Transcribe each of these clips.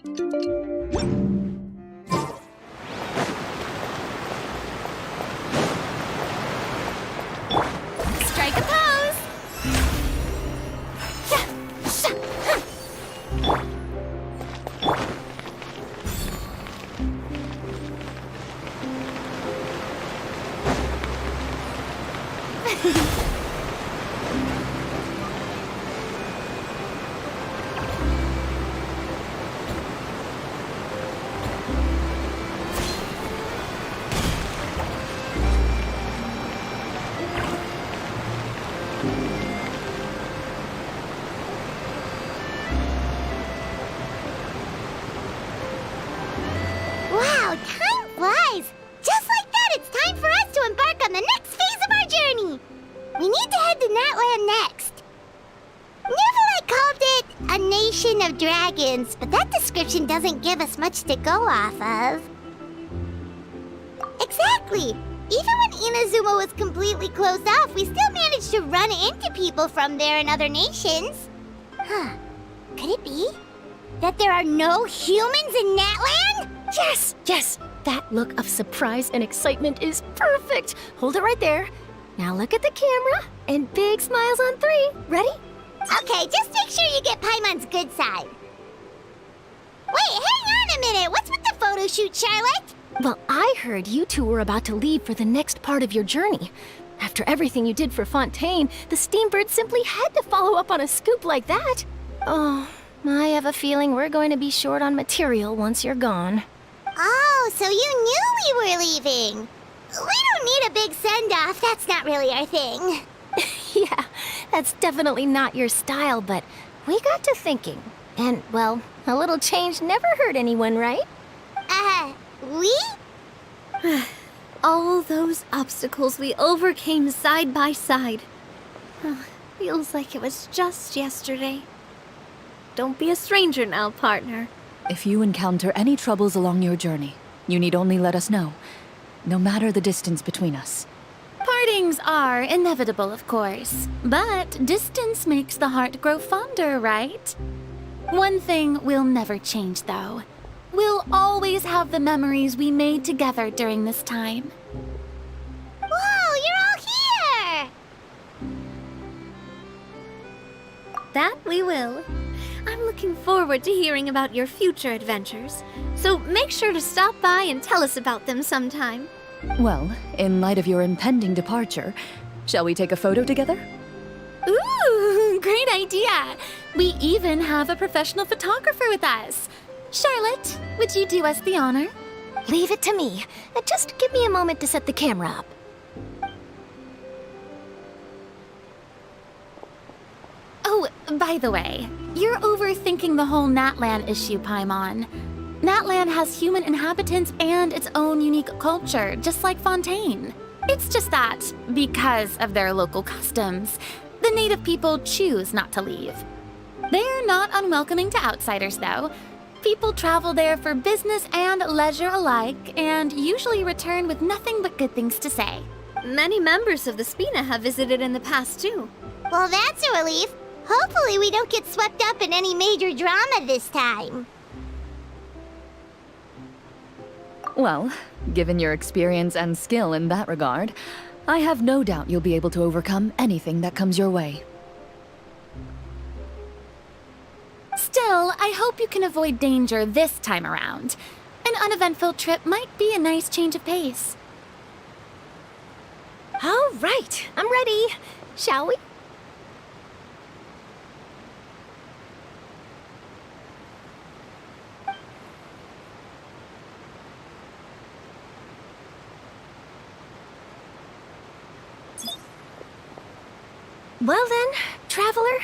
Strike a pose! Wow, time flies! Just like that, it's time for us to embark on the next phase of our journey! We need to head to Natland next. Neverlight called it a nation of dragons, but that description doesn't give us much to go off of. Exactly! Even when Inazuma was completely closed off, we still managed to run into people from there and other nations. Huh. Could it be that there are no humans in Natland? Yes, yes! That look of surprise and excitement is perfect! Hold it right there. Now look at the camera, and big smiles on 3. Ready? Okay, just make sure you get Paimon's good side. Wait, hang on a minute! What's with the photo shoot, Charlotte? Well, I heard you two were about to leave for the next part of your journey. After everything you did for Fontaine, the Steambird simply had to follow up on a scoop like that. Oh, I have a feeling we're going to be short on material once you're gone. Oh, so you knew we were leaving. We don't need a big send-off. That's not really our thing. Yeah, that's definitely not your style, but we got to thinking. And, well, a little change never hurt anyone, right? We? All those obstacles we overcame side by side. Feels like it was just yesterday. Don't be a stranger now, partner. If you encounter any troubles along your journey, you need only let us know, no matter the distance between us. Partings are inevitable, of course, but distance makes the heart grow fonder, right? One thing will never change, though. We'll always have the memories we made together during this time. Whoa, you're all here! That we will. I'm looking forward to hearing about your future adventures, so make sure to stop by and tell us about them sometime. Well, in light of your impending departure, shall we take a photo together? Ooh, great idea! We even have a professional photographer with us. Charlotte, would you do us the honor? Leave it to me. Just give me a moment to set the camera up. Oh, by the way, you're overthinking the whole Natland issue, Paimon. Natland has human inhabitants and its own unique culture, just like Fontaine. It's just that, because of their local customs, the native people choose not to leave. They're not unwelcoming to outsiders, though. People travel there for business and leisure alike, and usually return with nothing but good things to say. Many members of the Spina have visited in the past, too. Well, that's a relief. Hopefully we don't get swept up in any major drama this time. Well, given your experience and skill in that regard, I have no doubt you'll be able to overcome anything that comes your way. Still, I hope you can avoid danger this time around. An uneventful trip might be a nice change of pace. All right, I'm ready. Shall we? Well then, traveler.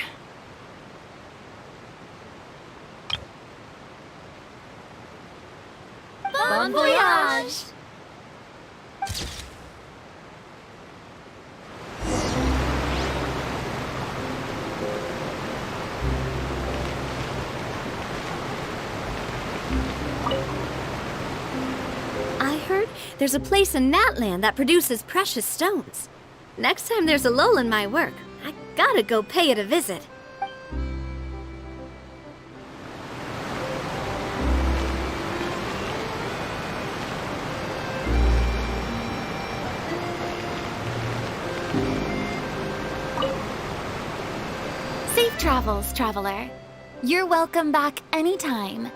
Bon voyage! I heard there's a place in Natland that produces precious stones. Next time there's a lull in my work, I gotta go pay it a visit. travels, traveler. You're welcome back anytime.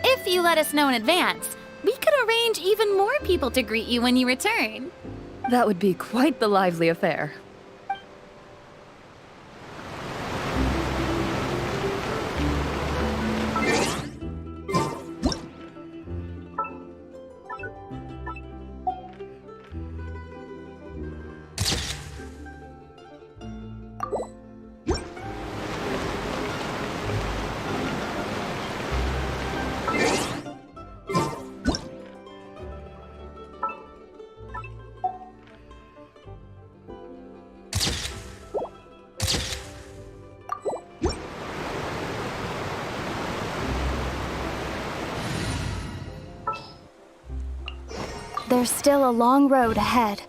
If you let us know in advance, we could arrange even more people to greet you when you return. That would be quite the lively affair. There's still a long road ahead.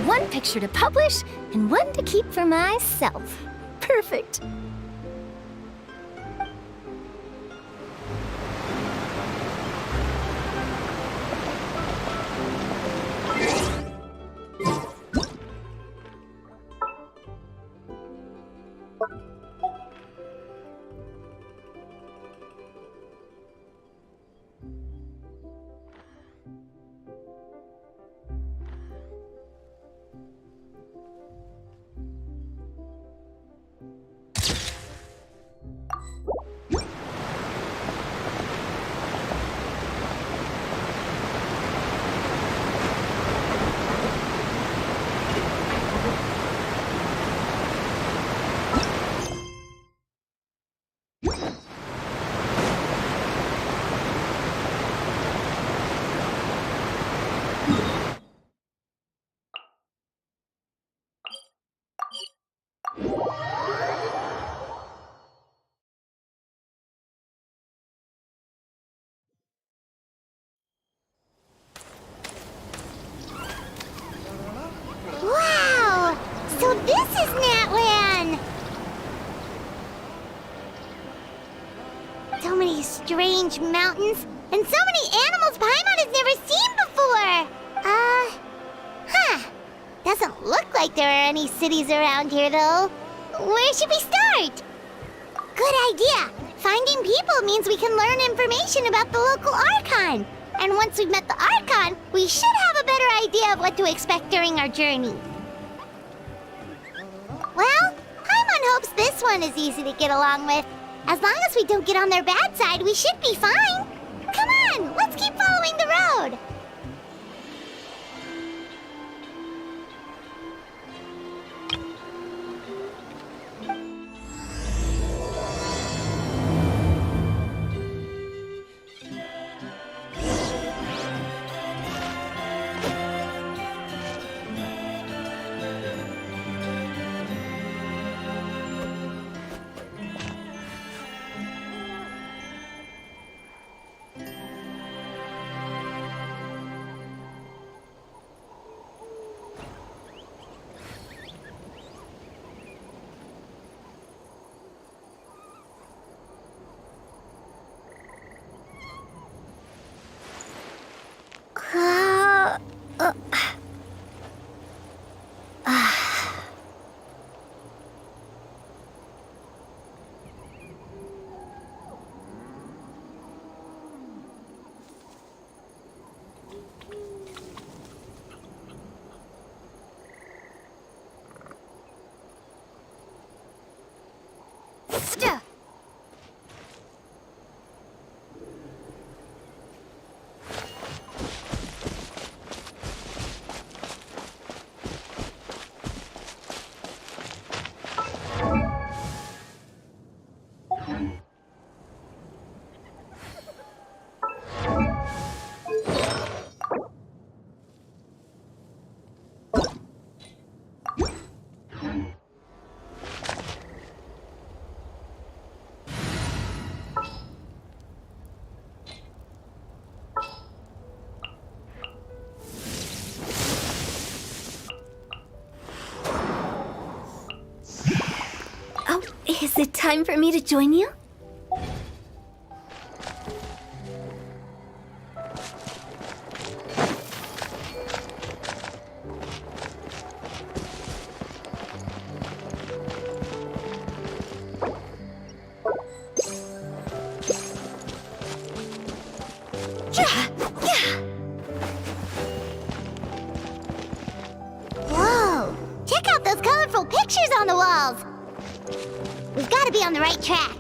One picture to publish and one to keep for myself. Perfect. Wow! So this is Natlan! So many strange mountains, and so many animals Paimon has never seen before! Doesn't look like there are any cities around here, though. Where should we start? Good idea! Finding people means we can learn information about the local Archon. And once we've met the Archon, we should have a better idea of what to expect during our journey. Well, Paimon hopes this one is easy to get along with. As long as we don't get on their bad side, we should be fine. Come on, let's keep following the road. Uh, uh. Oh, is it time for me to join you? Whoa! Check out those colorful pictures on the walls! We've got to be on the right track.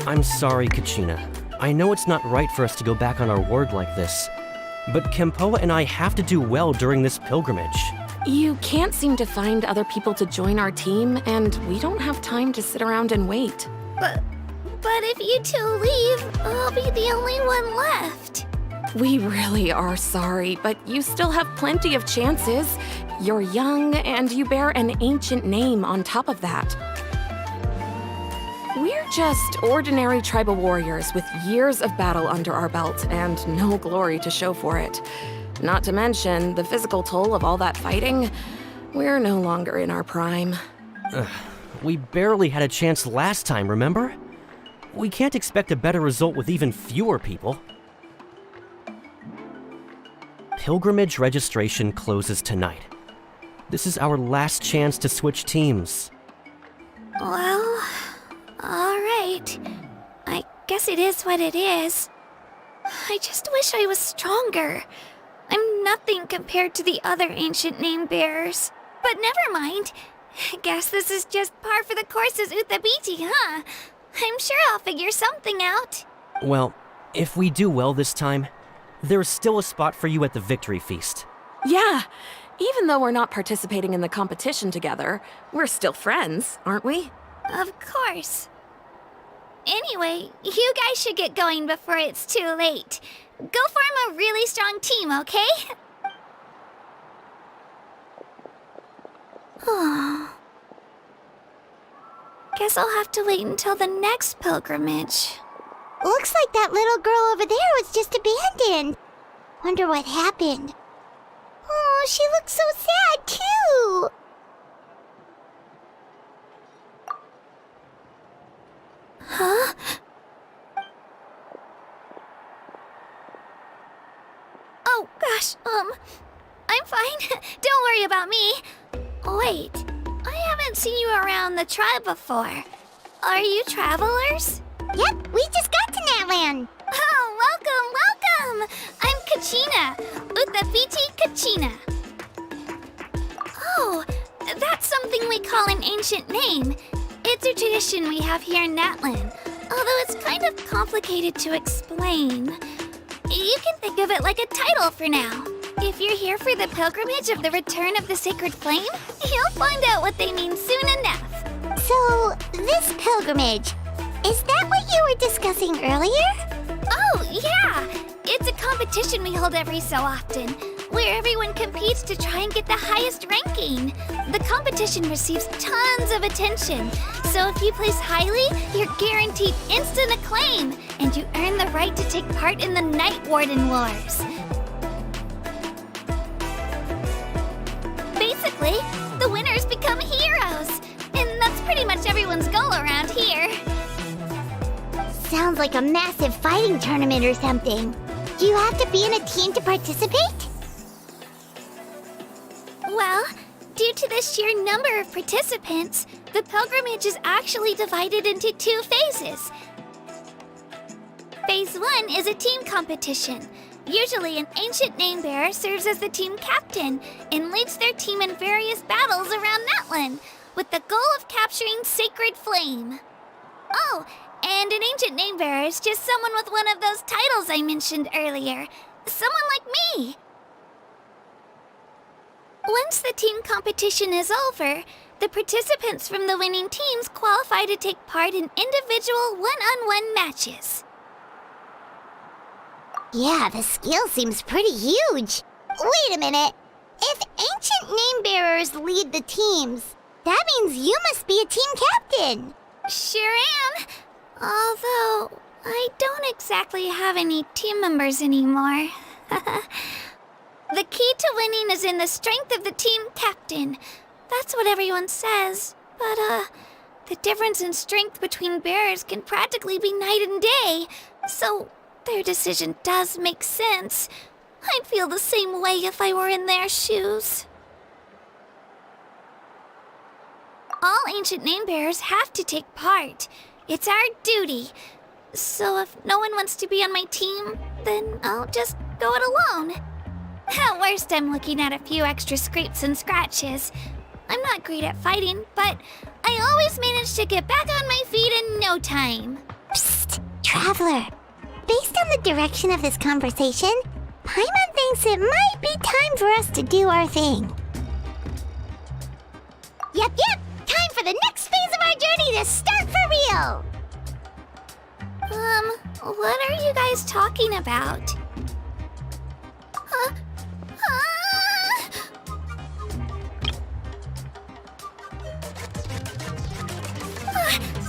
I'm sorry, Kachina. I know it's not right for us to go back on our word like this, but Kempoa and I have to do well during this pilgrimage. You can't seem to find other people to join our team, and we don't have time to sit around and wait. But if you two leave, I'll be the only one left. We really are sorry, but you still have plenty of chances. You're young, and you bear an ancient name on top of that. We're just ordinary tribal warriors with years of battle under our belt and no glory to show for it. Not to mention the physical toll of all that fighting. We're no longer in our prime. We barely had a chance last time, remember? We can't expect a better result with even fewer people. Pilgrimage registration closes tonight. This is our last chance to switch teams. Well, alright. I guess it is what it is. I just wish I was stronger. I'm nothing compared to the other ancient name bearers. But never mind. I guess this is just par for the course as Uthabiti, huh? I'm sure I'll figure something out. Well, if we do well this time, there's still a spot for you at the victory feast. Yeah, even though we're not participating in the competition together, we're still friends, aren't we? Of course. Anyway, you guys should get going before it's too late. Go form a really strong team, okay? Guess I'll have to wait until the next pilgrimage. Looks like that little girl over there was just abandoned. Wonder what happened. Oh, she looks so sad, too. Huh? Oh, gosh, I'm fine. Don't worry about me. Wait, I haven't seen you around the tribe before. Are you travelers? Yep, we just got to Natlan competition we have here in Natlan, although it's kind of complicated to explain. You can think of it like a title for now. If you're here for the pilgrimage of the return of the sacred flame, you'll find out what they mean soon enough. So, this pilgrimage, is that what you were discussing earlier? Oh, yeah! It's a competition we hold every so often, where everyone competes to try and get the highest ranking. The competition receives tons of attention, so if you place highly, you're guaranteed instant acclaim, and you earn the right to take part in the Night Warden Wars. Basically, the winners become heroes, and that's pretty much everyone's goal around here. Sounds like a massive fighting tournament or something. Do you have to be in a team to participate? Well, due to the sheer number of participants, the pilgrimage is actually divided into 2 phases. Phase 1 is a team competition. Usually, an ancient name-bearer serves as the team captain and leads their team in various battles around Natlan, with the goal of capturing Sacred Flame. Oh, and an ancient name-bearer is just someone with one of those titles I mentioned earlier. Someone like me. Once the team competition is over, the participants from the winning teams qualify to take part in individual one-on-one matches. Yeah, the skill seems pretty huge. Wait a minute. If ancient name-bearers lead the teams, that means you must be a team captain. Sure am. Although, I don't exactly have any team members anymore. The key to winning is in the strength of the team captain. That's what everyone says. But, the difference in strength between bearers can practically be night and day. So, their decision does make sense. I'd feel the same way if I were in their shoes. All ancient name-bearers have to take part. It's our duty. So if no one wants to be on my team, then I'll just go it alone. At worst, I'm looking at a few extra scrapes and scratches. I'm not great at fighting, but I always manage to get back on my feet in no time. Psst, Traveler. Based on the direction of this conversation, Paimon thinks it might be time for us to do our thing. Yep, time for the next phase of our journey to start for real! What are you guys talking about?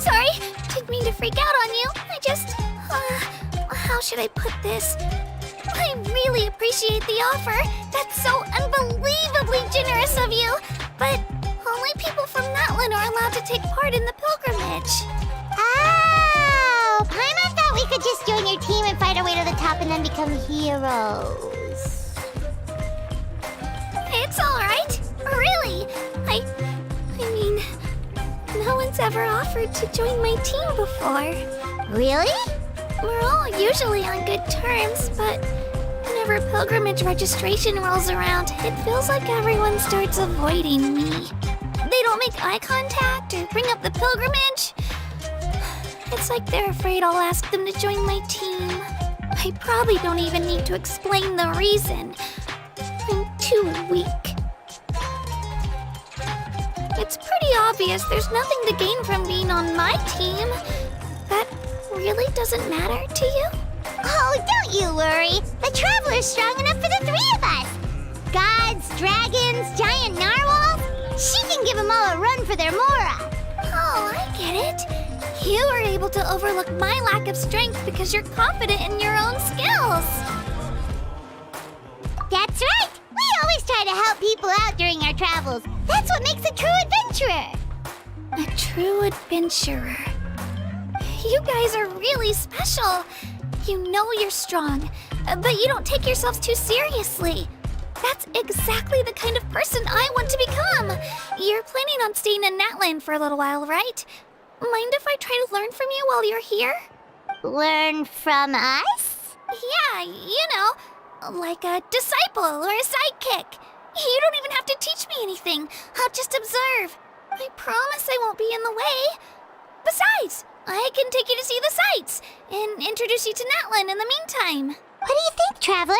Sorry, didn't mean to freak out on you. I just, how should I put this? I really appreciate the offer. That's so unbelievably generous of you. But only people from Natlan are allowed to take part in the pilgrimage. Oh! Paimon thought we could just join your team and fight our way to the top and then become heroes. It's alright. Really. I mean, no one's ever offered to join my team before. Really? We're all usually on good terms, but whenever pilgrimage registration rolls around, it feels like everyone starts avoiding me. They don't make eye contact or bring up the pilgrimage. It's like they're afraid I'll ask them to join my team. I probably don't even need to explain the reason. I'm too weak. It's pretty obvious there's nothing to gain from being on my team. That really doesn't matter to you? Oh, don't you worry. The Traveler's strong enough for the 3 of us. Gods, dragons, giant narwhals. She can give them all a run for their Mora. Oh, I get it. You were able to overlook my lack of strength because you're confident in your own skills. That's right. We always try to help people out during our travels. That's what makes a true adventurer. A true adventurer. You guys are really special. You know you're strong, but you don't take yourselves too seriously. That's exactly the kind of person I want to become. You're planning on staying in Natlan for a little while, right? Mind if I try to learn from you while you're here? Learn from us? Yeah, you know, like a disciple or a sidekick. You don't even have to teach me anything. I'll just observe. I promise I won't be in the way. Besides, I can take you to see the sights and introduce you to Natlan in the meantime. What do you think, Traveler?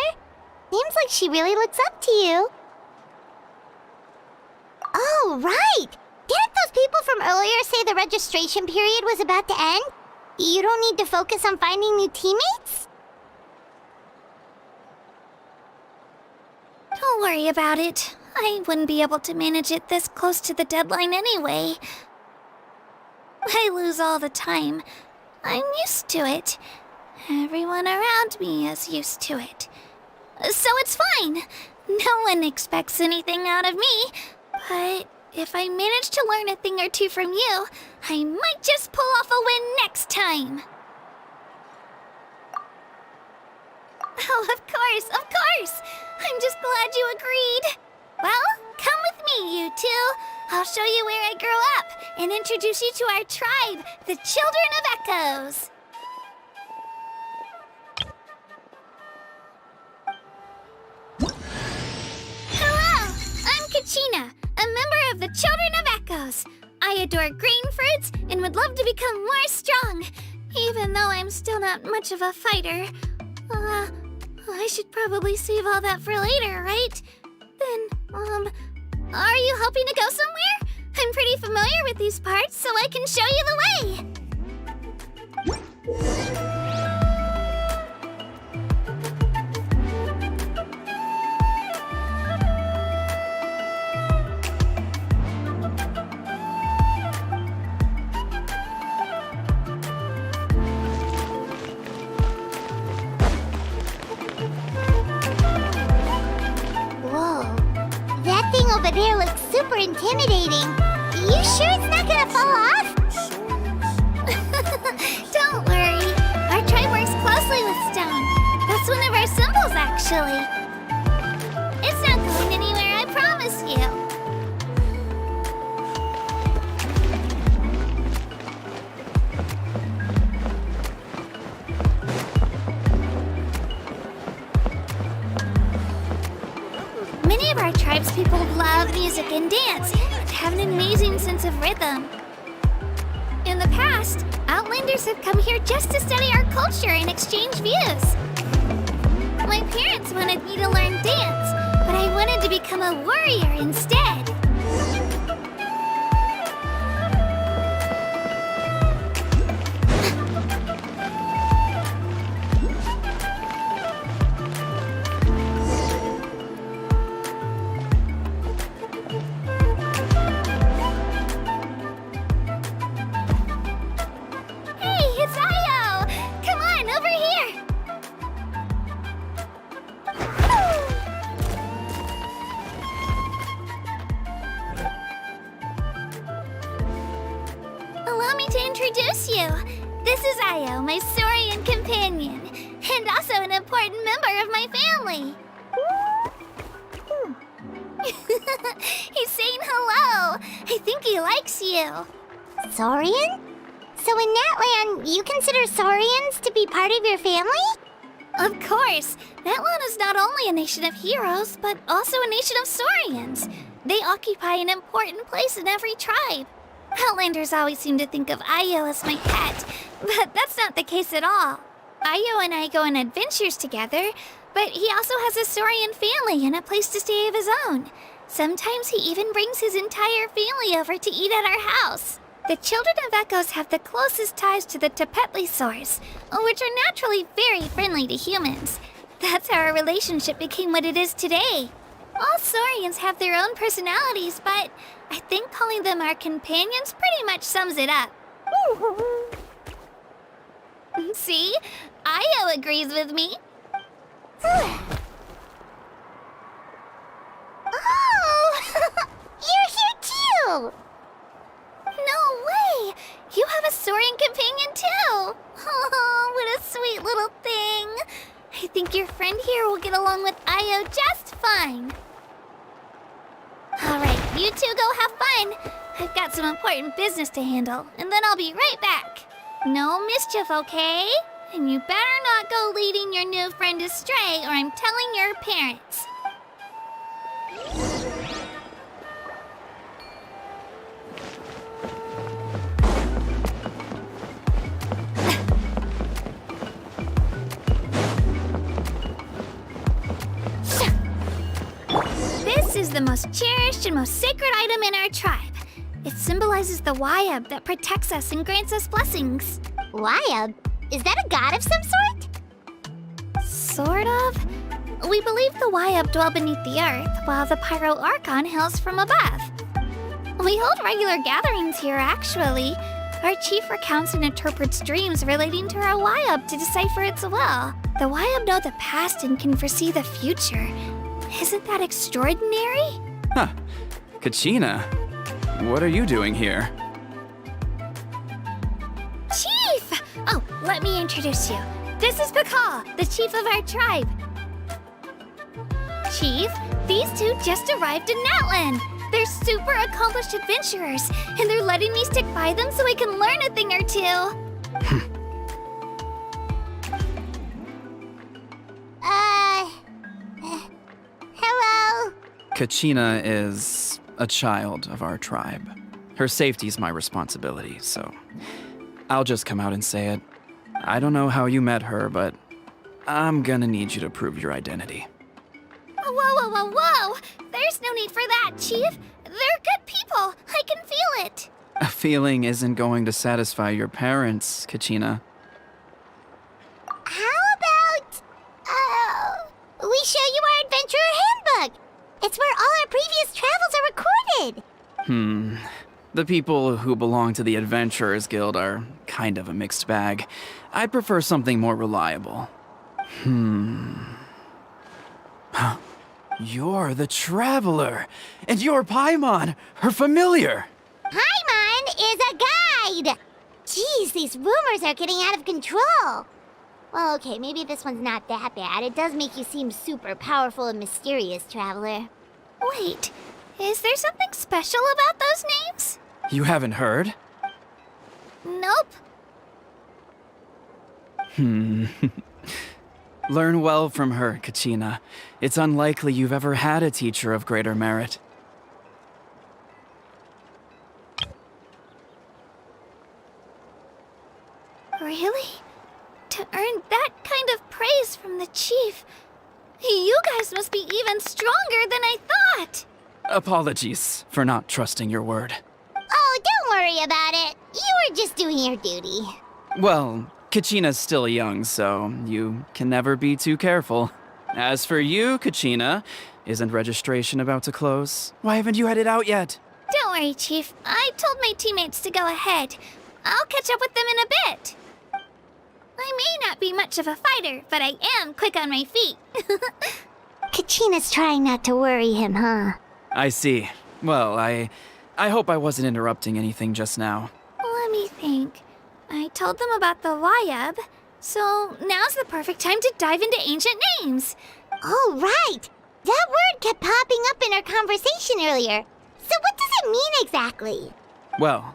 Seems like she really looks up to you. Oh, right! Didn't those people from earlier say the registration period was about to end? You don't need to focus on finding new teammates? Don't worry about it. I wouldn't be able to manage it this close to the deadline anyway. I lose all the time. I'm used to it. Everyone around me is used to it. So it's fine. No one expects anything out of me. But if I manage to learn a thing or two from you, I might just pull off a win next time. Oh, of course. I'm just glad you agreed. Well, come with me, you two. I'll show you where I grew up and introduce you to our tribe, the Children of Echoes. Hello, I'm Kachina, a member of the Children of Echoes. I adore green fruits and would love to become more strong, even though I'm still not much of a fighter. I should probably save all that for later, right? Then, are you hoping to go somewhere? I'm pretty familiar with these parts, so I can show you the way. Over there looks super intimidating. You sure it's not gonna fall off? Don't worry. Our tribe works closely with stone. That's one of our symbols, actually. It's not going anywhere, I promise you. Many of our tribespeople love music and dance and have an amazing sense of rhythm. In the past, Outlanders have come here just to study our culture and exchange views. My parents wanted me to learn dance, but I wanted to become a warrior instead. Allow me to introduce you. This is Io, my Saurian companion, and also an important member of my family. He's saying hello. I think he likes you. Saurian? So in Natlan, you consider Saurians to be part of your family? Of course. Natlan is not only a nation of heroes, but also a nation of Saurians. They occupy an important place in every tribe. Outlanders always seem to think of Io as my pet, but that's not the case at all. Io and I go on adventures together, but he also has a Saurian family and a place to stay of his own. Sometimes he even brings his entire family over to eat at our house. The Children of Echoes have the closest ties to the Tepetlisaurs, which are naturally very friendly to humans. That's how our relationship became what it is today. All Saurians have their own personalities, but I think calling them our companions pretty much sums it up. See? Io agrees with me. Oh! You're here too! No way! You have a Saurian companion too! Oh, what a sweet little thing! I think your friend here will get along with Io just fine. Alright, you two go have fun. I've got some important business to handle, and then I'll be right back. No mischief, okay? And you better not go leading your new friend astray, or I'm telling your parents. the most cherished and most sacred item in our tribe. It symbolizes the Wayab that protects us and grants us blessings. Wayab? Is that a god of some sort? Sort of. We believe the Wayab dwell beneath the earth, while the Pyro Archon hails from above. We hold regular gatherings here, actually. Our chief recounts and interprets dreams relating to our Wayab to decipher its will. The Wayab know the past and can foresee the future. Isn't that extraordinary? Huh. Kachina, what are you doing here? Chief! Oh, let me introduce you. This is Pakal, the chief of our tribe. Chief, these two just arrived in Natlan. They're super accomplished adventurers, and they're letting me stick by them so I can learn a thing or two. Hello? Kachina is a child of our tribe. Her safety's my responsibility, so I'll just come out and say it. I don't know how you met her, but I'm gonna need you to prove your identity. Whoa, whoa, whoa, whoa! There's no need for that, Chief. They're good people. I can feel it. A feeling isn't going to satisfy your parents, Kachina. How about, we show you our adventurer handbook? It's where all our previous travels are recorded. The people who belong to the Adventurers Guild are kind of a mixed bag. I'd prefer something more reliable. You're the Traveler, and you're Paimon, her familiar. Paimon is a guide! Jeez, these rumors are getting out of control. Well, okay, maybe this one's not that bad. It does make you seem super powerful and mysterious, Traveler. Wait, is there something special about those names? You haven't heard? Nope. Learn well from her, Kachina. It's unlikely you've ever had a teacher of greater merit. Really? To earn that kind of praise from the chief, you guys must be even stronger than I thought. Apologies for not trusting your word. Oh, don't worry about it. You were just doing your duty. Well, Kachina's still young, so you can never be too careful. As for you, Kachina, isn't registration about to close? Why haven't you headed out yet? Don't worry, Chief. I told my teammates to go ahead. I'll catch up with them in a bit. I may not be much of a fighter, but I am quick on my feet. Kachina's trying not to worry him, huh? I see. Well, I hope I wasn't interrupting anything just now. Let me think. I told them about the Wayab, so now's the perfect time to dive into ancient names. Oh, right! That word kept popping up in our conversation earlier. So what does it mean exactly? Well,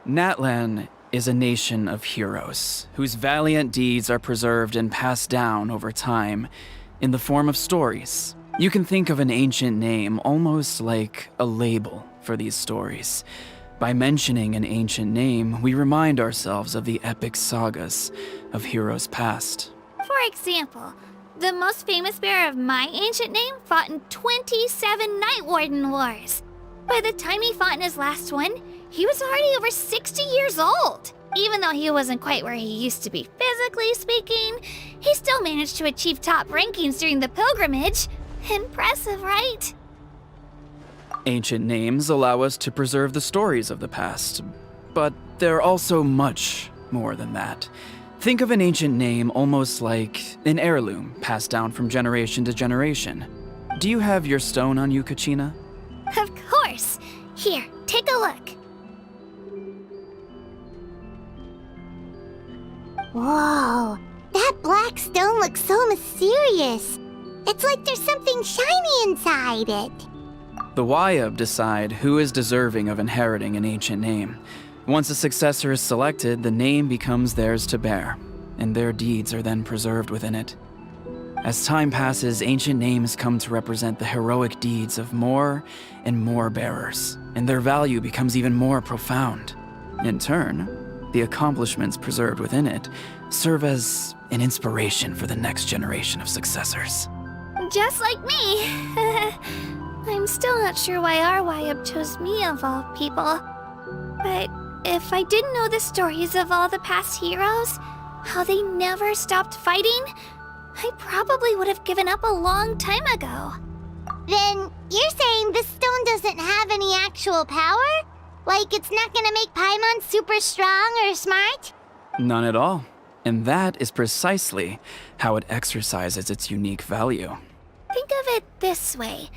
Natlan is a nation of heroes whose valiant deeds are preserved and passed down over time in the form of stories. You can think of an ancient name almost like a label for these stories. By mentioning an ancient name, we remind ourselves of the epic sagas of heroes past. For example, the most famous bearer of my ancient name fought in 27 Night Warden Wars. By the time he fought in his last one, he was already over 60 years old. Even though he wasn't quite where he used to be physically speaking, he still managed to achieve top rankings during the pilgrimage. Impressive, right? Ancient names allow us to preserve the stories of the past, but they're also much more than that. Think of an ancient name almost like an heirloom passed down from generation to generation. Do you have your stone on you, Kachina? Of course. Here, take a look. Whoa, that black stone looks so mysterious. It's like there's something shiny inside it. The Wayab decide who is deserving of inheriting an ancient name. Once a successor is selected, the name becomes theirs to bear, and their deeds are then preserved within it. As time passes, ancient names come to represent the heroic deeds of more and more bearers, and their value becomes even more profound. In turn, the accomplishments preserved within it serve as an inspiration for the next generation of successors. Just like me. I'm still not sure why our Wayab chose me of all people. But if I didn't know the stories of all the past heroes, how they never stopped fighting, I probably would have given up a long time ago. Then you're saying this stone doesn't have any actual power? Like it's not gonna make Paimon super strong or smart? None at all. And that is precisely how it exercises its unique value. Think of it this way.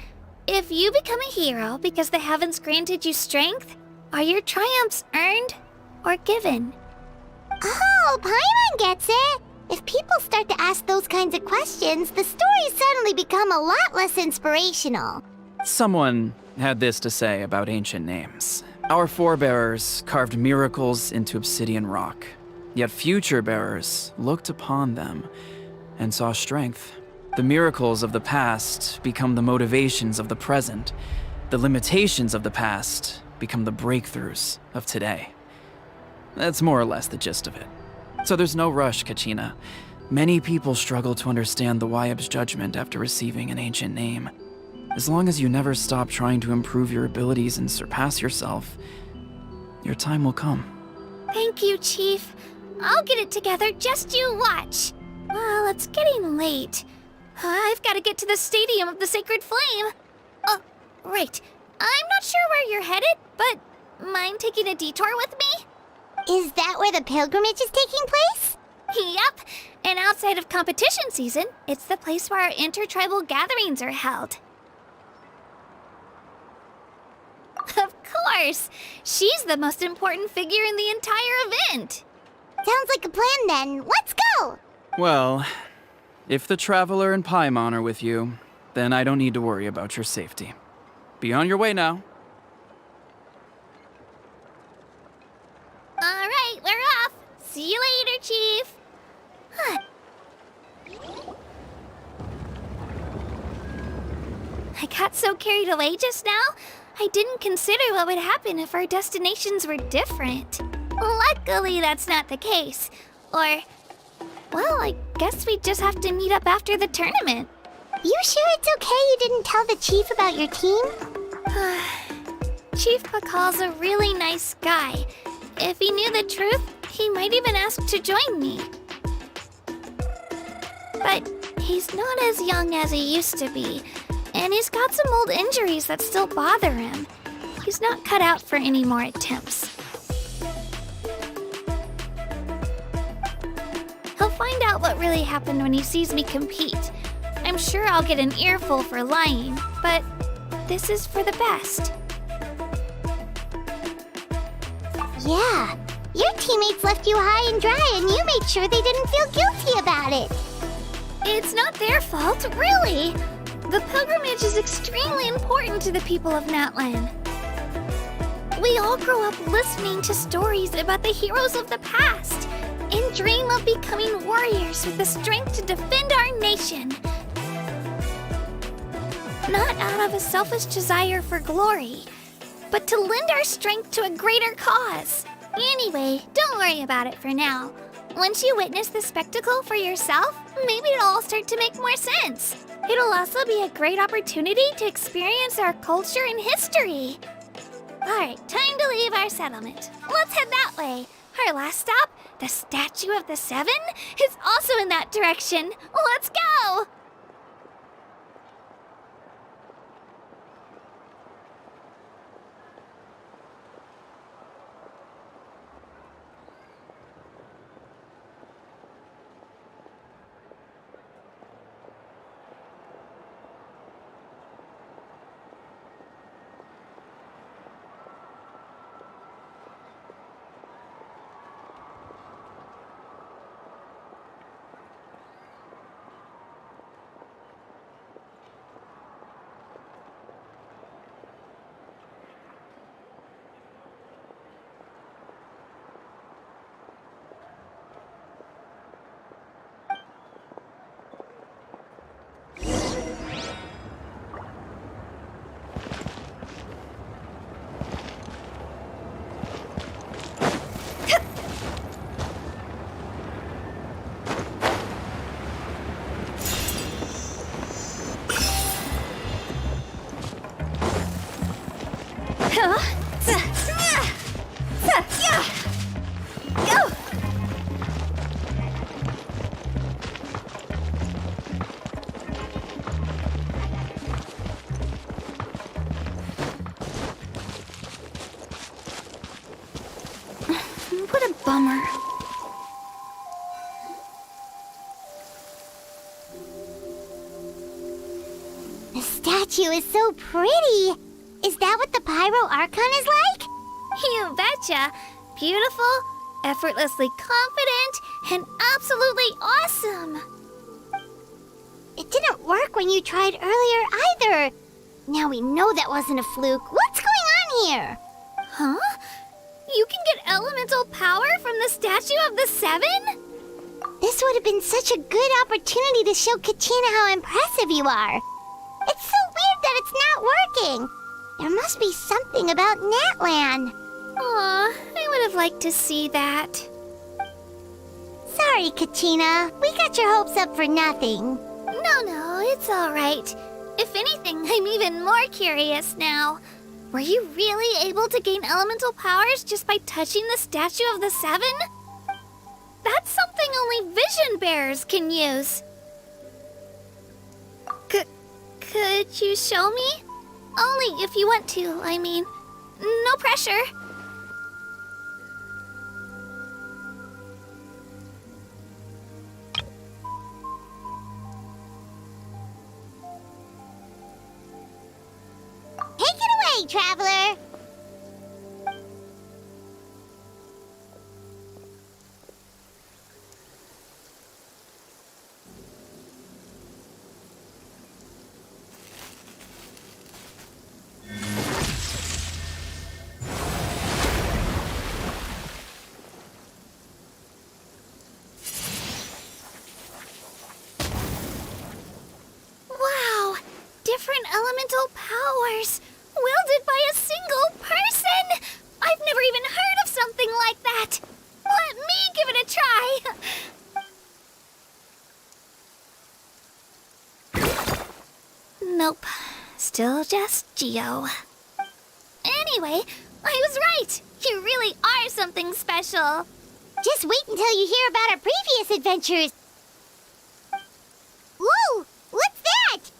If you become a hero because the heavens granted you strength, are your triumphs earned or given? Oh, Paimon gets it! If people start to ask those kinds of questions, the stories suddenly become a lot less inspirational. Someone had this to say about ancient names. Our forebears carved miracles into obsidian rock, yet future bearers looked upon them and saw strength. The miracles of the past become the motivations of the present. The limitations of the past become the breakthroughs of today. That's more or less the gist of it. So there's no rush, Kachina. Many people struggle to understand the Wayab's judgment after receiving an ancient name. As long as you never stop trying to improve your abilities and surpass yourself, your time will come. Thank you, Chief. I'll get it together, just you watch. Well, it's getting late. I've got to get to the Stadium of the Sacred Flame. Oh, right. I'm not sure where you're headed, but mind taking a detour with me? Is that where the pilgrimage is taking place? Yep. And outside of competition season, it's the place where our intertribal gatherings are held. Of course! She's the most important figure in the entire event! Sounds like a plan then. Let's go! Well, if the Traveler and Paimon are with you, then I don't need to worry about your safety. Be on your way now. Alright, we're off! See you later, Chief! Huh. I got so carried away just now, I didn't consider what would happen if our destinations were different. Luckily, that's not the case. Or, well, I guess we just have to meet up after the tournament. You sure it's okay you didn't tell the chief about your team? Chief Pakal's a really nice guy. If he knew the truth, he might even ask to join me. But he's not as young as he used to be, and he's got some old injuries that still bother him. He's not cut out for any more attempts. He'll find out what really happened when he sees me compete. I'm sure I'll get an earful for lying, but this is for the best. Yeah. Your teammates left you high and dry and you made sure they didn't feel guilty about it. It's not their fault, really. The pilgrimage is extremely important to the people of Natlan. We all grow up listening to stories about the heroes of the past and dream of becoming warriors with the strength to defend our nation. Not out of a selfish desire for glory, but to lend our strength to a greater cause. Anyway, don't worry about it for now. Once you witness the spectacle for yourself, maybe it'll all start to make more sense. It'll also be a great opportunity to experience our culture and history. Alright, time to leave our settlement. Let's head that way. Our last stop, the Statue of the Seven, is also in that direction. Let's go! Bummer. The statue is so pretty. Is that what the Pyro Archon is like? You betcha. Beautiful, effortlessly confident, and absolutely awesome. It didn't work when you tried earlier either. Now we know that wasn't a fluke. What's going on here? Huh? You can get elemental power from the Statue of the Seven? This would have been such a good opportunity to show Kachina how impressive you are. It's so weird that it's not working. There must be something about Natlan. Aw, I would have liked to see that. Sorry, Kachina. We got your hopes up for nothing. No, it's all right. If anything, I'm even more curious now. Were you really able to gain elemental powers just by touching the Statue of the Seven? That's something only vision bearers can use. Could you show me? Only if you want to, I mean. No pressure. Take it away, traveler. Wow! Different elemental powers, wielded by a single person! I've never even heard of something like that! Let me give it a try! Nope. Still just Geo. Anyway, I was right! You really are something special! Just wait until you hear about our previous adventures. Whoa! What's that?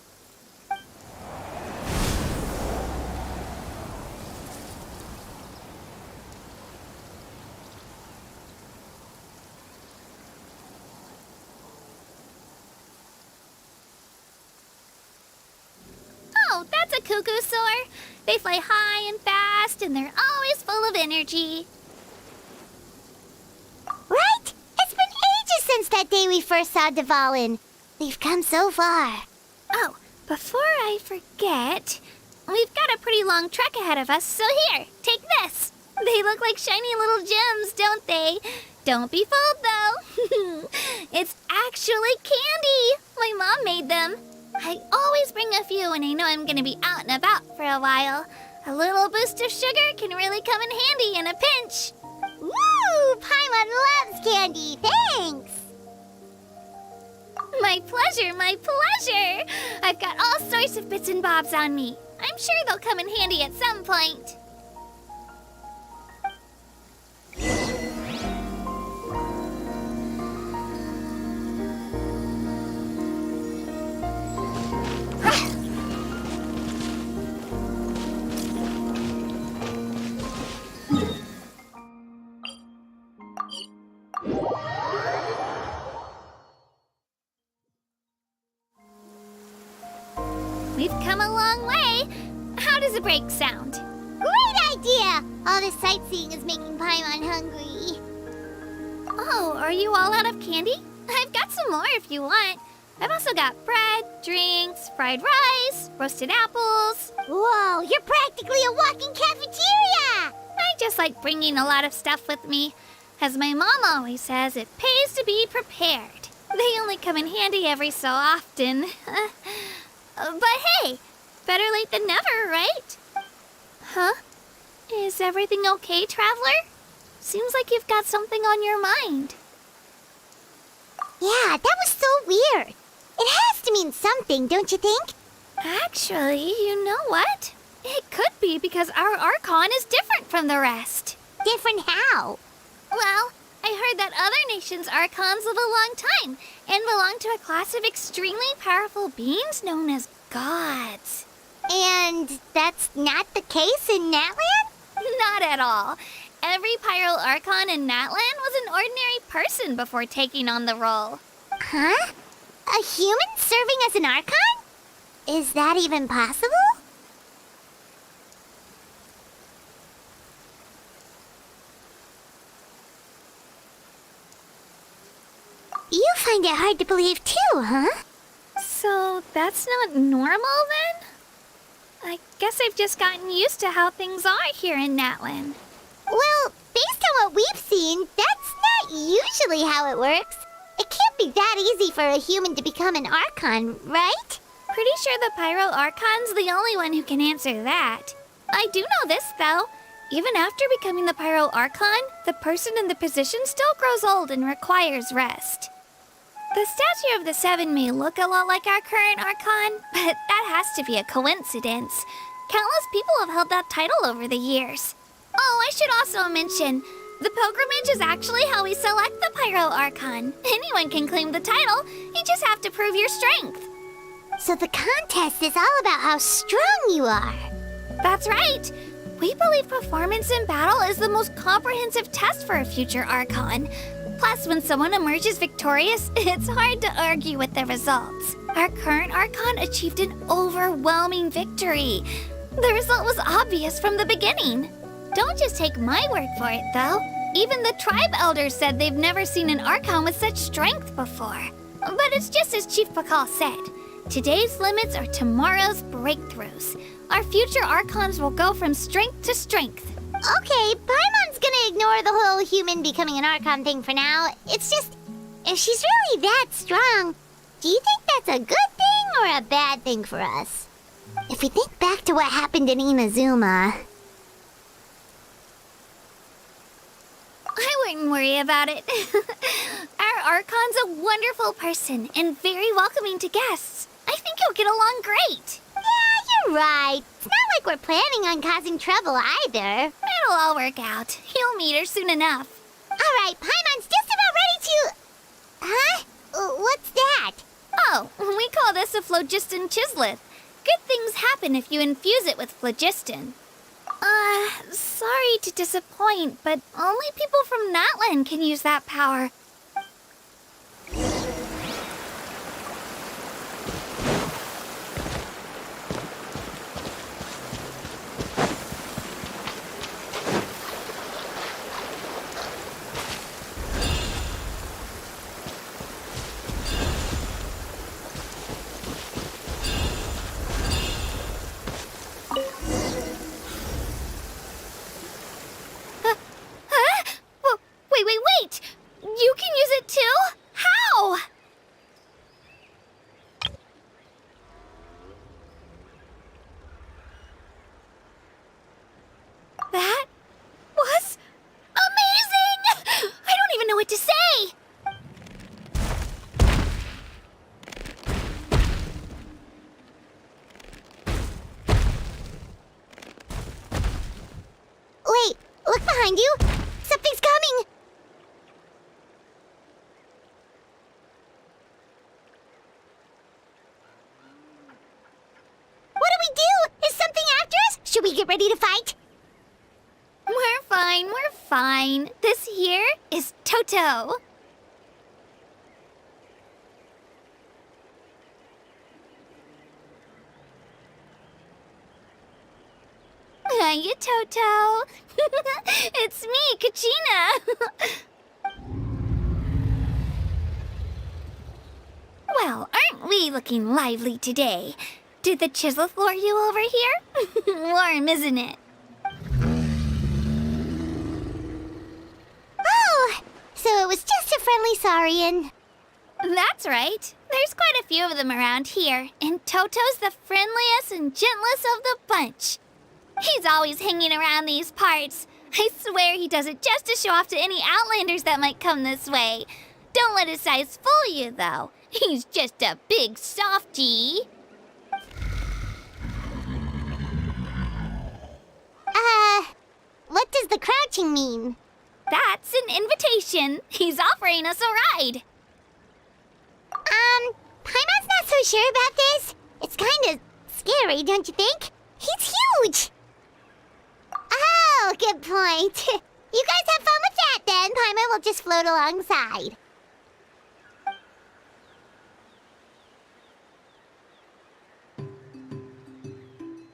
Oh, that's a cuckoo soar. They fly high and fast, and they're always full of energy. Right? It's been ages since that day we first saw Dvalin. We've come so far. Oh, before I forget, we've got a pretty long trek ahead of us, so here, take this. They look like shiny little gems, don't they? Don't be fooled, though. It's actually candy. My mom made them. I always bring a few when I know I'm gonna be out and about for a while. A little boost of sugar can really come in handy in a pinch. Woo! Paimon loves candy. Thanks. My pleasure, my pleasure! I've got all sorts of bits and bobs on me. I'm sure they'll come in handy at some point. We've come a long way. How does a break sound? Great idea! All this sightseeing is making Paimon hungry. Oh, are you all out of candy? I've got some more if you want. I've also got bread, drinks, fried rice, roasted apples. Whoa, you're practically a walking cafeteria! I just like bringing a lot of stuff with me. As my mom always says, it pays to be prepared. They only come in handy every so often. But hey, better late than never, right? Huh? Is everything okay, Traveler? Seems like you've got something on your mind. Yeah, that was so weird. It has to mean something, don't you think? Actually, you know what? It could be because our Archon is different from the rest. Different how? Well, I heard that other nations' Archons live a long time and belong to a class of extremely powerful beings known as gods. And that's not the case in Natlan? Not at all. every Pyro Archon in Natlan was an ordinary person before taking on the role. Huh? A human serving as an Archon? Is that even possible? You find it hard to believe too, huh? So that's not normal then? I guess I've just gotten used to how things are here in Natlan. Well, based on what we've seen, that's not usually how it works. It can't be that easy for a human to become an Archon, right? Pretty sure the Pyro Archon's the only one who can answer that. I do know this, though. Even after becoming the Pyro Archon, the person in the position still grows old and requires rest. The statue of the Seven may look a lot like our current Archon, but that has to be a coincidence. Countless people have held that title over the years. Oh, I should also mention, the pilgrimage is actually how we select the Pyro Archon. Anyone can claim the title, you just have to prove your strength. So the contest is all about how strong you are. That's right. We believe performance in battle is the most comprehensive test for a future Archon. Plus, when someone emerges victorious, it's hard to argue with the results. Our current Archon achieved an overwhelming victory. The result was obvious from the beginning. Don't just take my word for it, though. Even the tribe elders said they've never seen an Archon with such strength before. But it's just as Chief Pakal said. Today's limits are tomorrow's breakthroughs. Our future Archons will go from strength to strength. Okay, Paimon's gonna ignore the whole human becoming an Archon thing for now. It's just, if she's really that strong, do you think that's a good thing or a bad thing for us? If we think back to what happened in Inazuma... I wouldn't worry about it. Our Archon's a wonderful person and very welcoming to guests. I think you'll get along great. Yeah, you're right. It's not like we're planning on causing trouble either. It'll all work out. You'll meet her soon enough. All right, Paimon's just about ready to... Huh? What's that? Oh, we call this a phlogiston chisleth. Good things happen if you infuse it with phlogiston. Sorry to disappoint, but only people from Natlan can use that power. Wait! You can use it too? How? That was amazing! I don't even know what to say! Wait, look behind you! Something's coming! What do we do? Is something after us? Should we get ready to fight? We're fine. This here is Toto. Hiya, Toto. It's me, Kachina. Well, aren't we looking lively today? Did the chisleth lure you over here? Warm, isn't it? Oh, so it was just a friendly saurian. That's right. There's quite a few of them around here, and Toto's the friendliest and gentlest of the bunch. He's always hanging around these parts. I swear he does it just to show off to any Outlanders that might come this way. Don't let his size fool you, though. He's just a big softie. What does the crouching mean? That's an invitation. He's offering us a ride. Paimon's not so sure about this. It's kind of scary, don't you think? He's huge! Oh, good point. You guys have fun with that then. Paimon will just float alongside.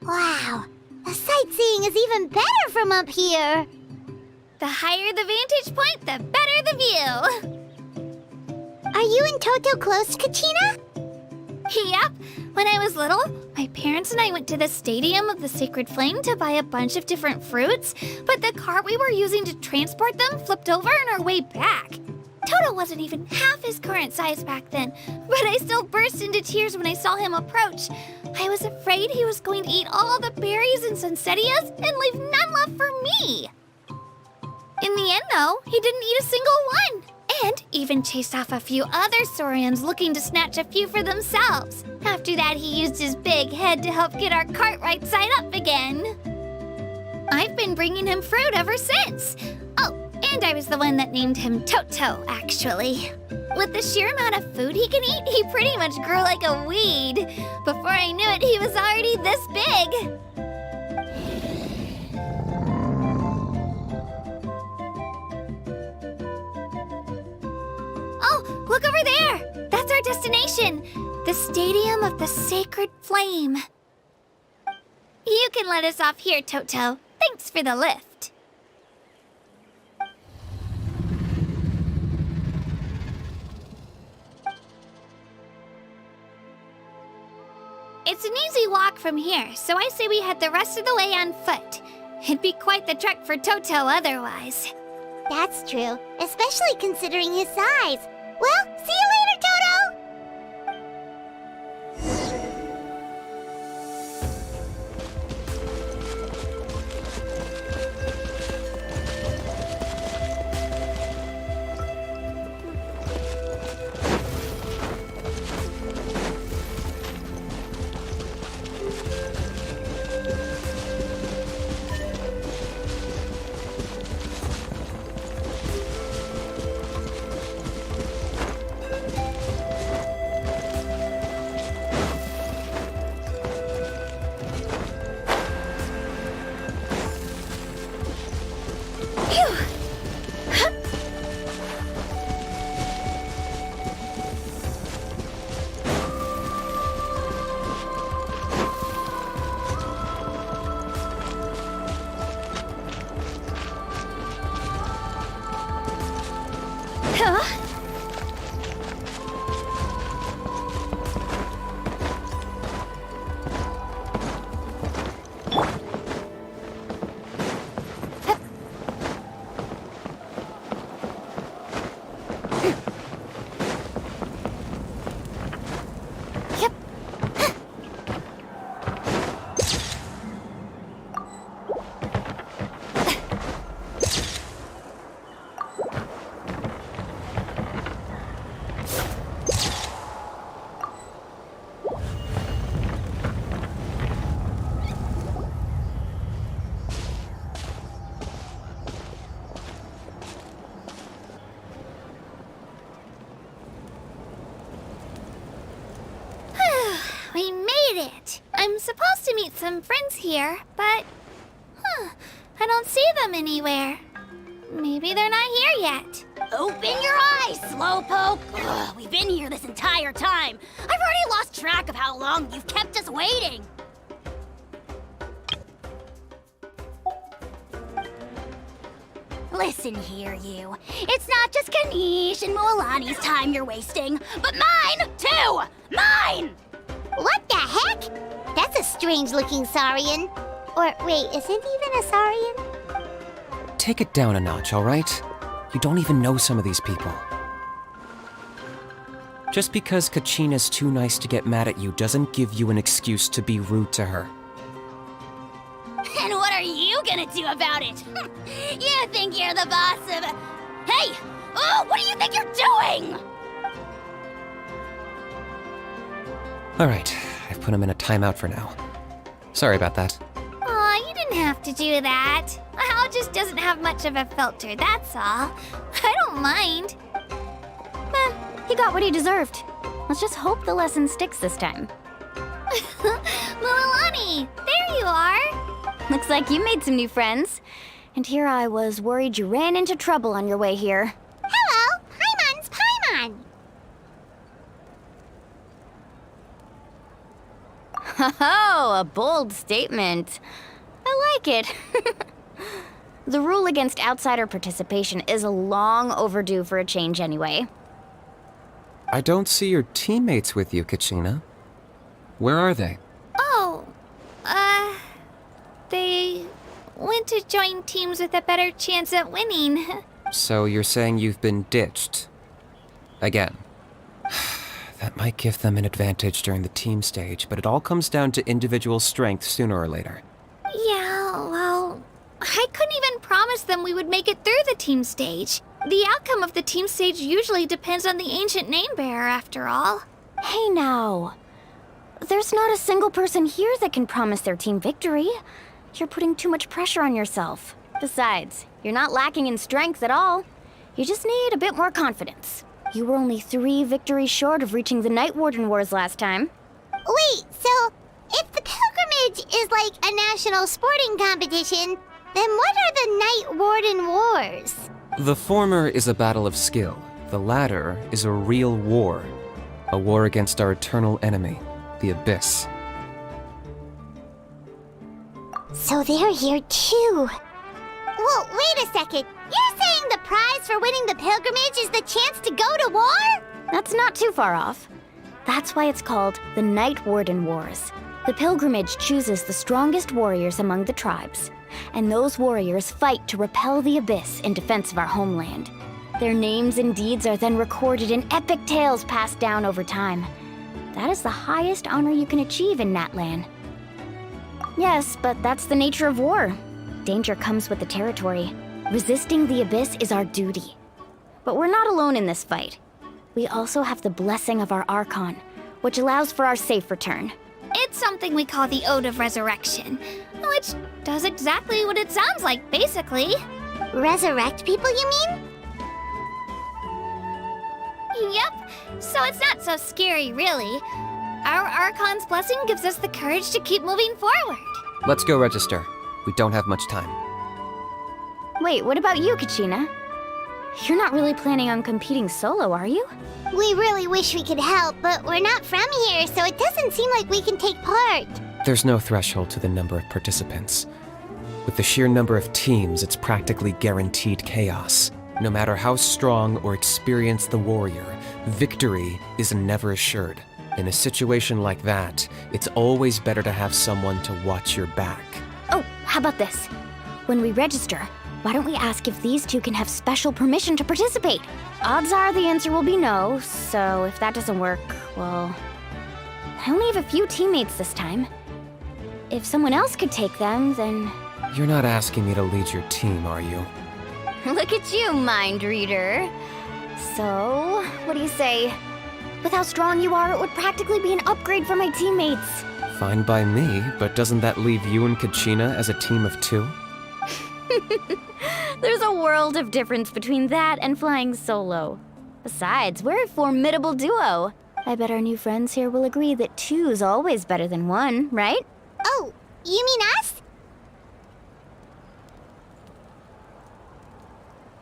Wow, the sightseeing is even better from up here. The higher the vantage point, the better the view. Are you and Toto close, Kachina? Yep. When I was little, my parents and I went to the Stadium of the Sacred Flame to buy a bunch of different fruits, but the cart we were using to transport them flipped over on our way back. Toto wasn't even half his current size back then, but I still burst into tears when I saw him approach. I was afraid he was going to eat all the berries and sunsettias and leave none left for me. In the end, though, he didn't eat a single one, and even chased off a few other Saurians looking to snatch a few for themselves. After that, he used his big head to help get our cart right side up again. I've been bringing him fruit ever since. Oh, and I was the one that named him Toto, actually. With the sheer amount of food he can eat, he pretty much grew like a weed. Before I knew it, he was already this big. Oh, look over there! That's our destination! The Stadium of the Sacred Flame. You can let us off here, Toto. Thanks for the lift. It's an easy walk from here, so I say we head the rest of the way on foot. It'd be quite the trek for Toto otherwise. That's true, especially considering his size. Well, see you later, Toto! We made it! I'm supposed to meet some friends here, but... I don't see them anywhere. Maybe they're not here yet. Open your eyes, Slowpoke! Ugh, we've been here this entire time. I've already lost track of how long you've kept us waiting. Listen here, you. It's not just Kanish and Moalani's time you're wasting, but mine, too! Mine! What the heck? That's a strange-looking Saurian. Or, wait, is it even a Saurian? Take it down a notch, alright? You don't even know some of these people. Just because Kachina's too nice to get mad at you doesn't give you an excuse to be rude to her. And what are you gonna do about it? You think you're the boss of... Hey! Oh, what do you think you're doing? Alright, I've put him in a timeout for now. Sorry about that. Aw, you didn't have to do that. Hal just doesn't have much of a filter, that's all. I don't mind. He got what he deserved. Let's just hope the lesson sticks this time. Moalani, there you are. Looks like you made some new friends. And here I was worried you ran into trouble on your way here. Hello! Paimon's Paimon! Oh, a bold statement. I like it. The rule against outsider participation is long overdue for a change anyway. I don't see your teammates with you, Kachina. Where are they? Oh, they went to join teams with a better chance at winning. So you're saying you've been ditched? Again. That might give them an advantage during the team stage, but it all comes down to individual strength sooner or later. Yeah, well, I couldn't even promise them we would make it through the team stage. The outcome of the team stage usually depends on the ancient name bearer, after all. Hey now. There's not a single person here that can promise their team victory. You're putting too much pressure on yourself. Besides, you're not lacking in strength at all. You just need a bit more confidence. You were only 3 victories short of reaching the Night Warden Wars last time. Wait, so if the pilgrimage is like a national sporting competition, then what are the Night Warden Wars? The former is a battle of skill. The latter is a real war. A war against our eternal enemy, the Abyss. So they're here too. Whoa, wait a second. You're saying the prize for winning the pilgrimage is the chance to go to war? That's not too far off. That's why it's called the Night Warden Wars. The pilgrimage chooses the strongest warriors among the tribes, and those warriors fight to repel the Abyss in defense of our homeland. Their names and deeds are then recorded in epic tales passed down over time. That is the highest honor you can achieve in Natlan. Yes, but that's the nature of war. Danger comes with the territory. Resisting the Abyss is our duty. But we're not alone in this fight. We also have the blessing of our Archon, which allows for our safe return. It's something we call the Ode of Resurrection, which does exactly what it sounds like, basically. Resurrect people, you mean? Yep, so it's not so scary, really. Our Archon's blessing gives us the courage to keep moving forward. Let's go register. We don't have much time. Wait, what about you, Kachina? You're not really planning on competing solo, are you? We really wish we could help, but we're not from here, so it doesn't seem like we can take part. There's no threshold to the number of participants. With the sheer number of teams, it's practically guaranteed chaos. No matter how strong or experienced the warrior, victory is never assured. In a situation like that, it's always better to have someone to watch your back. Oh, how about this? When we register, why don't we ask if these two can have special permission to participate? Odds are the answer will be no, so if that doesn't work, well... I only have a few teammates this time. If someone else could take them, then... You're not asking me to lead your team, are you? Look at you, mind reader. So, what do you say? With how strong you are, it would practically be an upgrade for my teammates. Fine by me, but doesn't that leave you and Kachina as a team of 2? There's a world of difference between that and flying solo. Besides, we're a formidable duo. I bet our new friends here will agree that 2's always better than 1, right? Oh, you mean us?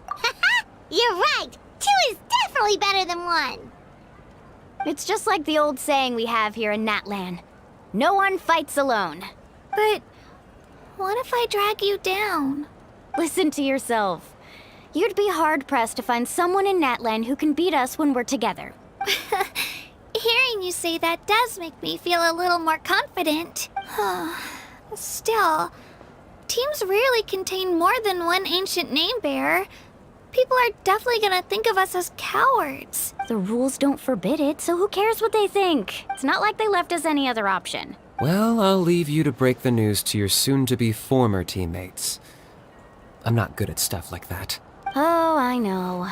Haha, you're right. 2 is definitely better than 1. It's just like the old saying we have here in Natlan. No one fights alone. But what if I drag you down? Listen to yourself. You'd be hard-pressed to find someone in Natlan who can beat us when we're together. Hearing you say that does make me feel a little more confident. Still, teams rarely contain more than one ancient name bearer. People are definitely gonna think of us as cowards. The rules don't forbid it, so who cares what they think? It's not like they left us any other option. Well, I'll leave you to break the news to your soon-to-be former teammates. I'm not good at stuff like that. Oh, I know.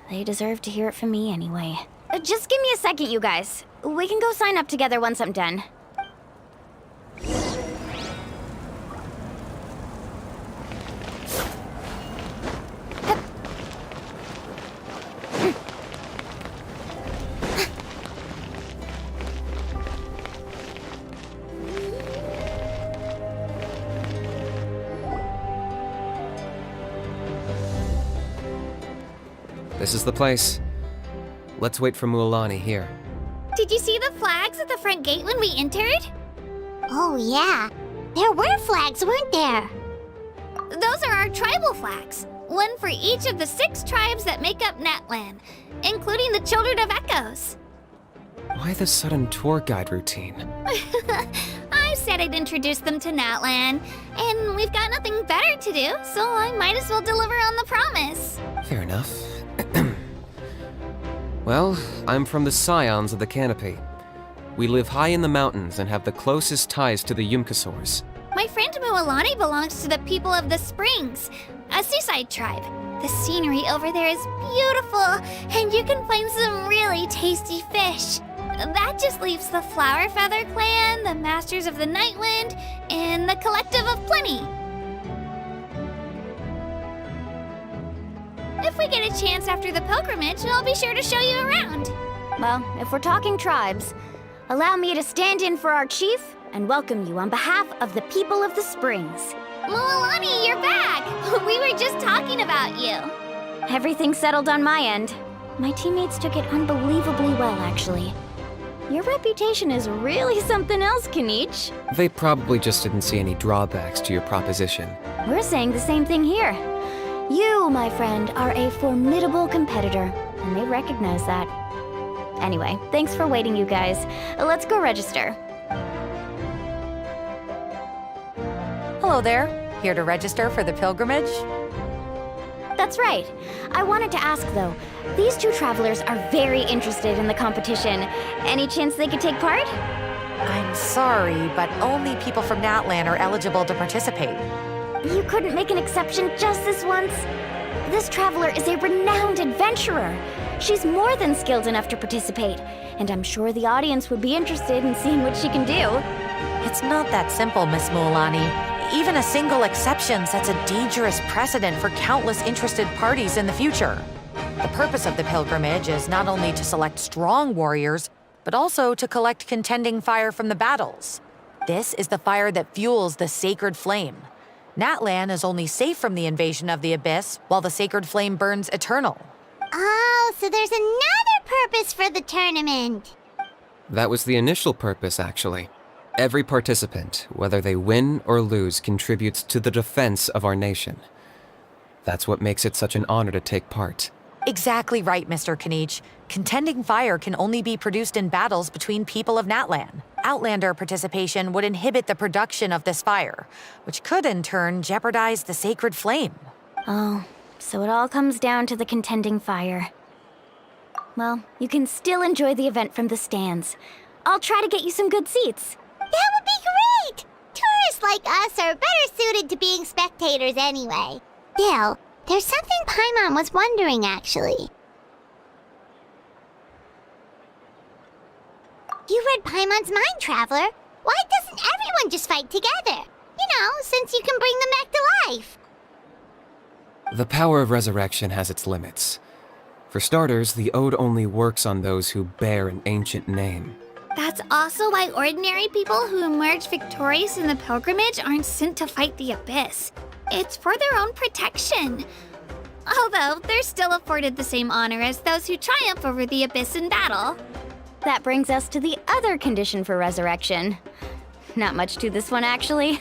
They deserve to hear it from me anyway. Just give me a second, you guys. We can go sign up together once I'm done. This is the place. Let's wait for Mualani here. Did you see the flags at the front gate when we entered? Oh, yeah. There were flags, weren't there? Those are our tribal flags. One for each of the 6 tribes that make up Natlan, including the Children of Echoes. Why the sudden tour guide routine? I said I'd introduce them to Natlan, and we've got nothing better to do, so I might as well deliver on the promise. Fair enough. Well, I'm from the Scions of the Canopy. We live high in the mountains and have the closest ties to the Yumkasaurs. My friend Mualani belongs to the people of the Springs, a seaside tribe. The scenery over there is beautiful, and you can find some really tasty fish. That just leaves the Flower Feather Clan, the Masters of the Nightwind, and the Collective of Plenty. If we get a chance after the pilgrimage, I'll be sure to show you around. Well, if we're talking tribes, allow me to stand in for our chief and welcome you on behalf of the people of the Springs. Mualani, you're back! We were just talking about you. Everything's settled on my end. My teammates took it unbelievably well, actually. Your reputation is really something else, Kanich. They probably just didn't see any drawbacks to your proposition. We're saying the same thing here. You, my friend, are a formidable competitor, and they recognize that. Anyway, thanks for waiting, you guys. Let's go register. Hello there. Here to register for the pilgrimage? That's right. I wanted to ask, though, these 2 travelers are very interested in the competition. Any chance they could take part? I'm sorry, but only people from Natlan are eligible to participate. You couldn't make an exception just this once? This traveler is a renowned adventurer. She's more than skilled enough to participate, and I'm sure the audience would be interested in seeing what she can do. It's not that simple, Miss Mualani. Even a single exception sets a dangerous precedent for countless interested parties in the future. The purpose of the pilgrimage is not only to select strong warriors, but also to collect contending fire from the battles. This is the fire that fuels the sacred flame. Natlan is only safe from the invasion of the Abyss, while the sacred flame burns eternal. Oh, so there's another purpose for the tournament. That was the initial purpose, actually. Every participant, whether they win or lose, contributes to the defense of our nation. That's what makes it such an honor to take part. Exactly right, Mr. Kanich. Contending fire can only be produced in battles between people of Natlan. Outlander participation would inhibit the production of this fire, which could in turn jeopardize the sacred flame. Oh, so it all comes down to the contending fire. Well, you can still enjoy the event from the stands. I'll try to get you some good seats. That would be great! Tourists like us are better suited to being spectators anyway. Still, there's something Paimon was wondering, actually. You read Paimon's mind, Traveler. Why doesn't everyone just fight together? You know, since you can bring them back to life. The power of resurrection has its limits. For starters, the ode only works on those who bear an ancient name. That's also why ordinary people who emerge victorious in the pilgrimage aren't sent to fight the Abyss. It's for their own protection. Although, they're still afforded the same honor as those who triumph over the Abyss in battle. That brings us to the other condition for resurrection. Not much to this one, actually.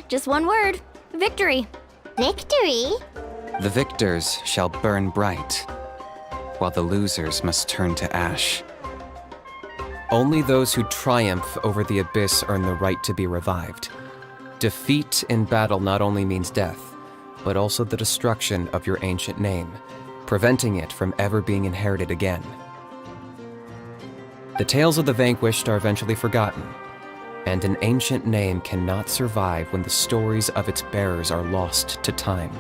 Just one word: victory. Victory? The victors shall burn bright, while the losers must turn to ash. Only those who triumph over the Abyss earn the right to be revived. Defeat in battle not only means death, but also the destruction of your ancient name, preventing it from ever being inherited again. The tales of the vanquished are eventually forgotten, and an ancient name cannot survive when the stories of its bearers are lost to time.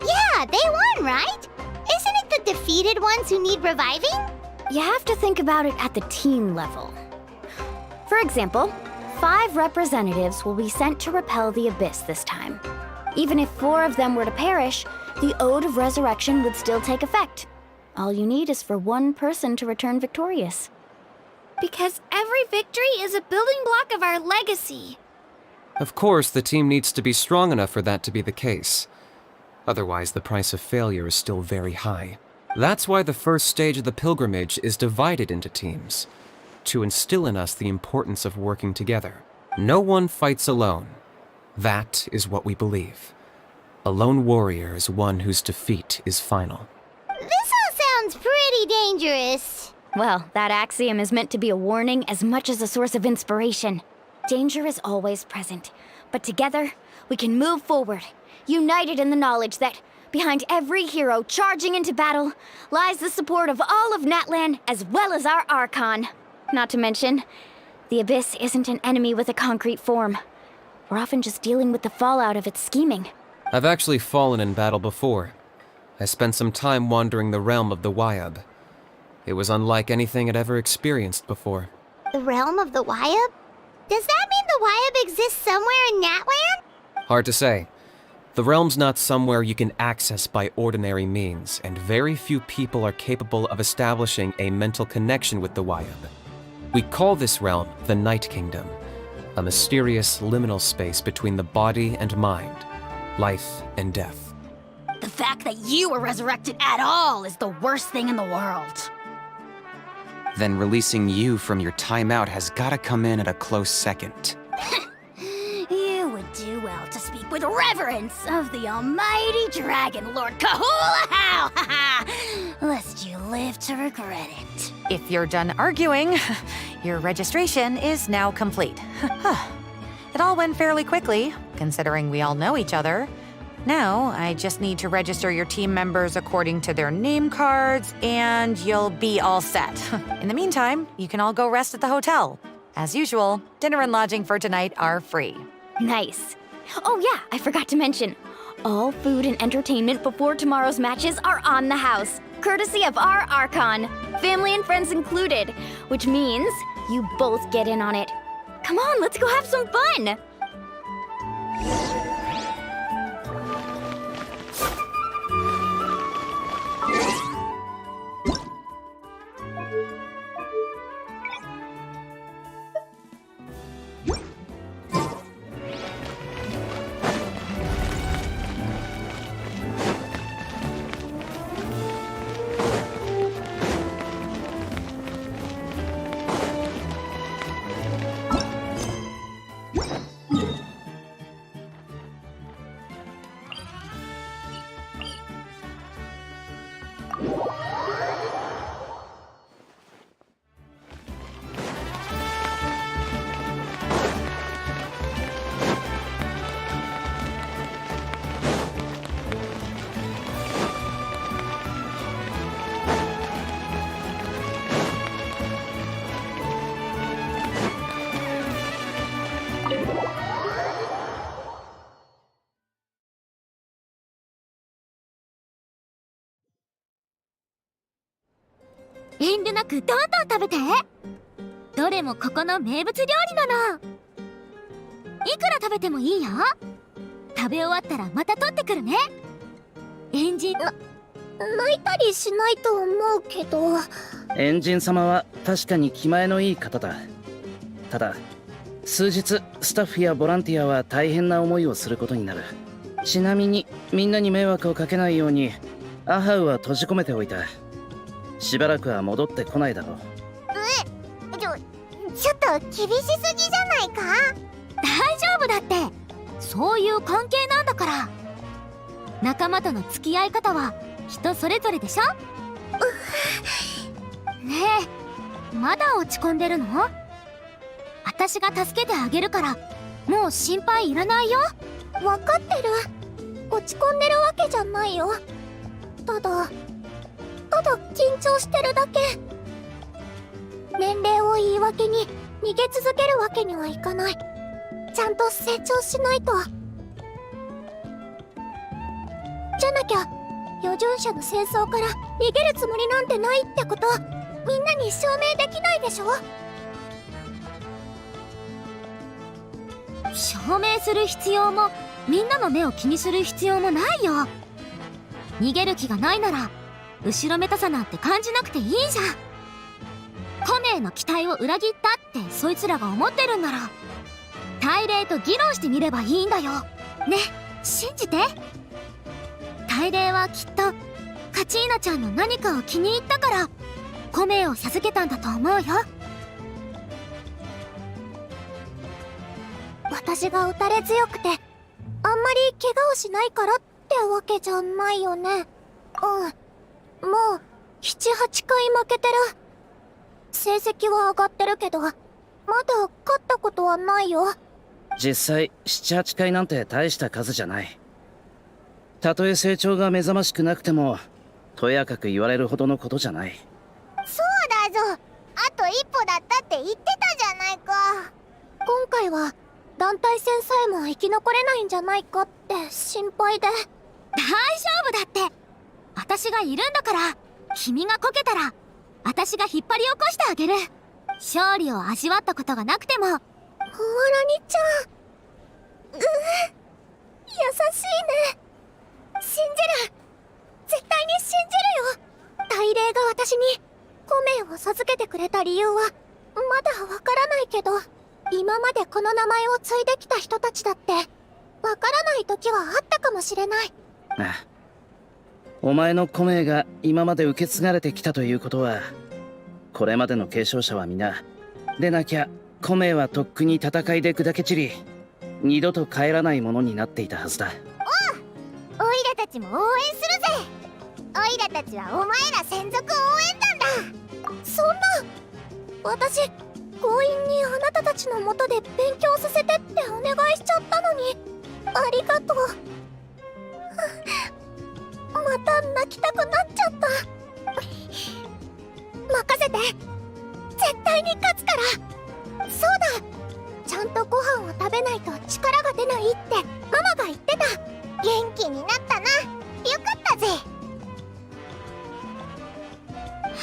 Yeah, they won, right? Isn't it the defeated ones who need reviving? You have to think about it at the team level. For example, 5 representatives will be sent to repel the Abyss this time. Even if 4 of them were to perish, the Ode of Resurrection would still take effect. All you need is for 1 person to return victorious. Because every victory is a building block of our legacy. Of course, the team needs to be strong enough for that to be the case. Otherwise, the price of failure is still very high. That's why the first stage of the pilgrimage is divided into teams, to instill in us the importance of working together. No one fights alone. That is what we believe. A lone warrior is one whose defeat is final. This all sounds pretty dangerous. Well, that axiom is meant to be a warning as much as a source of inspiration. Danger is always present, but together, we can move forward, united in the knowledge that behind every hero charging into battle lies the support of all of Natlan as well as our Archon. Not to mention, the Abyss isn't an enemy with a concrete form. We're often just dealing with the fallout of its scheming. I've actually fallen in battle before. I spent some time wandering the realm of the Wyab. It was unlike anything I'd ever experienced before. The realm of the Wyab? Does that mean the Wyab exists somewhere in Natlan? Hard to say. The realm's not somewhere you can access by ordinary means, and very few people are capable of establishing a mental connection with the Wyab. We call this realm the Night Kingdom, a mysterious liminal space between the body and mind, life and death. The fact that you were resurrected at all is the worst thing in the world. Then releasing you from your timeout has gotta come in at a close second. You would do well to speak with reverence of the almighty Dragon Lord Kahula-How, lest you live to regret it. If you're done arguing, your registration is now complete. It all went fairly quickly, considering we all know each other. Now, I just need to register your team members according to their name cards, and you'll be all set. In the meantime, you can all go rest at the hotel. As usual, dinner and lodging for tonight are free. Nice. Oh yeah, I forgot to mention. All food and entertainment before tomorrow's matches are on the house, courtesy of our Archon, family and friends included, which means you both get in on it. Come on, let's go have some fun!遠慮なくどんどん食べて。どれもここの名物料理なの。いくら食べてもいいよ。食べ終わったらまた取ってくるね。エンジン泣いたりしないと思うけど。エンジン様は確かに気前のいい方だ。ただ数日スタッフやボランティアは大変な思いをすることになる。ちなみにみんなに迷惑をかけないようにアハウは閉じ込めておいた。しばらくは戻ってこないだろう。ちょっと厳しすぎじゃないか。大丈夫だって。そういう関係なんだから。仲間との付き合い方は人それぞれでしょ。ねえ、まだ落ち込んでるの？私が助けてあげるからもう心配いらないよ。わかってる。落ち込んでるわけじゃないよ。ただ緊張してるだけ。年齢を言い訳に逃げ続けるわけにはいかない。ちゃんと成長しないと。じゃなきゃ余剰者の戦争から逃げるつもりなんてないってことみんなに証明できないでしょ。証明する必要もみんなの目を気にする必要もないよ。逃げる気がないなら後ろめたさなんて感じなくていいじゃん。コネへの期待を裏切ったってそいつらが思ってるんなら大礼と議論してみればいいんだよ。ね、信じて。大霊はきっとカチーナちゃんの何かを気に入ったからコメを授けたんだと思うよ。私が打たれ強くてあんまり怪我をしないからってわけじゃないよね。もう7、8回負けてる。成績は上がってるけどまだ勝ったことはないよ。実際7、8回なんて大した数じゃない。たとえ成長が目覚ましくなくてもとやかく言われるほどのことじゃない。そうだぞ、あと一歩だったって言ってたじゃないか。今回は団体戦さえも生き残れないんじゃないかって心配で。大丈夫だって。私がいるんだから。君がこけたら私が引っ張り起こしてあげる。勝利を味わったことがなくても。ほわらにちゃん、優しいね。信じる、絶対に信じるよ。大霊が私にコメを授けてくれた理由はまだわからないけど、今までこの名前を継いできた人たちだってわからない時はあったかもしれない。ああ、お前のコメが今まで受け継がれてきたということは、これまでの継承者は皆でなきゃコメはとっくに戦いで砕け散り二度と帰らないものになっていたはずだ。おいらたちも応援するぜ。おいらたちはお前ら専属応援団だ。そんな、私強引にあなたたちのもとで勉強させてってお願いしちゃったのにありがとう。また泣きたくなっちゃった。任せて、絶対に勝つから。そうだ、ちゃんとご飯を食べないと力が出ないってママが言ってた。元気になったな。よかったぜ。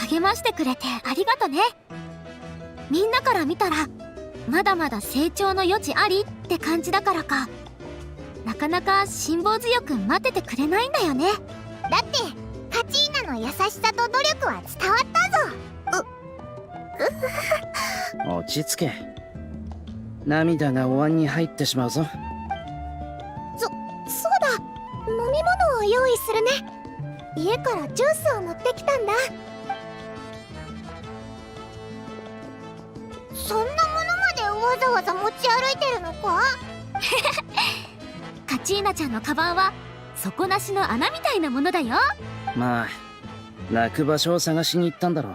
励ましてくれてありがとね。みんなから見たらまだまだ成長の余地ありって感じだからか、なかなか辛抱強く待っててくれないんだよね。だってカチーナの優しさと努力は伝わったぞ。落ち着け。涙がお椀に入ってしまうぞ。そうだ、飲み物を用意するね。家からジュースを持ってきたんだ。そんなものまでわざわざ持ち歩いてるのか。カチーナちゃんのカバンは底なしの穴みたいなものだよ。まあ泣く場所を探しに行ったんだろ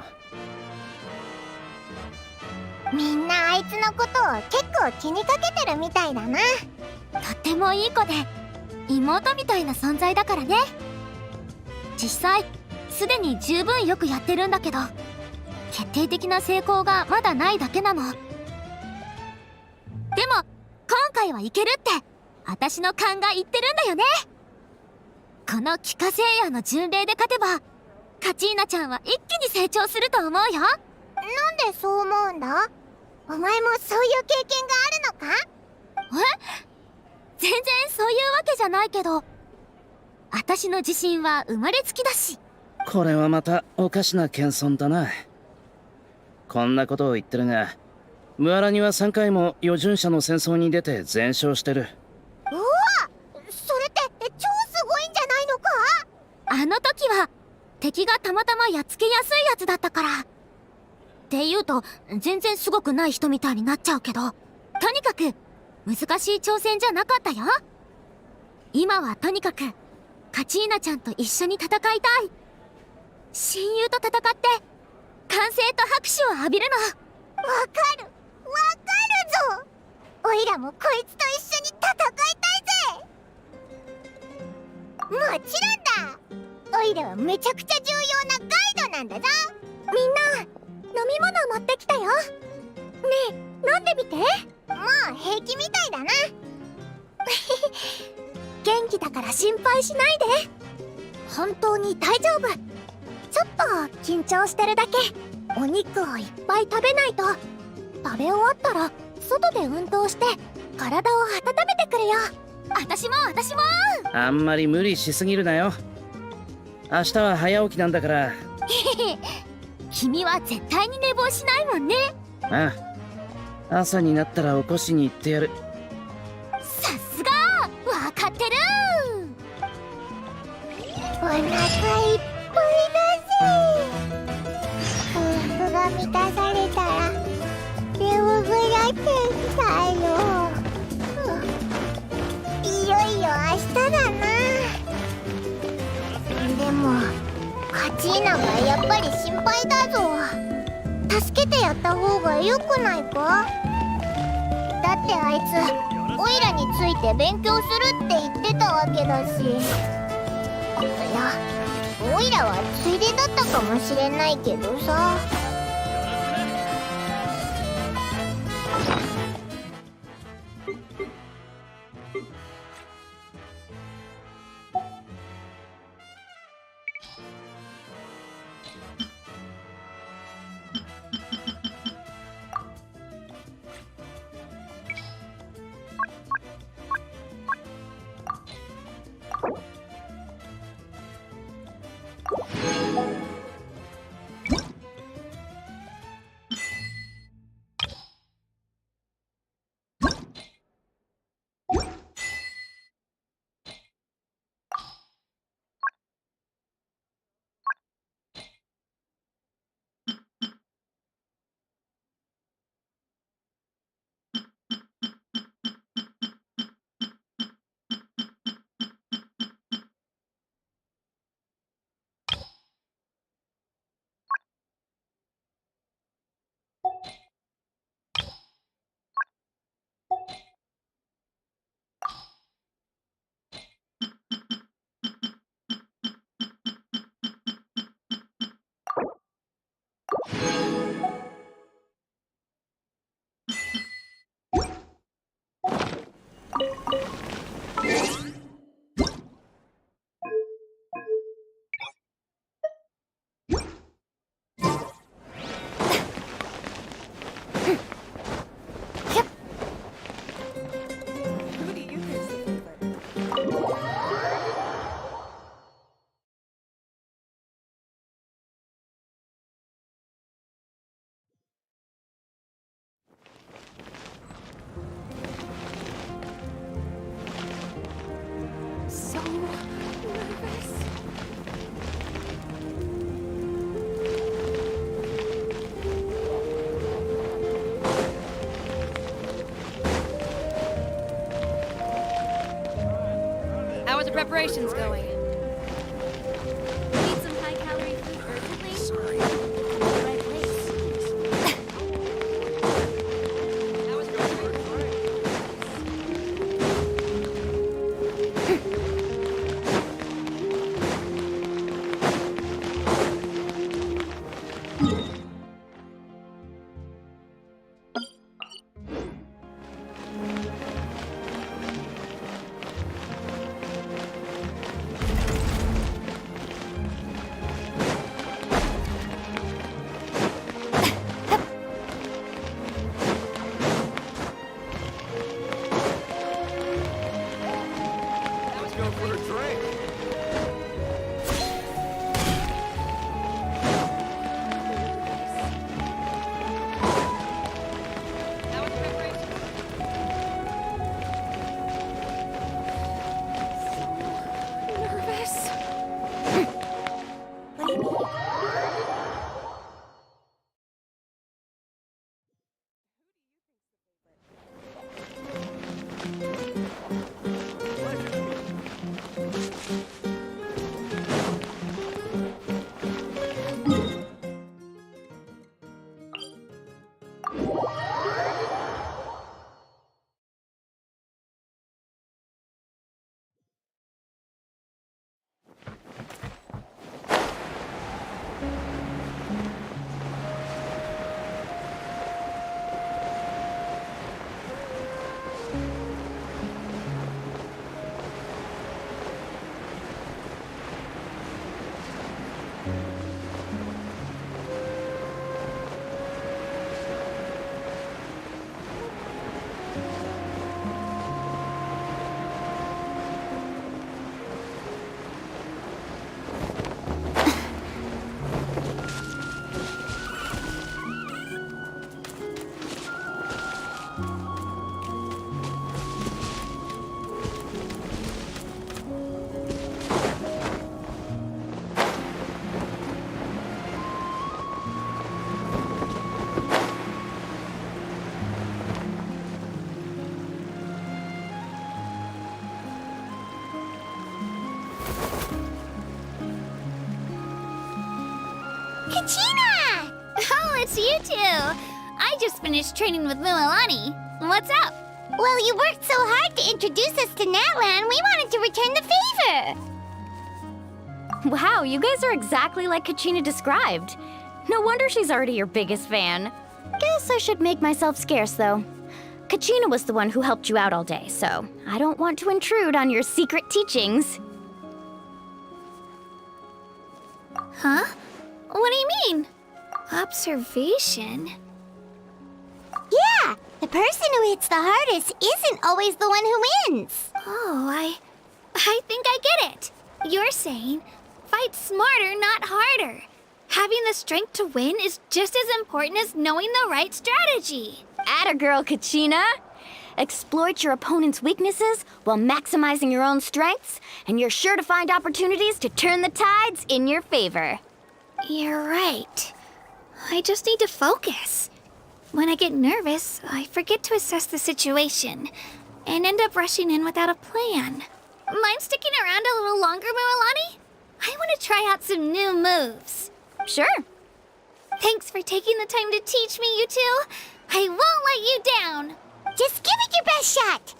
う。みんなあいつのことを結構気にかけてるみたいだな。とってもいい子で妹みたいな存在だからね。実際すでに十分よくやってるんだけど、決定的な成功がまだないだけなの。でも今回はいけるって私の勘が言ってるんだよね。この帰化聖夜の巡礼で勝てばカチーナちゃんは一気に成長すると思うよ。なんでそう思うんだ。お前もそういう経験があるのか。全然そういうわけじゃないけど、私の自信は生まれつきだし。これはまたおかしな謙遜だな。こんなことを言ってるが、ムアラニは3回も余順者の戦争に出て全勝してる。うわ、それって超すごいんじゃないのか。あの時は敵がたまたまやっつけやすいやつだったから。って言うと全然すごくない人みたいになっちゃうけど、とにかく難しい挑戦じゃなかったよ。今はとにかくカチーナちゃんと一緒に戦いたい。親友と戦って歓声と拍手を浴びるの。わかるぞ。おいらもこいつと一緒に戦いたいぜ。もちろんだ。おいらはめちゃくちゃ重要なガイドなんだぞ。みんな飲み物持ってきたよ。ねえ、飲んでみて。もう平気みたいだな。元気だから心配しないで。本当に大丈夫。ちょっと緊張してるだけ。お肉をいっぱい食べないと。食べ終わったら外で運動して体を温めてくるよ。私もあんまり無理しすぎるなよ。明日は早起きなんだから。君は絶対に寝坊しないもんね。ああ、朝になったら起こしに行ってやる。さすが、わかってる。腹いっぱいだぜ。空腹が満たされたら眠くなってきたよ。いよいよ明日だな。でもカチーナがやっぱり心配だぞ。助けてやった方がよくないか？だってあいつオイラについて勉強するって言ってたわけだし。いや、オイラはついでだったかもしれないけどさ。How are the preparations going? Need some high-calorie food urgently? Sorry. Right place. How was Kachina! Oh, it's you two! I just finished training with Mililani. What's up? Well, you worked so hard to introduce us to Natlan, we wanted to return the favor. Wow, you guys are exactly like Kachina described. No wonder she's already your biggest fan. Guess I should make myself scarce, though. Kachina was the one who helped you out all day, so I don't want to intrude on your secret teachings. Huh? What do you mean? Observation? Yeah, the person who hits the hardest isn't always the one who wins. Oh, I think I get it. You're saying, fight smarter, not harder. Having the strength to win is just as important as knowing the right strategy. Atta girl, Kachina! Exploit your opponent's weaknesses while maximizing your own strengths, and you're sure to find opportunities to turn the tides in your favor. You're right. I just need to focus. When I get nervous, I forget to assess the situation and end up rushing in without a plan. Mind sticking around a little longer, Mililani? I want to try out some new moves. Sure. Thanks for taking the time to teach me, you two. I won't let you down. Just give it your best shot.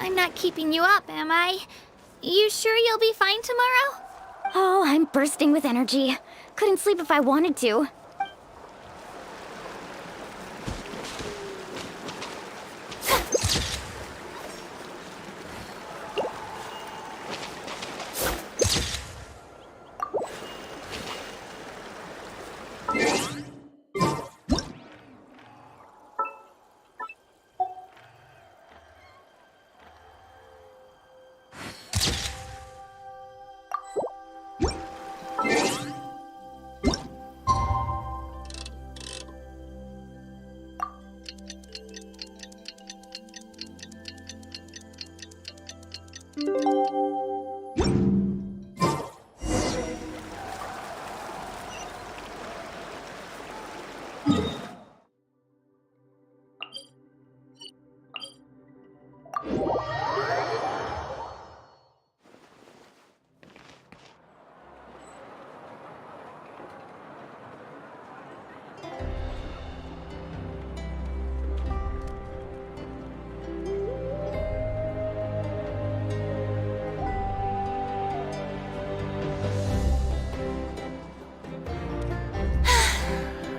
I'm not keeping you up, am I? You sure you'll be fine tomorrow? Oh, I'm bursting with energy. Couldn't sleep if I wanted to.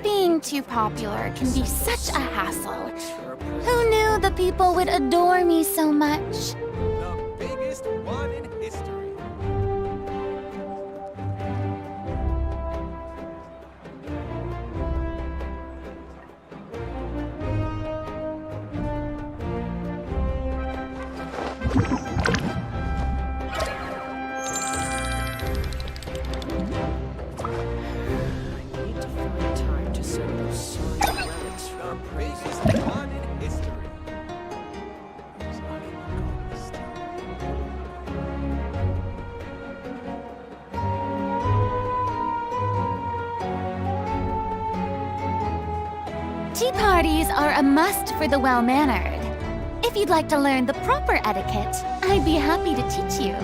Being too popular can be such a hassle. Who knew the people would adore me so much? The biggest one in history. Tea parties are a must for the well-mannered. If you'd like to learn the proper etiquette, I'd be happy to teach you.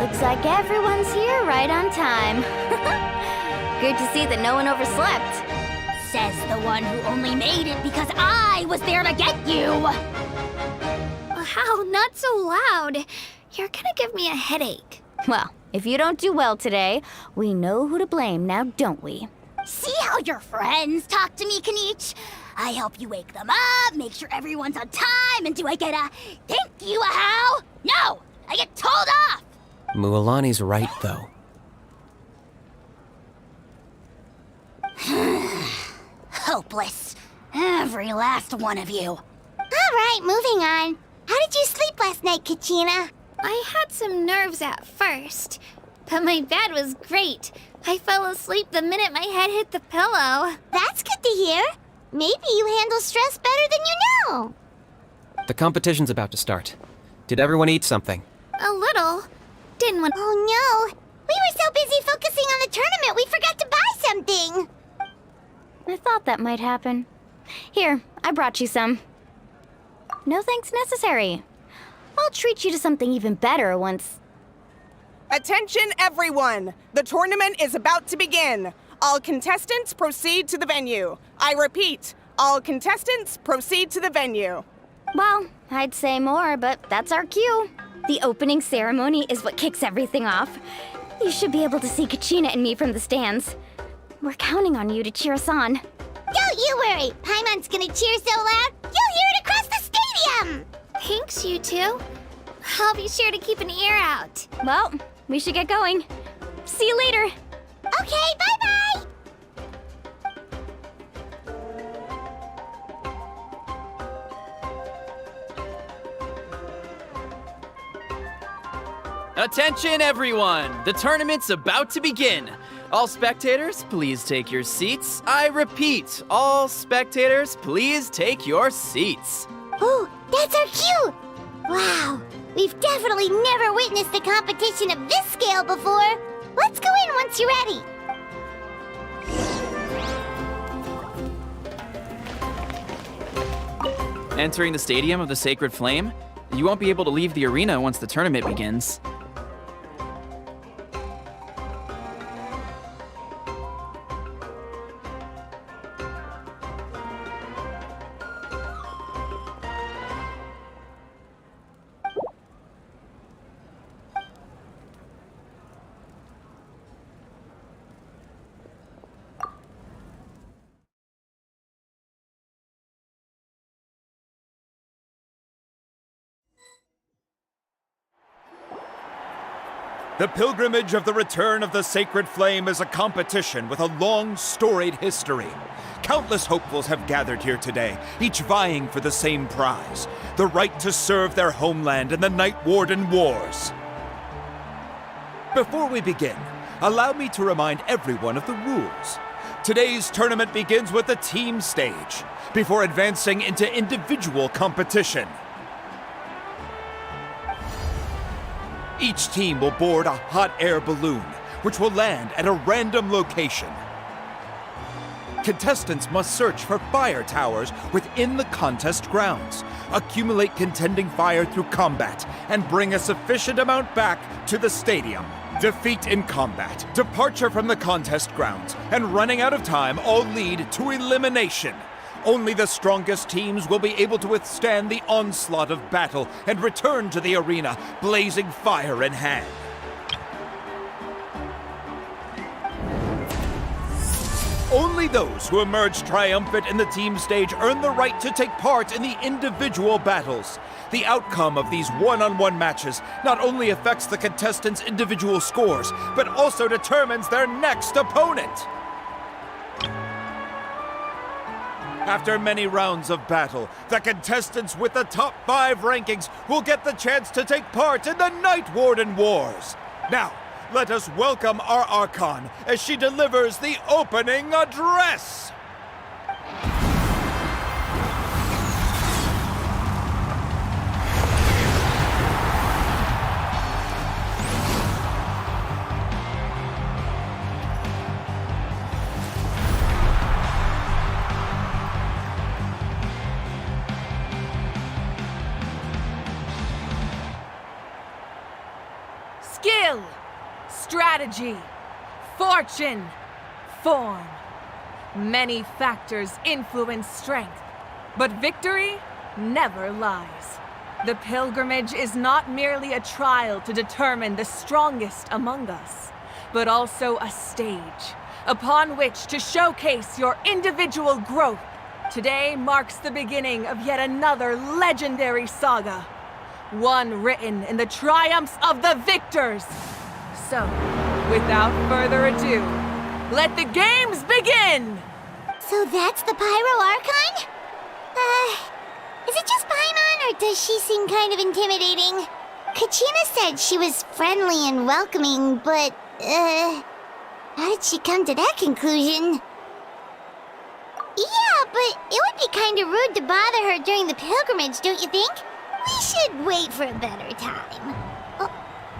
Looks like everyone's here right on time. Good to see that no one overslept. Says the one who only made it because I was there to get you! Wow, not so loud. You're gonna give me a headache. Well, if you don't do well today, we know who to blame now, don't we? See how your friends talk to me, Kanich? I help you wake them up, make sure everyone's on time, and do I get a thank you, a how? No! I get told off! Mualani's right, though. Hopeless. Every last one of you. Alright, moving on. How did you sleep last night, Kachina? I had some nerves at first, but my bed was great. I fell asleep the minute my head hit the pillow. That's good to hear. Maybe you handle stress better than you know. The competition's about to start. Did everyone eat something? A little. Didn't want. Oh no! We were so busy focusing on the tournament we forgot to buy something! I thought that might happen. Here, I brought you some. No thanks necessary. I'll treat you to something even better once... Attention everyone! The tournament is about to begin. All contestants proceed to the venue. I repeat, all contestants proceed to the venue. Well, I'd say more, but that's our cue. The opening ceremony is what kicks everything off. You should be able to see Kachina and me from the stands. We're counting on you to cheer us on. Don't you worry! Paimon's gonna cheer so loud, you'll hear it across the stadium! Thanks, you two. I'll be sure to keep an ear out. Well, we should get going. See you later. Okay, bye-bye! Attention, everyone! The tournament's about to begin. All spectators, please take your seats. I repeat, all spectators, please take your seats. Oh, that's our cue! Wow, we've definitely never witnessed a competition of this scale before. Let's go in once you're ready. Entering the Stadium of the Sacred Flame, you won't be able to leave the arena once the tournament begins. The pilgrimage of the return of the Sacred Flame is a competition with a long, storied history. Countless hopefuls have gathered here today, each vying for the same prize, the right to serve their homeland in the Night Warden Wars. Before we begin, allow me to remind everyone of the rules. Today's tournament begins with the team stage, before advancing into individual competition. Each team will board a hot air balloon, which will land at a random location. Contestants must search for fire towers within the contest grounds, accumulate contending fire through combat, and bring a sufficient amount back to the stadium. Defeat in combat, departure from the contest grounds, and running out of time all lead to elimination. Only the strongest teams will be able to withstand the onslaught of battle and return to the arena, blazing fire in hand. Only those who emerge triumphant in the team stage earn the right to take part in the individual battles. The outcome of these one-on-one matches not only affects the contestants' individual scores, but also determines their next opponent. After many rounds of battle, the contestants with the top 5 rankings will get the chance to take part in the Night Warden Wars. Now, let us welcome our Archon as she delivers the opening address. Skill, strategy, fortune, form. Many factors influence strength, but victory never lies. The pilgrimage is not merely a trial to determine the strongest among us, but also a stage upon which to showcase your individual growth. Today marks the beginning of yet another legendary saga, one written in the triumphs of the victors. So, without further ado, let the games begin! So that's the Pyro Archon? Is it just Paimon, or does she seem kind of intimidating? Kachina said she was friendly and welcoming, but, how did she come to that conclusion? Yeah, but it would be kind of rude to bother her during the pilgrimage, don't you think? We should wait for a better time. Oh,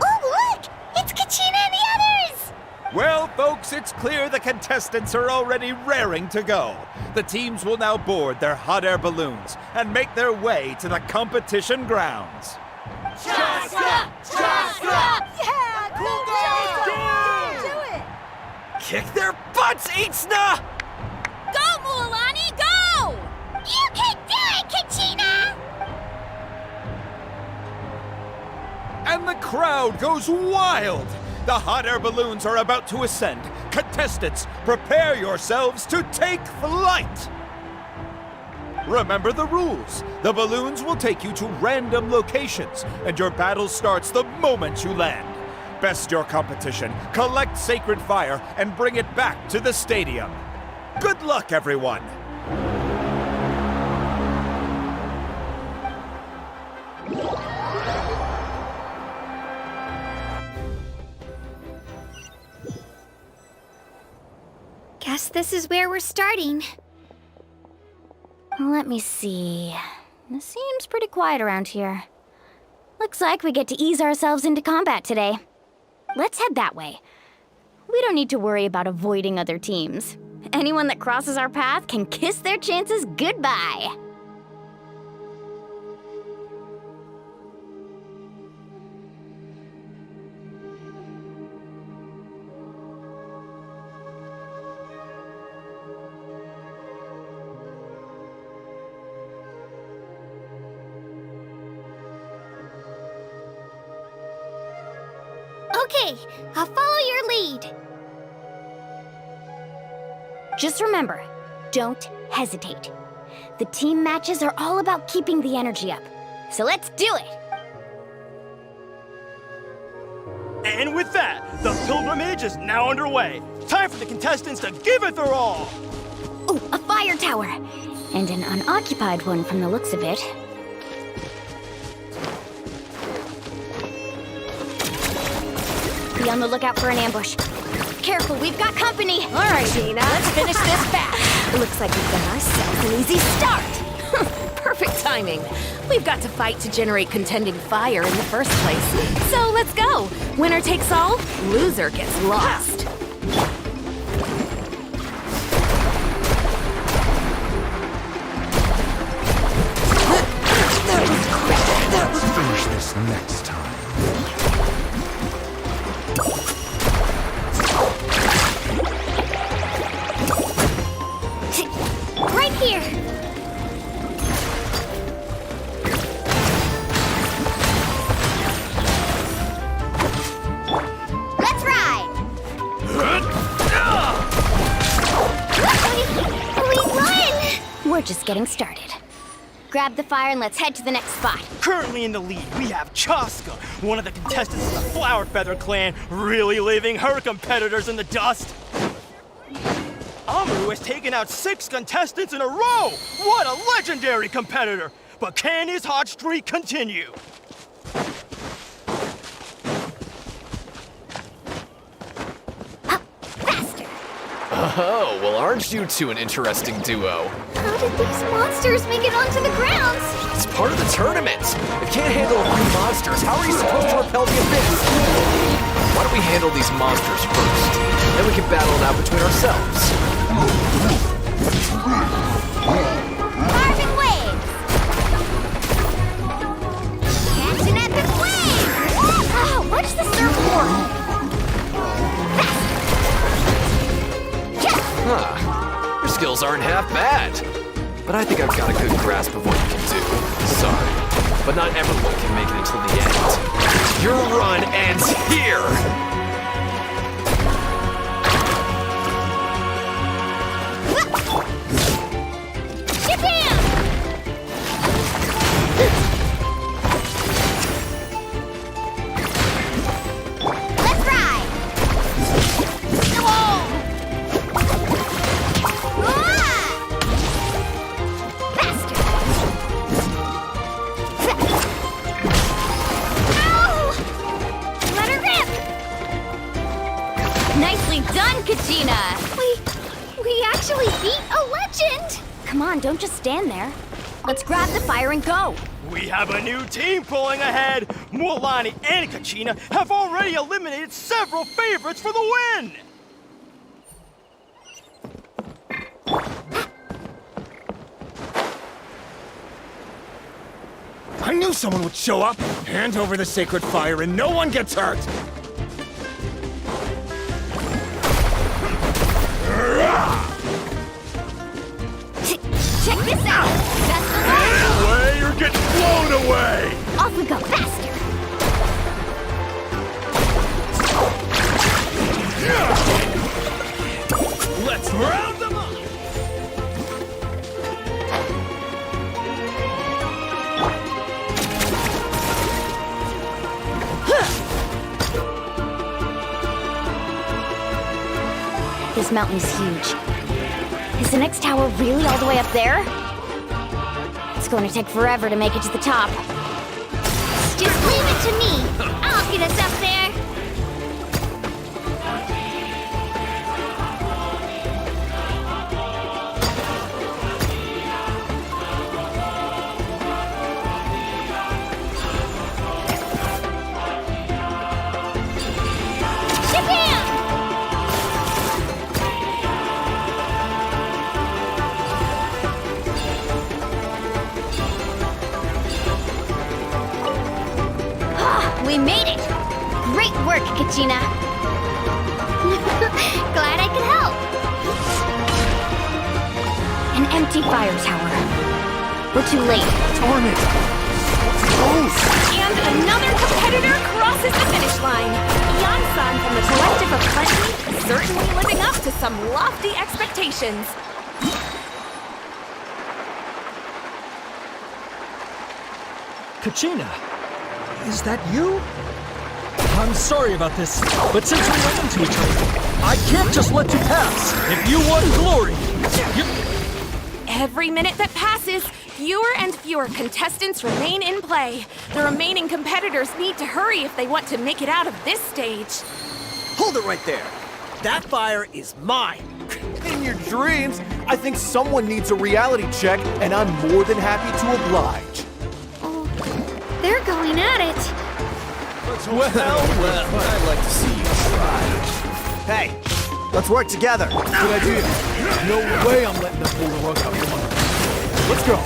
look! It's Kachina and the others! Well, folks, it's clear the contestants are already raring to go. The teams will now board their hot air balloons and make their way to the competition grounds. Chaska! Chaska! Yeah! Cool Do it! Kick their butts, Itzna! Go, Mualani, go! You can do it, Kachina! And the crowd goes wild! The hot air balloons are about to ascend. Contestants, prepare yourselves to take flight! Remember the rules. The balloons will take you to random locations, and your battle starts the moment you land. Best your competition, collect sacred fire, and bring it back to the stadium. Good luck, everyone! Guess this is where we're starting. Let me see. It seems pretty quiet around here. Looks like we get to ease ourselves into combat today. Let's head that way. We don't need to worry about avoiding other teams. Anyone that crosses our path can kiss their chances goodbye. Okay, I'll follow your lead. Just remember, don't hesitate. The team matches are all about keeping the energy up. So let's do it! And with that, the pilgrimage is now underway. Time for the contestants to give it their all! Ooh, a fire tower! And an unoccupied one from the looks of it. Be on the lookout for an ambush. Careful, we've got company! All right, Dina, let's finish this fast. Looks like we've got ourselves an easy start. Perfect timing. We've got to fight to generate contending fire in the first place. So let's go. Winner takes all, loser gets lost. Let's finish this next time. Right here! Let's ride! We won! We're just getting started. Grab the fire and let's head to the next spot. Currently in the lead, we have Chaska, one of the contestants of the Flower Feather clan, really leaving her competitors in the dust. Amaru has taken out 6 contestants in a row! What a legendary competitor! But can his hot streak continue? Oh, well, aren't you two an interesting duo? How did these monsters make it onto the grounds? It's part of the tournament. If you can't handle a few monsters, how are you supposed to repel the abyss? Why don't we handle these monsters first? Then we can battle it out between ourselves. Carving waves! Catch an epic wave! Oh, what's the surfboard? Just aren't half bad. But I think I've got a good grasp of what you can do. Sorry, but not everyone can make it until the end. Your run ends here! Nicely done, Kachina! We actually beat a legend! Come on, don't just stand there. Let's grab the fire and go! We have a new team pulling ahead! Mualani and Kachina have already eliminated several favorites for the win! I knew someone would show up! Hand over the sacred fire and no one gets hurt! Check this out! That's the Get away or get blown away! Off we go, faster! Let's round them up! This mountain's huge. Is the next tower really all the way up there? It's going to take forever to make it to the top. Just leave it to me. I'll get us up there. We made it! Great work, Kachina! Glad I could help. An empty fire tower. We're too late. Darn it! And another competitor crosses the finish line. Yan-san from the Collective of Plenty is certainly living up to some lofty expectations. Kachina, is that you? I'm sorry about this, but since we ran into each other, I can't just let you pass. If you want glory, Every minute that passes, fewer and fewer contestants remain in play. The remaining competitors need to hurry if they want to make it out of this stage. Hold it right there. That fire is mine. In your dreams, I think someone needs a reality check, and I'm more than happy to oblige. They're going at it. Well, I'd like to see you try. Hey, let's work together. Good idea. No way I'm letting them pull the rug out from under. Let's go.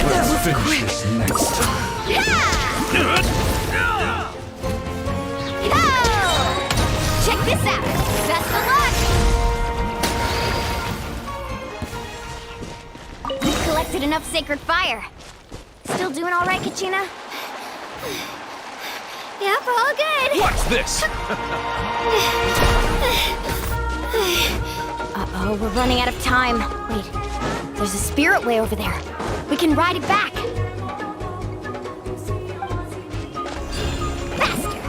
Let's finish this next. Check this out! Best of luck! We've collected enough sacred fire. Still doing all right, Kachina? Yep, all good. Watch this! Uh-oh, we're running out of time. Wait, there's a spirit way over there. We can ride it back. Faster!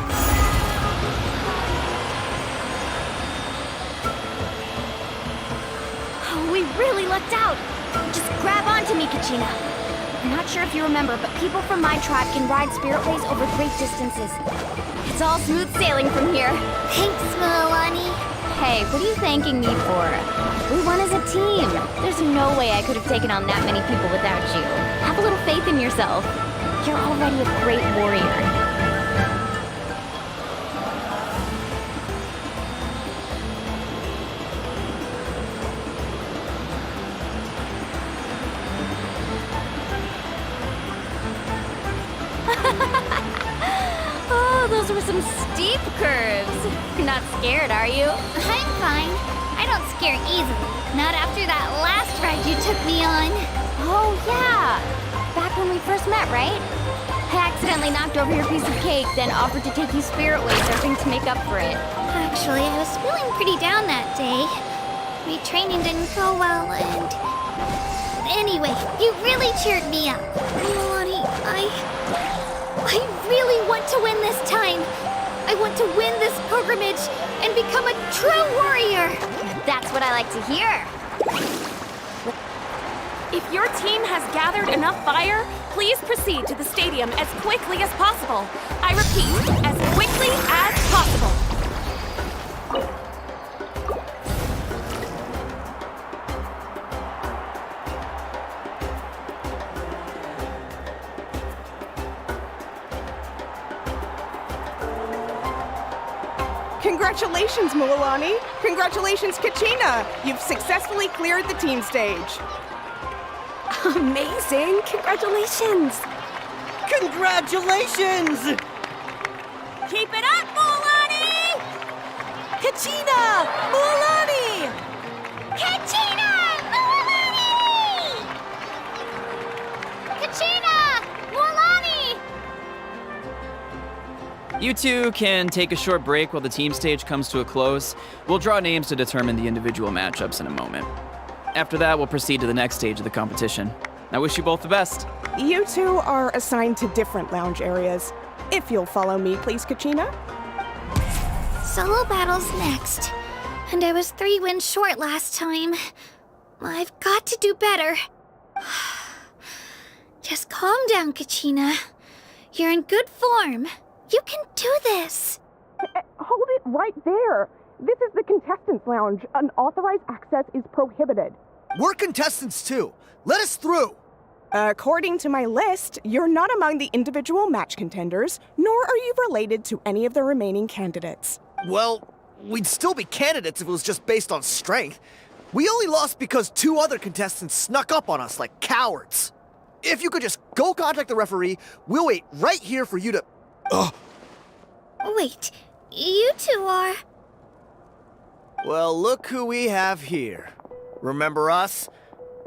Oh, we really lucked out. Just grab onto me, Kachina. I'm not sure if you remember, but people from my tribe can ride spirit ways over great distances. It's all smooth sailing from here. Thanks, Mualani. Hey, what are you thanking me for? We won as a team. There's no way I could have taken on that many people without you. Have a little faith in yourself. You're already a great warrior. curves. You're not scared, are you? I'm fine. I don't scare easily. Not after that last ride you took me on. Oh, yeah. Back when we first met, right? I accidentally knocked over your piece of cake, then offered to take you spirit way surfing to make up for it. Actually, I was feeling pretty down that day. My training didn't go well, and... Anyway, you really cheered me up. Milani, I really want to win this time. I want to win this pilgrimage and become a true warrior. That's what I like to hear. If your team has gathered enough fire, please proceed to the stadium as quickly as possible. I repeat, as quickly as possible. Congratulations, Milani. Congratulations, Kachina. You've successfully cleared the team stage. Amazing! Congratulations! Congratulations! Keep it up, Milani! Kachina! Milani! Kachina! Milani! Kachina! Milani! You two can take a short break while the team stage comes to a close. We'll draw names to determine the individual matchups in a moment. After that, we'll proceed to the next stage of the competition. I wish you both the best. You two are assigned to different lounge areas. If you'll follow me, please, Kachina. Solo battle's next. And I was 3 wins short last time. I've got to do better. Just calm down, Kachina. You're in good form. You can do this. Hold it right there. This is the contestants' lounge. Unauthorized access is prohibited. We're contestants too. Let us through. According to my list, you're not among the individual match contenders, nor are you related to any of the remaining candidates. Well, we'd still be candidates if it was just based on strength. We only lost because 2 other contestants snuck up on us like cowards. If you could just go contact the referee, we'll wait right here for you to... Wait, you two are... Well, look who we have here. Remember us?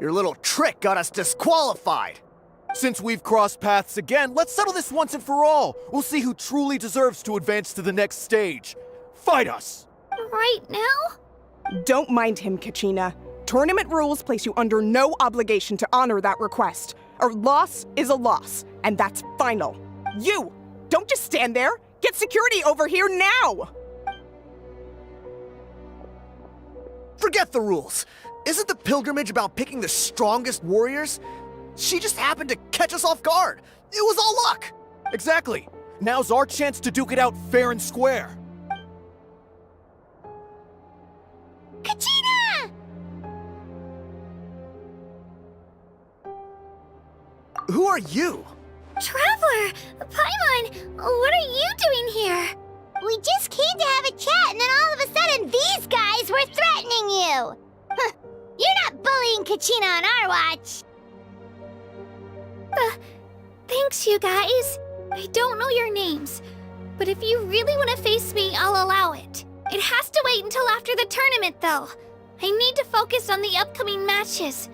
Your little trick got us disqualified. Since we've crossed paths again, let's settle this once and for all. We'll see who truly deserves to advance to the next stage. Fight us! Right now? Don't mind him, Kachina. Tournament rules place you under no obligation to honor that request. A loss is a loss, and that's final. You! Don't just stand there! Get security over here now! Forget the rules. Isn't the pilgrimage about picking the strongest warriors? She just happened to catch us off guard. It was all luck. Exactly. Now's our chance to duke it out fair and square. Kachina! Who are you? Traveler! Paimon! What are you doing here? We just came to have a chat, and then all of a sudden these guys were threatening you! Huh. You're not bullying Kachina on our watch! Thanks, you guys. I don't know your names, but if you really want to face me, I'll allow it. It has to wait until after the tournament, though. I need to focus on the upcoming matches.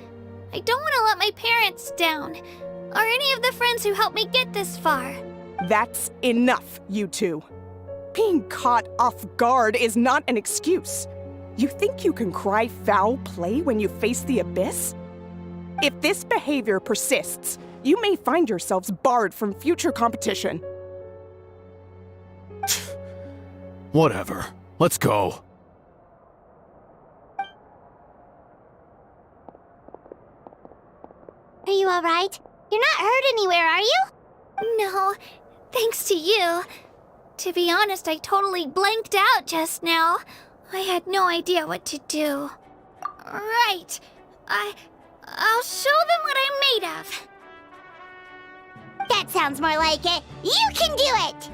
I don't want to let my parents down, or any of the friends who helped me get this far. That's enough, you two. Being caught off guard is not an excuse. You think you can cry foul play when you face the abyss? If this behavior persists, you may find yourselves barred from future competition. Whatever. Let's go. Are you alright? You're not hurt anywhere, are you? No, thanks to you. To be honest, I totally blanked out just now. I had no idea what to do. Right. I'll show them what I'm made of. That sounds more like it. You can do it!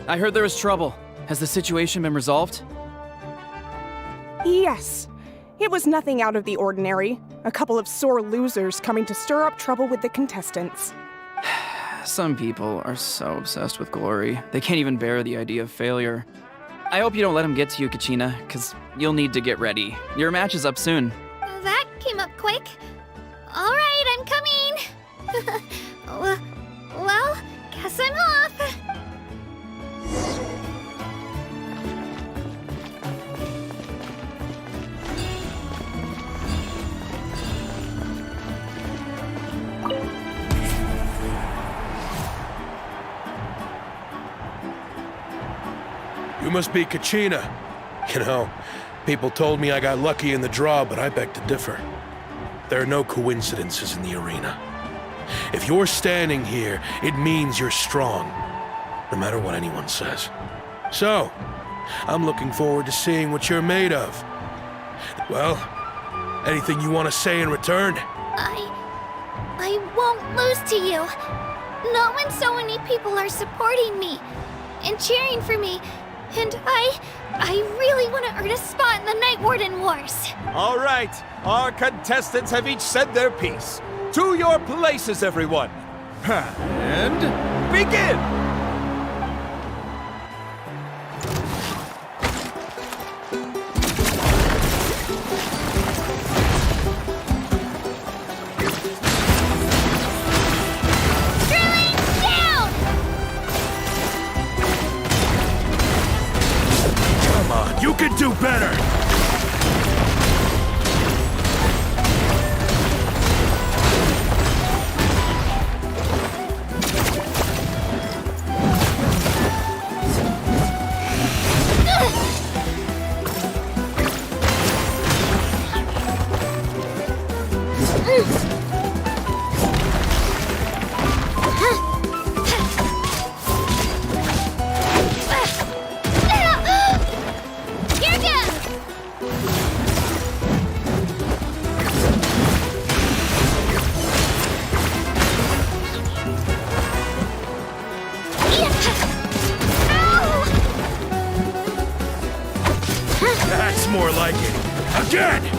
I heard there was trouble. Has the situation been resolved? Yes. It was nothing out of the ordinary. A couple of sore losers coming to stir up trouble with the contestants. Some people are so obsessed with glory, they can't even bear the idea of failure. I hope you don't let him get to you, Kachina, because you'll need to get ready. Your match is up soon. That came up quick. All right, I'm coming. Well, guess I'm off. You must be Kachina. You know, people told me I got lucky in the draw, but I beg to differ. There are no coincidences in the arena. If you're standing here, it means you're strong, no matter what anyone says. So, I'm looking forward to seeing what you're made of. Well, anything you want to say in return? I won't lose to you. Not when so many people are supporting me and cheering for me. And I really want to earn a spot in the Night Warden Wars. All right, our contestants have each said their piece. To your places, everyone. And begin! You can do better! That's more like it. Again!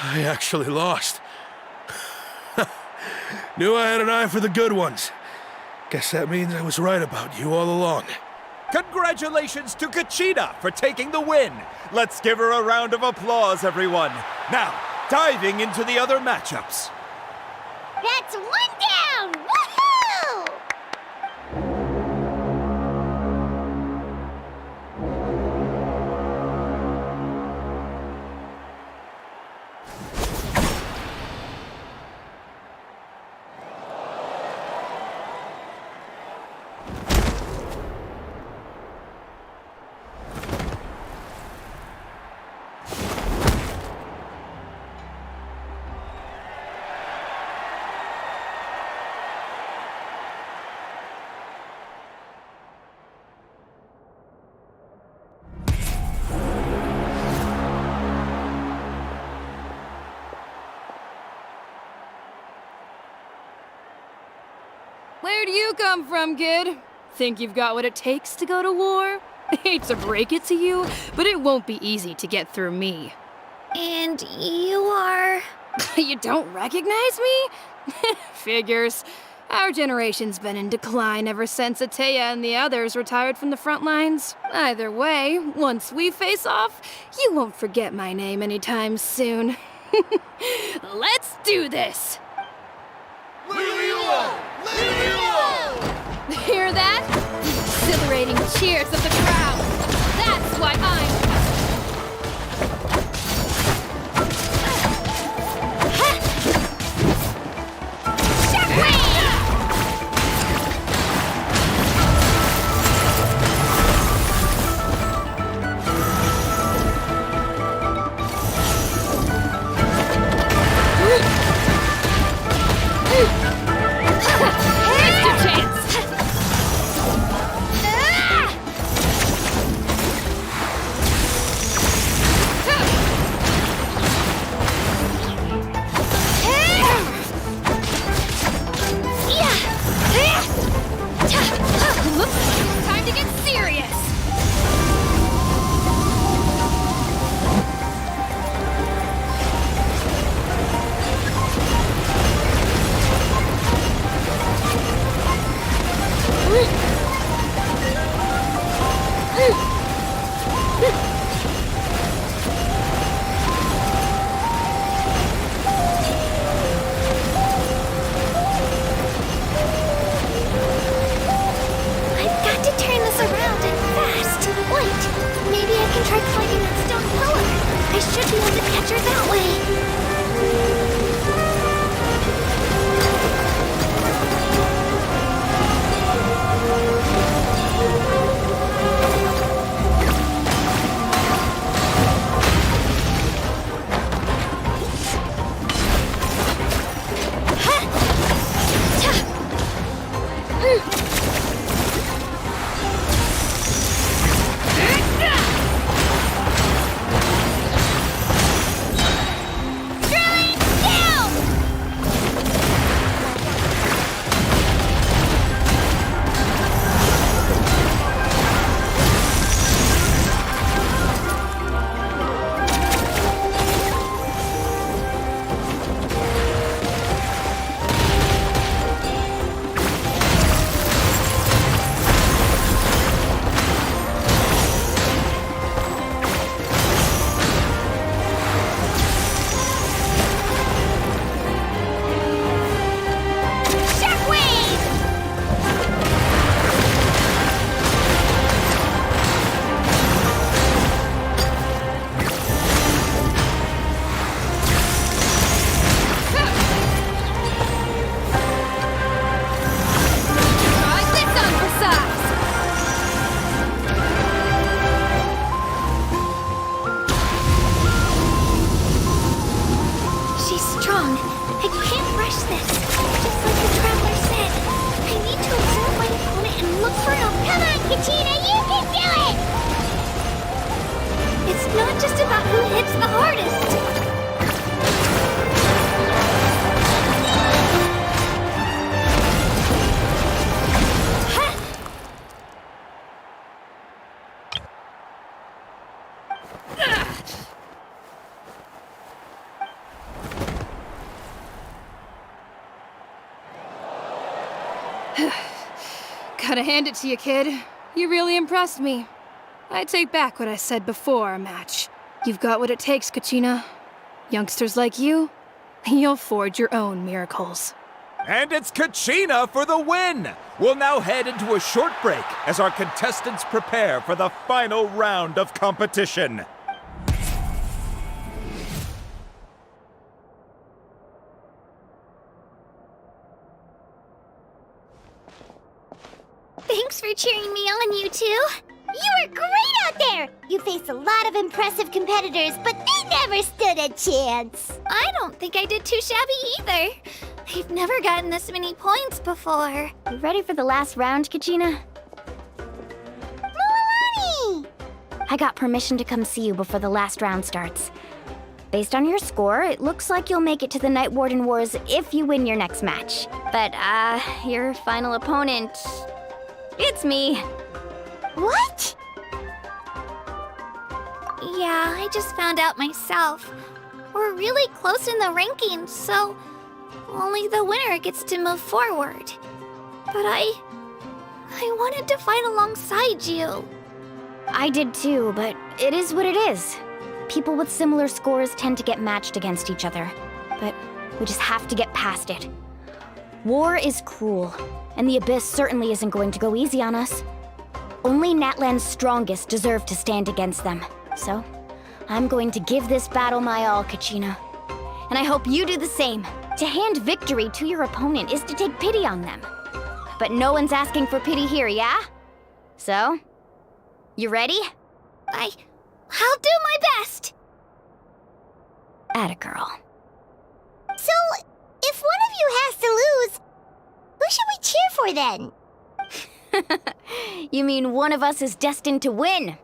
I actually lost. Knew I had an eye for the good ones. Guess that means I was right about you all along. Congratulations to Kachina for taking the win. Let's give her a round of applause, everyone. Now, diving into the other matchups. That's one down! Woohoo! Where do you come from, kid? Think you've got what it takes to go to war? Hate to break it to you, but it won't be easy to get through me. And you are... You don't recognize me? Figures. Our generation's been in decline ever since Ateya and the others retired from the front lines. Either way, once we face off, you won't forget my name anytime soon. Let's do this! Hear that? The exhilarating cheers of the crowd. That's why I'm... Time to get serious! I've got to turn this around and fast. Wait, maybe I can try climbing that stone pillar. I should be able to catch her that way. Gotta hand it to you, kid. You really impressed me. I take back what I said before our match. You've got what it takes, Kachina. Youngsters like you, you'll forge your own miracles. And it's Kachina for the win! We'll now head into a short break as our contestants prepare for the final round of competition. Thanks for cheering me on, you two. You were great out there! You faced a lot of impressive competitors, but they never stood a chance. I don't think I did too shabby either. I've never gotten this many points before. You ready for the last round, Kachina? Milani! I got permission to come see you before the last round starts. Based on your score, it looks like you'll make it to the Night Warden Wars if you win your next match. But, your final opponent... it's me. What? Yeah, I just found out myself. We're really close in the rankings, so only the winner gets to move forward. But I wanted to fight alongside you. I did too, but it is what it is. People with similar scores tend to get matched against each other. But we just have to get past it. War is cruel, and the Abyss certainly isn't going to go easy on us. only Natlan's strongest deserve to stand against them. So, I'm going to give this battle my all, Kachina. And I hope you do the same. To hand victory to your opponent is to take pity on them. But no one's asking for pity here, yeah? So, you ready? I'll do my best! Atta girl. So, if one of you has to lose, who should we cheer for then? You mean one of us is destined to win?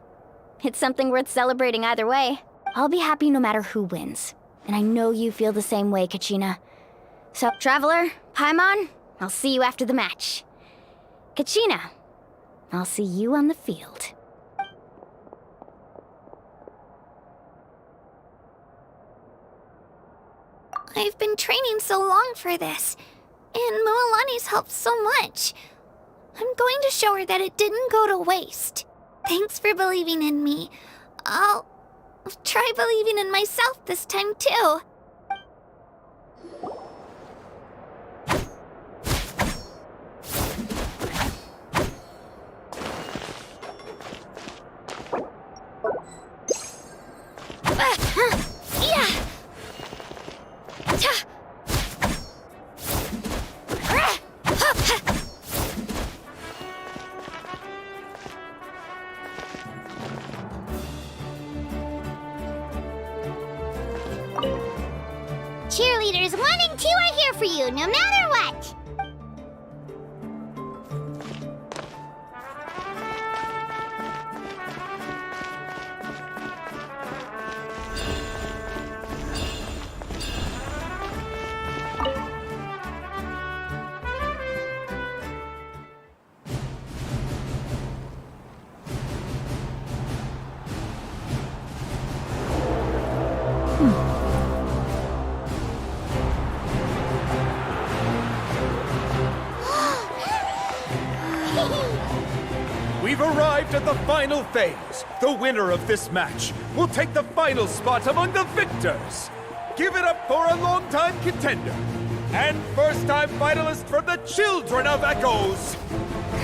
It's something worth celebrating either way. I'll be happy no matter who wins. And I know you feel the same way, Kachina. So, Traveler, Paimon, I'll see you after the match. Kachina, I'll see you on the field. I've been training so long for this, and Mualani's helped so much. I'm going to show her that it didn't go to waste. Thanks for believing in me. I'll try believing in myself this time too. Cheerleaders 1 and 2 are here for you, no matter what. We've arrived at the final phase. The winner of this match will take the final spot among the victors. Give it up for a long-time contender and first-time finalist from the Children of Echoes,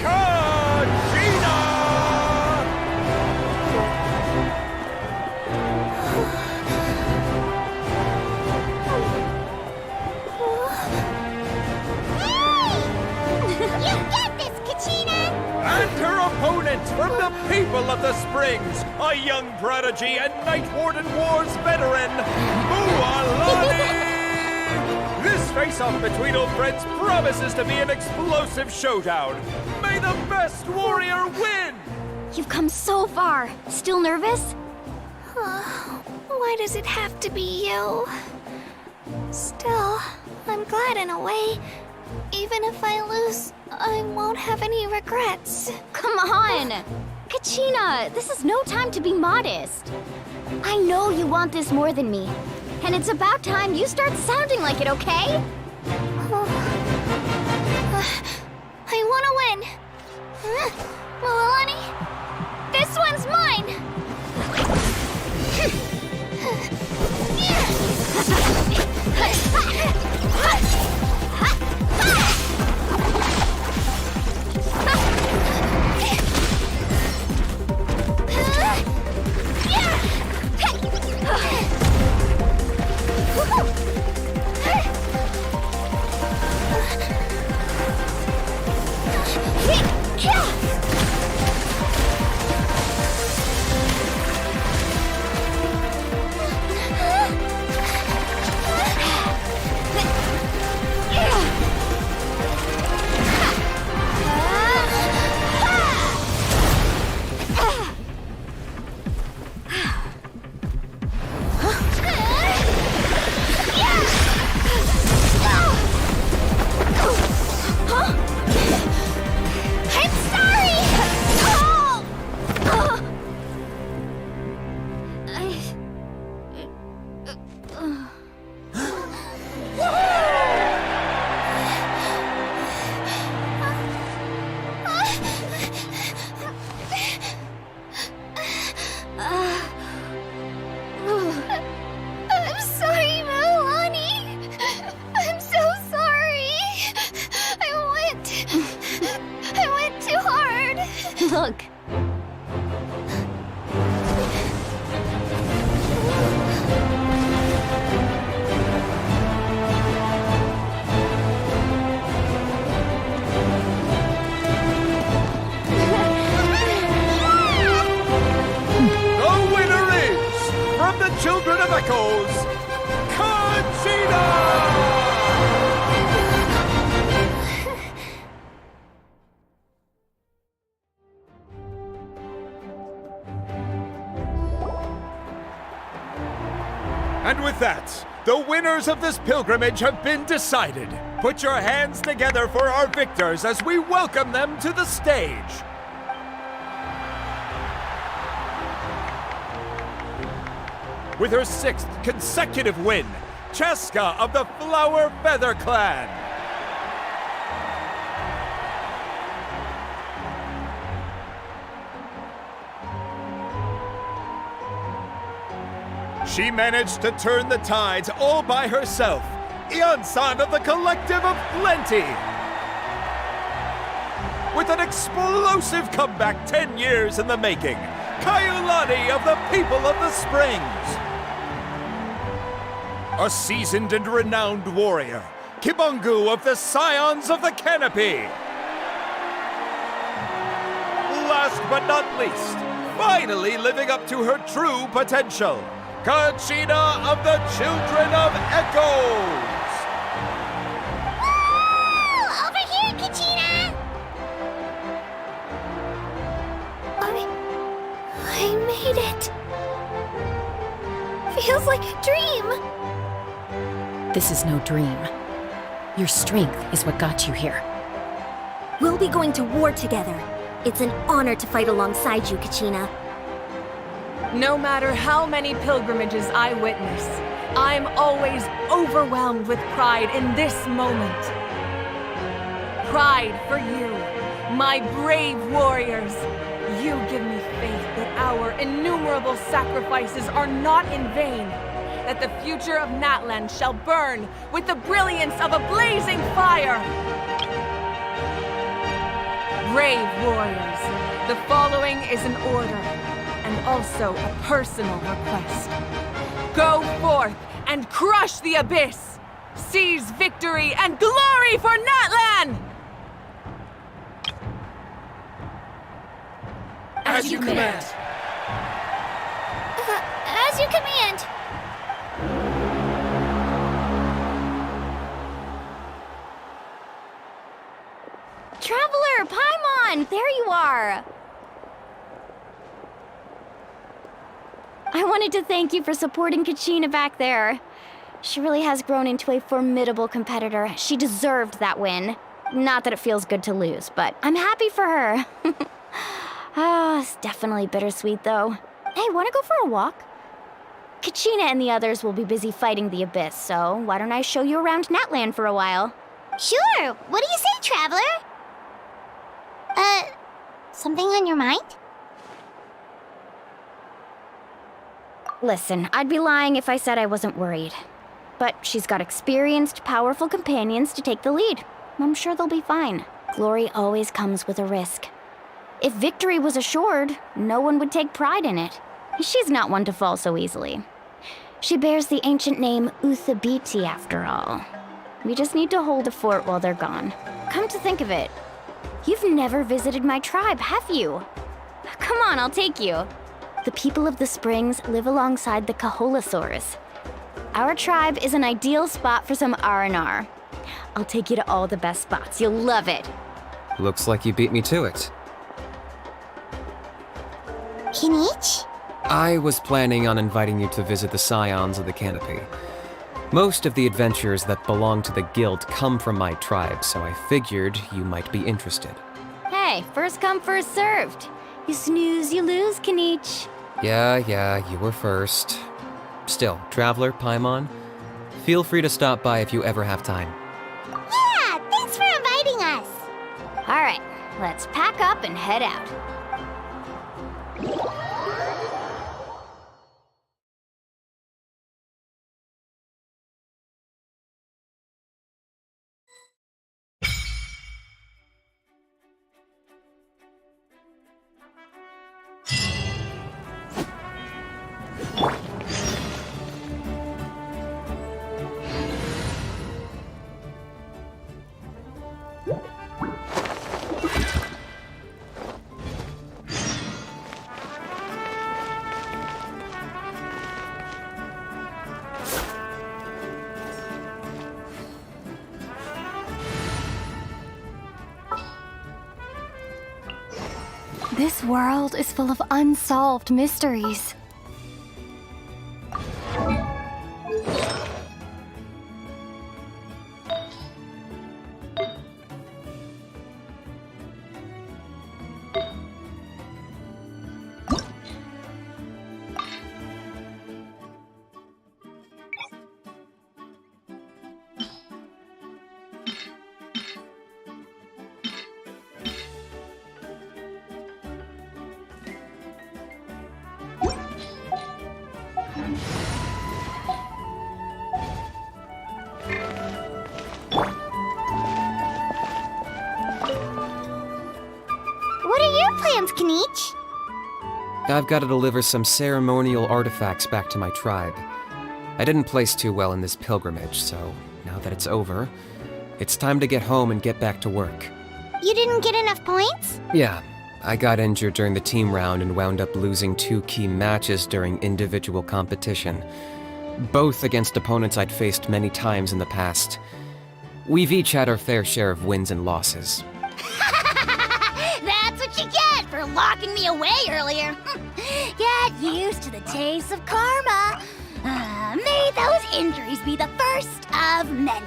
Kachina! You got this, Kachina! And her opponent from the people of the Springs, a young prodigy and Night Warden Wars veteran, Mualani! This face-off between old friends promises to be an explosive showdown. May the best warrior win! You've come so far. Still nervous? Why does it have to be you? Still, I'm glad in a way. Even if I lose, I won't have any regrets. Come on! Kachina, this is no time to be modest. I know you want this more than me. And it's about time you start sounding like it, okay? I want to win. Mualani, this one's mine! echoes, Conchita! And with that, the winners of this pilgrimage have been decided. Put your hands together for our victors as we welcome them to the stage. With her 6th consecutive win, Cheska of the Flower Feather Clan. She managed to turn the tides all by herself. Ian-san of the Collective of Plenty. With an explosive comeback 10 years in the making, Kaiulani of the People of the Springs. A seasoned and renowned warrior, Kibangu of the Scions of the Canopy. Last but not least, finally living up to her true potential, Conchita of the Children of Echoes! Woo! Over here, Conchita! I made it. Feels like a dream. This is no dream. Your strength is what got you here. We'll be going to war together. It's an honor to fight alongside you, Kachina. No matter how many pilgrimages I witness, I'm always overwhelmed with pride in this moment. Pride for you, my brave warriors. You give me faith that our innumerable sacrifices are not in vain, that the future of Natlan shall burn with the brilliance of a blazing fire. Brave warriors, the following is an order, and also a personal request. Go forth and crush the abyss! Seize victory and glory for Natlan! As you command. As you command. Traveler, Paimon, there you are! I wanted to thank you for supporting Kachina back there. She really has grown into a formidable competitor. She deserved that win. Not that it feels good to lose, but I'm happy for her. It's definitely bittersweet, though. Hey, wanna go for a walk? Kachina and the others will be busy fighting the Abyss, so why don't I show you around Natlan for a while? Sure. What do you say, Traveler? Something on your mind? Listen, I'd be lying if I said I wasn't worried. But she's got experienced, powerful companions to take the lead. I'm sure they'll be fine. Glory always comes with a risk. If victory was assured, no one would take pride in it. She's not one to fall so easily. She bears the ancient name Uthabiti, after all. We just need to hold the fort while they're gone. Come to think of it, you've never visited my tribe, have you? Come on, I'll take you. The people of the Springs live alongside the Kaholasaurus. Our tribe is an ideal spot for some R&R. I'll take you to all the best spots. You'll love it. Looks like you beat me to it. Kinich? I was planning on inviting you to visit the Scions of the Canopy. Most of the adventures that belong to the guild come from my tribe, so I figured you might be interested. Hey, first come, first served. You snooze, you lose, Kinich. Yeah, you were first. Still, Traveler, Paimon, feel free to stop by if you ever have time. Yeah, thanks for inviting us. All right, let's pack up and head out. This world is full of unsolved mysteries. What are your plans, Kanich? I've got to deliver some ceremonial artifacts back to my tribe. I didn't place too well in this pilgrimage, so now that it's over, it's time to get home and get back to work. You didn't get enough points? Yeah, I got injured during the team round and wound up losing 2 key matches during individual competition, both against opponents I'd faced many times in the past. We've each had our fair share of wins and losses. That's what you get for locking me away earlier. Get used to the taste of karma. May those injuries be the first of many.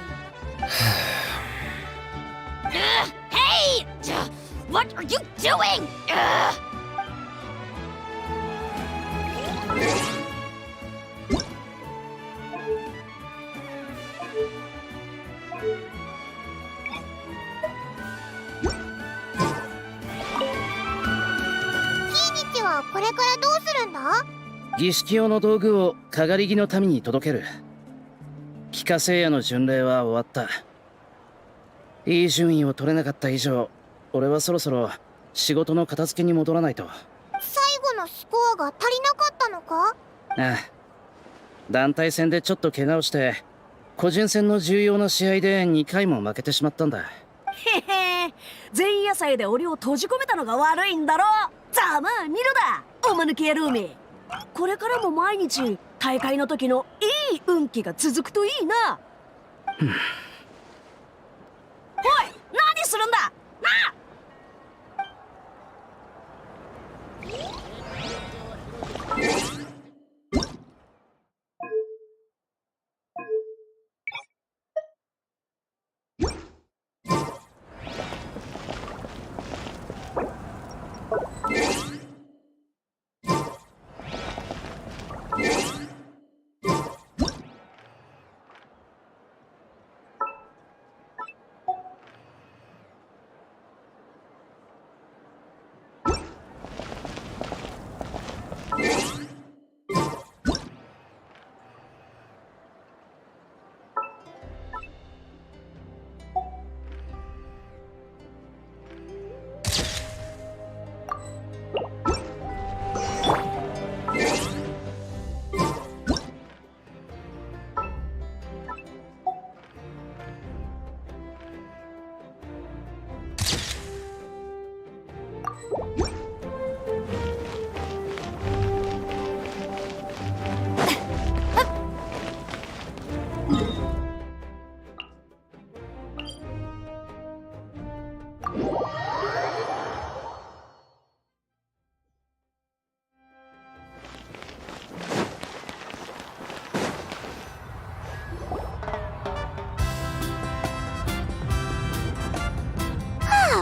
Hey! What are you doing? Kinichi はこれからどうするんだ？儀式用の道具をかがり木の民に届ける。帰化聖夜の巡礼は終わった。いい順位を取れなかった以上、俺はそろそろ仕事の片付けに戻らないと。最後のスコアが足りなかったのか？ああ。団体戦でちょっと怪我をして、個人戦の重要な試合で2回も負けてしまったんだ。へへ、前夜祭で俺を閉じ込めたのが悪いんだろ。ざまあ見ろだ、おまぬけ野郎め。これからも毎日大会の時のいい運気が続くといいな。おい、何するんだなあ。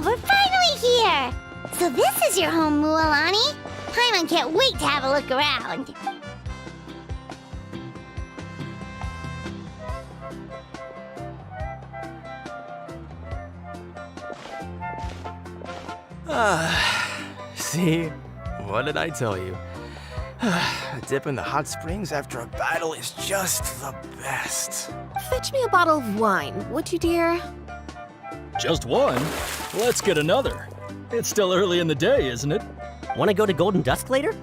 We're finally here! So this is your home, Mualani? Paimon can't wait to have a look around. See? What did I tell you? A dip in the hot springs after a battle is just the best. Fetch me a bottle of wine, would you, dear? Just one? Let's get another. It's still early in the day, isn't it? Want to go to Golden Dusk later?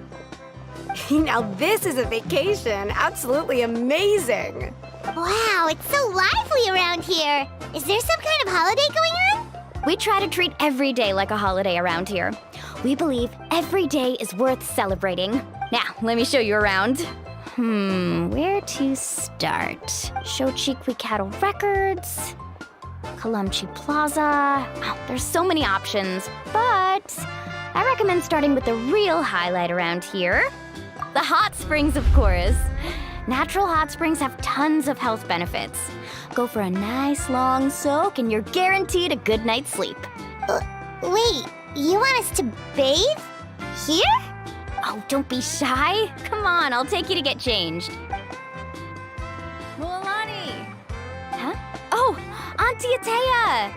Now this is a vacation. Absolutely amazing. Wow, it's so lively around here. Is there some kind of holiday going on? We try to treat every day like a holiday around here. We believe every day is worth celebrating. Now, let me show you around. Where to start? Shochikwi Cattle Records, Kalamchi Plaza. Oh, there's so many options, but I recommend starting with the real highlight around here. The hot springs, of course. Natural hot springs have tons of health benefits. Go for a nice long soak and you're guaranteed a good night's sleep. Wait, you want us to bathe? Here? Oh, don't be shy. Come on, I'll take you to get changed. Mualani! Huh? Oh, Auntie Atea!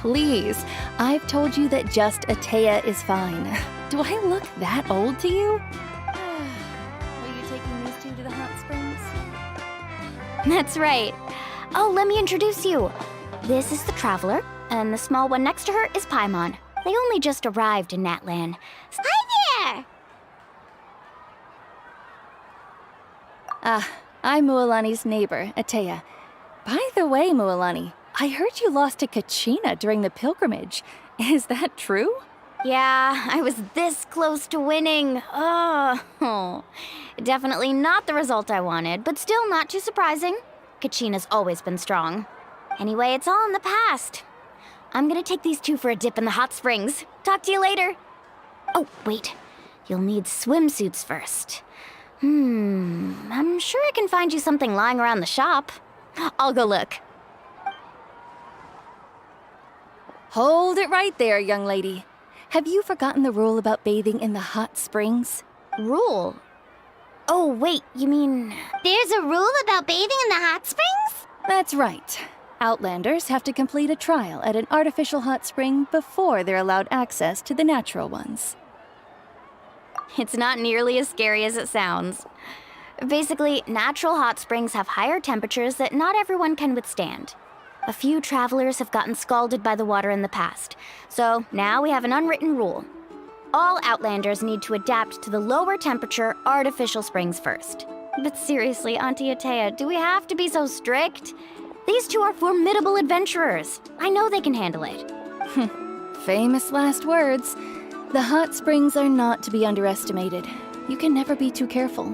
Please, I've told you that just Atea is fine. Do I look that old to you? Will you taking these two to the hot springs? That's right. Oh, let me introduce you. This is the Traveler, and the small one next to her is Paimon. They only just arrived in Natlan. Hi there! I'm Mualani's neighbor, Atea. By the way, Mualani, I heard you lost to Kachina during the pilgrimage. Is that true? Yeah, I was this close to winning. Oh, definitely not the result I wanted, but still not too surprising. Kachina's always been strong. Anyway, it's all in the past. I'm gonna take these two for a dip in the hot springs. Talk to you later. Oh, wait. You'll need swimsuits first. I'm sure I can find you something lying around the shop. I'll go look. Hold it right there, young lady. Have you forgotten the rule about bathing in the hot springs? Rule? Oh, wait, you mean... There's a rule about bathing in the hot springs? That's right. Outlanders have to complete a trial at an artificial hot spring before they're allowed access to the natural ones. It's not nearly as scary as it sounds. Basically, natural hot springs have higher temperatures that not everyone can withstand. A few travelers have gotten scalded by the water in the past, so now we have an unwritten rule. All Outlanders need to adapt to the lower temperature artificial springs first. But seriously, Auntie Atea, do we have to be so strict? These two are formidable adventurers. I know they can handle it. Famous last words. The hot springs are not to be underestimated. You can never be too careful.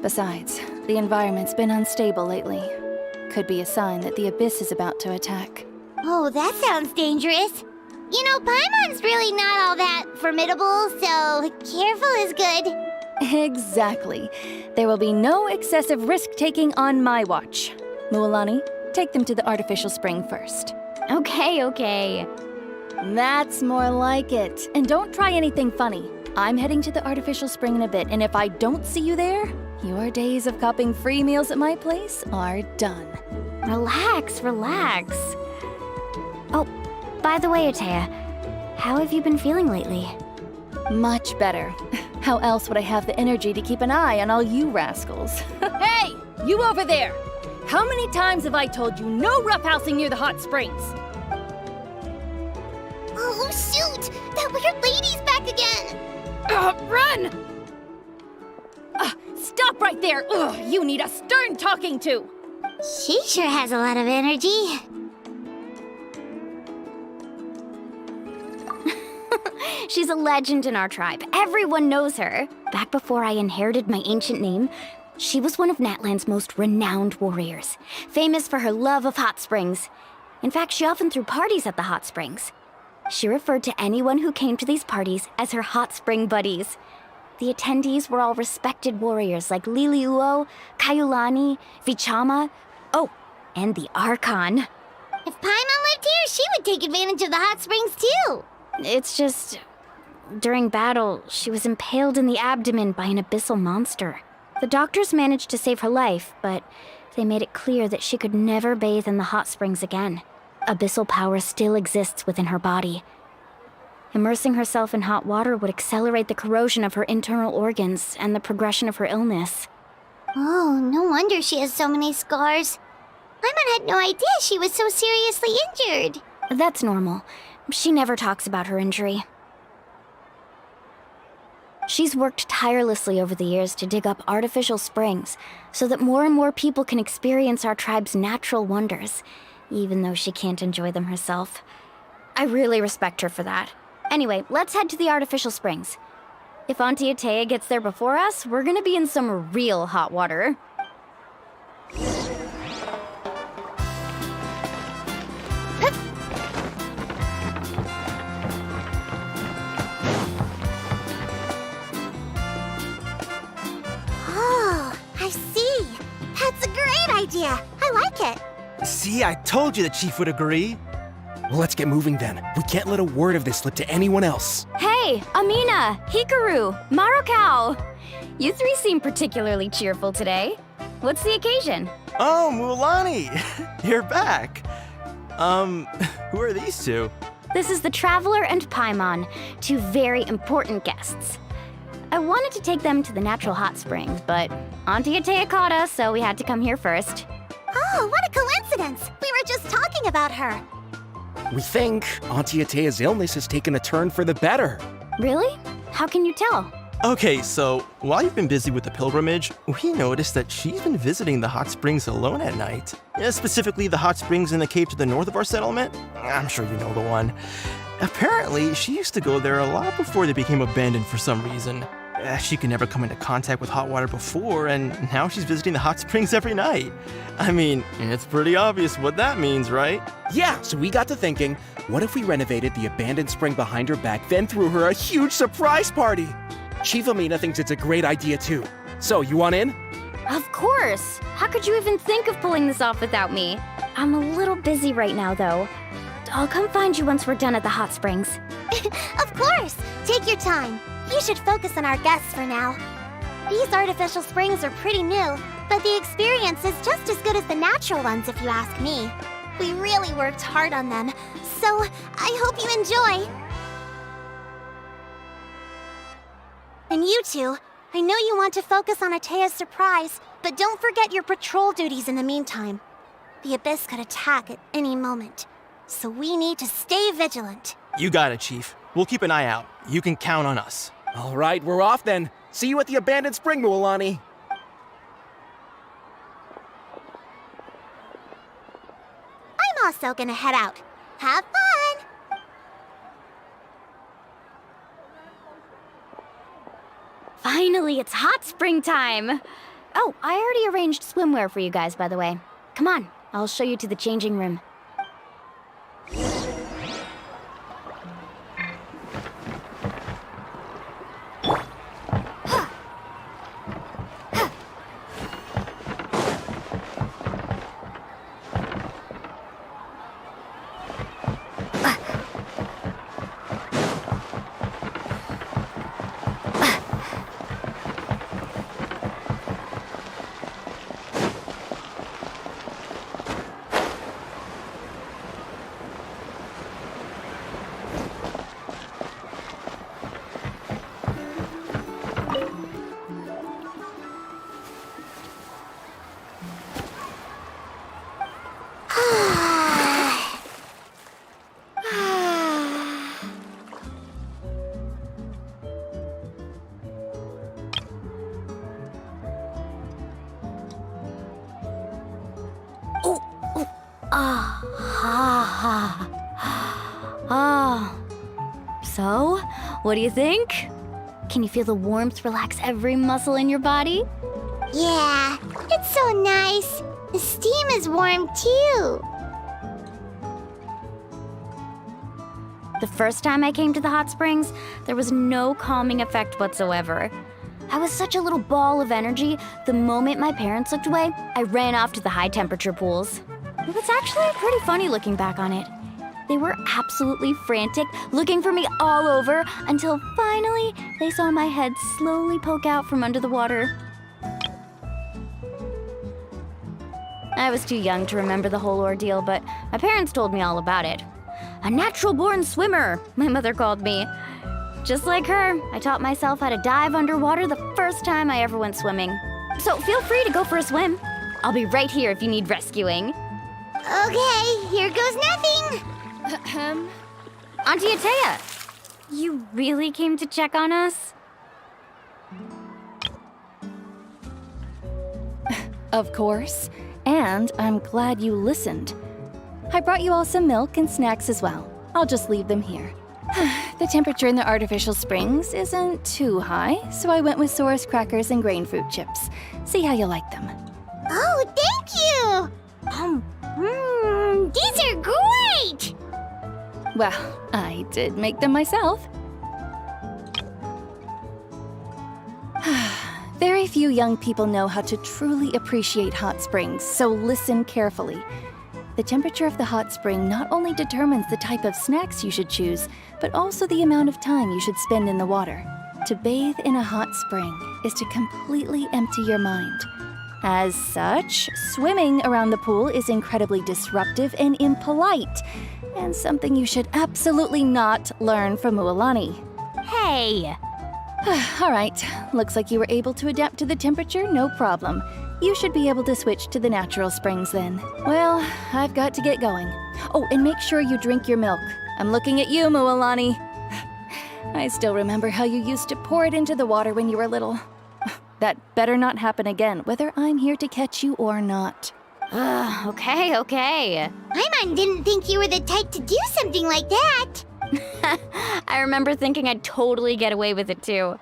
Besides, the environment's been unstable lately. Could be a sign that the abyss is about to attack. Oh, that sounds dangerous. You know, Paimon's really not all that formidable, so careful is good. Exactly. There will be no excessive risk-taking on my watch. Mualani, take them to the artificial spring first. Okay. That's more like it. And don't try anything funny. I'm heading to the artificial spring in a bit, and if I don't see you there, your days of copping free meals at my place are done. Relax. Oh, by the way, Atea, how have you been feeling lately? Much better. How else would I have the energy to keep an eye on all you rascals? Hey! You over there! How many times have I told you no roughhousing near the hot springs? Oh, shoot! That weird lady's back again! Run! Stop right there! You need a stern talking to! She sure has a lot of energy. She's a legend in our tribe. Everyone knows her. Back before I inherited my ancient name, she was one of Natlan's most renowned warriors, famous for her love of hot springs. In fact, she often threw parties at the hot springs. She referred to anyone who came to these parties as her hot spring buddies. The attendees were all respected warriors like Liliuo, Kaiulani, Vichama, and the Archon. If Paimon lived here, she would take advantage of the hot springs too. It's just... during battle, she was impaled in the abdomen by an abyssal monster. The doctors managed to save her life, but they made it clear that she could never bathe in the hot springs again. Abyssal power still exists within her body. Immersing herself in hot water would accelerate the corrosion of her internal organs and the progression of her illness. Oh, no wonder she has so many scars. Paimon had no idea she was so seriously injured. That's normal. She never talks about her injury. She's worked tirelessly over the years to dig up artificial springs so that more and more people can experience our tribe's natural wonders, even though she can't enjoy them herself. I really respect her for that. Anyway, let's head to the artificial springs. If Auntie Atea gets there before us, we're gonna be in some real hot water. idea. I like it. See, I told you the chief would agree. Well, let's get moving then. We can't let a word of this slip to anyone else. Hey, Amina, Hikaru, Marukao. You three seem particularly cheerful today. What's the occasion? Oh, Mulan, you're back. Who are these two? This is the Traveler and Paimon, two very important guests. I wanted to take them to the natural hot springs, but Auntie Atea caught us, so we had to come here first. Oh, what a coincidence! We were just talking about her. We think Auntie Atea's illness has taken a turn for the better. Really? How can you tell? Okay, so while you've been busy with the pilgrimage, we noticed that she's been visiting the hot springs alone at night. Specifically, the hot springs in the cave to the north of our settlement. I'm sure you know the one. Apparently, she used to go there a lot before they became abandoned for some reason. She could never come into contact with hot water before, and now she's visiting the hot springs every night. I mean, it's pretty obvious what that means, right? Yeah, so we got to thinking, what if we renovated the abandoned spring behind her back, then threw her a huge surprise party? Chief Amina thinks it's a great idea too. So, you want in? Of course! How could you even think of pulling this off without me? I'm a little busy right now, though. I'll come find you once we're done at the hot springs. Of course! Take your time. You should focus on our guests for now. These artificial springs are pretty new, but the experience is just as good as the natural ones if you ask me. We really worked hard on them, so I hope you enjoy. And you two, I know you want to focus on Atea's surprise, but don't forget your patrol duties in the meantime. The Abyss could attack at any moment, so we need to stay vigilant. You got it, Chief. We'll keep an eye out. You can count on us. All right, we're off then. See you at the abandoned spring, Mualani. I'm also gonna head out. Have fun! Finally, it's hot spring time! Oh, I already arranged swimwear for you guys, by the way. Come on, I'll show you to the changing room. So, what do you think? Can you feel the warmth relax every muscle in your body? Yeah, it's so nice. The steam is warm too. The first time I came to the hot springs, there was no calming effect whatsoever. I was such a little ball of energy, the moment my parents looked away, I ran off to the high temperature pools. It was actually pretty funny looking back on it. They were absolutely frantic, looking for me all over, until finally they saw my head slowly poke out from under the water. I was too young to remember the whole ordeal, but my parents told me all about it. A natural-born swimmer, my mother called me. Just like her, I taught myself how to dive underwater the first time I ever went swimming. So feel free to go for a swim. I'll be right here if you need rescuing. Okay, here goes nothing. Auntie Atea, you really came to check on us? Of course. And I'm glad you listened. I brought you all some milk and snacks as well. I'll just leave them here. The temperature in the artificial springs isn't too high, so I went with Sora's crackers and grain fruit chips. See how you like them. Oh, thank you! These are great! Well, I did make them myself. Very Very few young people know how to truly appreciate hot springs, so listen carefully. The temperature of the hot spring not only determines the type of snacks you should choose, but also the amount of time you should spend in the water. To bathe in a hot spring is to completely empty your mind. As such, swimming around the pool is incredibly disruptive and impolite, and something you should absolutely not learn from Mualani. Hey! All right, looks like you were able to adapt to the temperature, no problem. You should be able to switch to the natural springs then. Well, I've got to get going. Oh, and make sure you drink your milk. I'm looking at you, Mualani. I still remember how you used to pour it into the water when you were little. That better not happen again, whether I'm here to catch you or not. Okay. Paimon didn't think you were the type to do something like that. I remember thinking I'd totally get away with it too.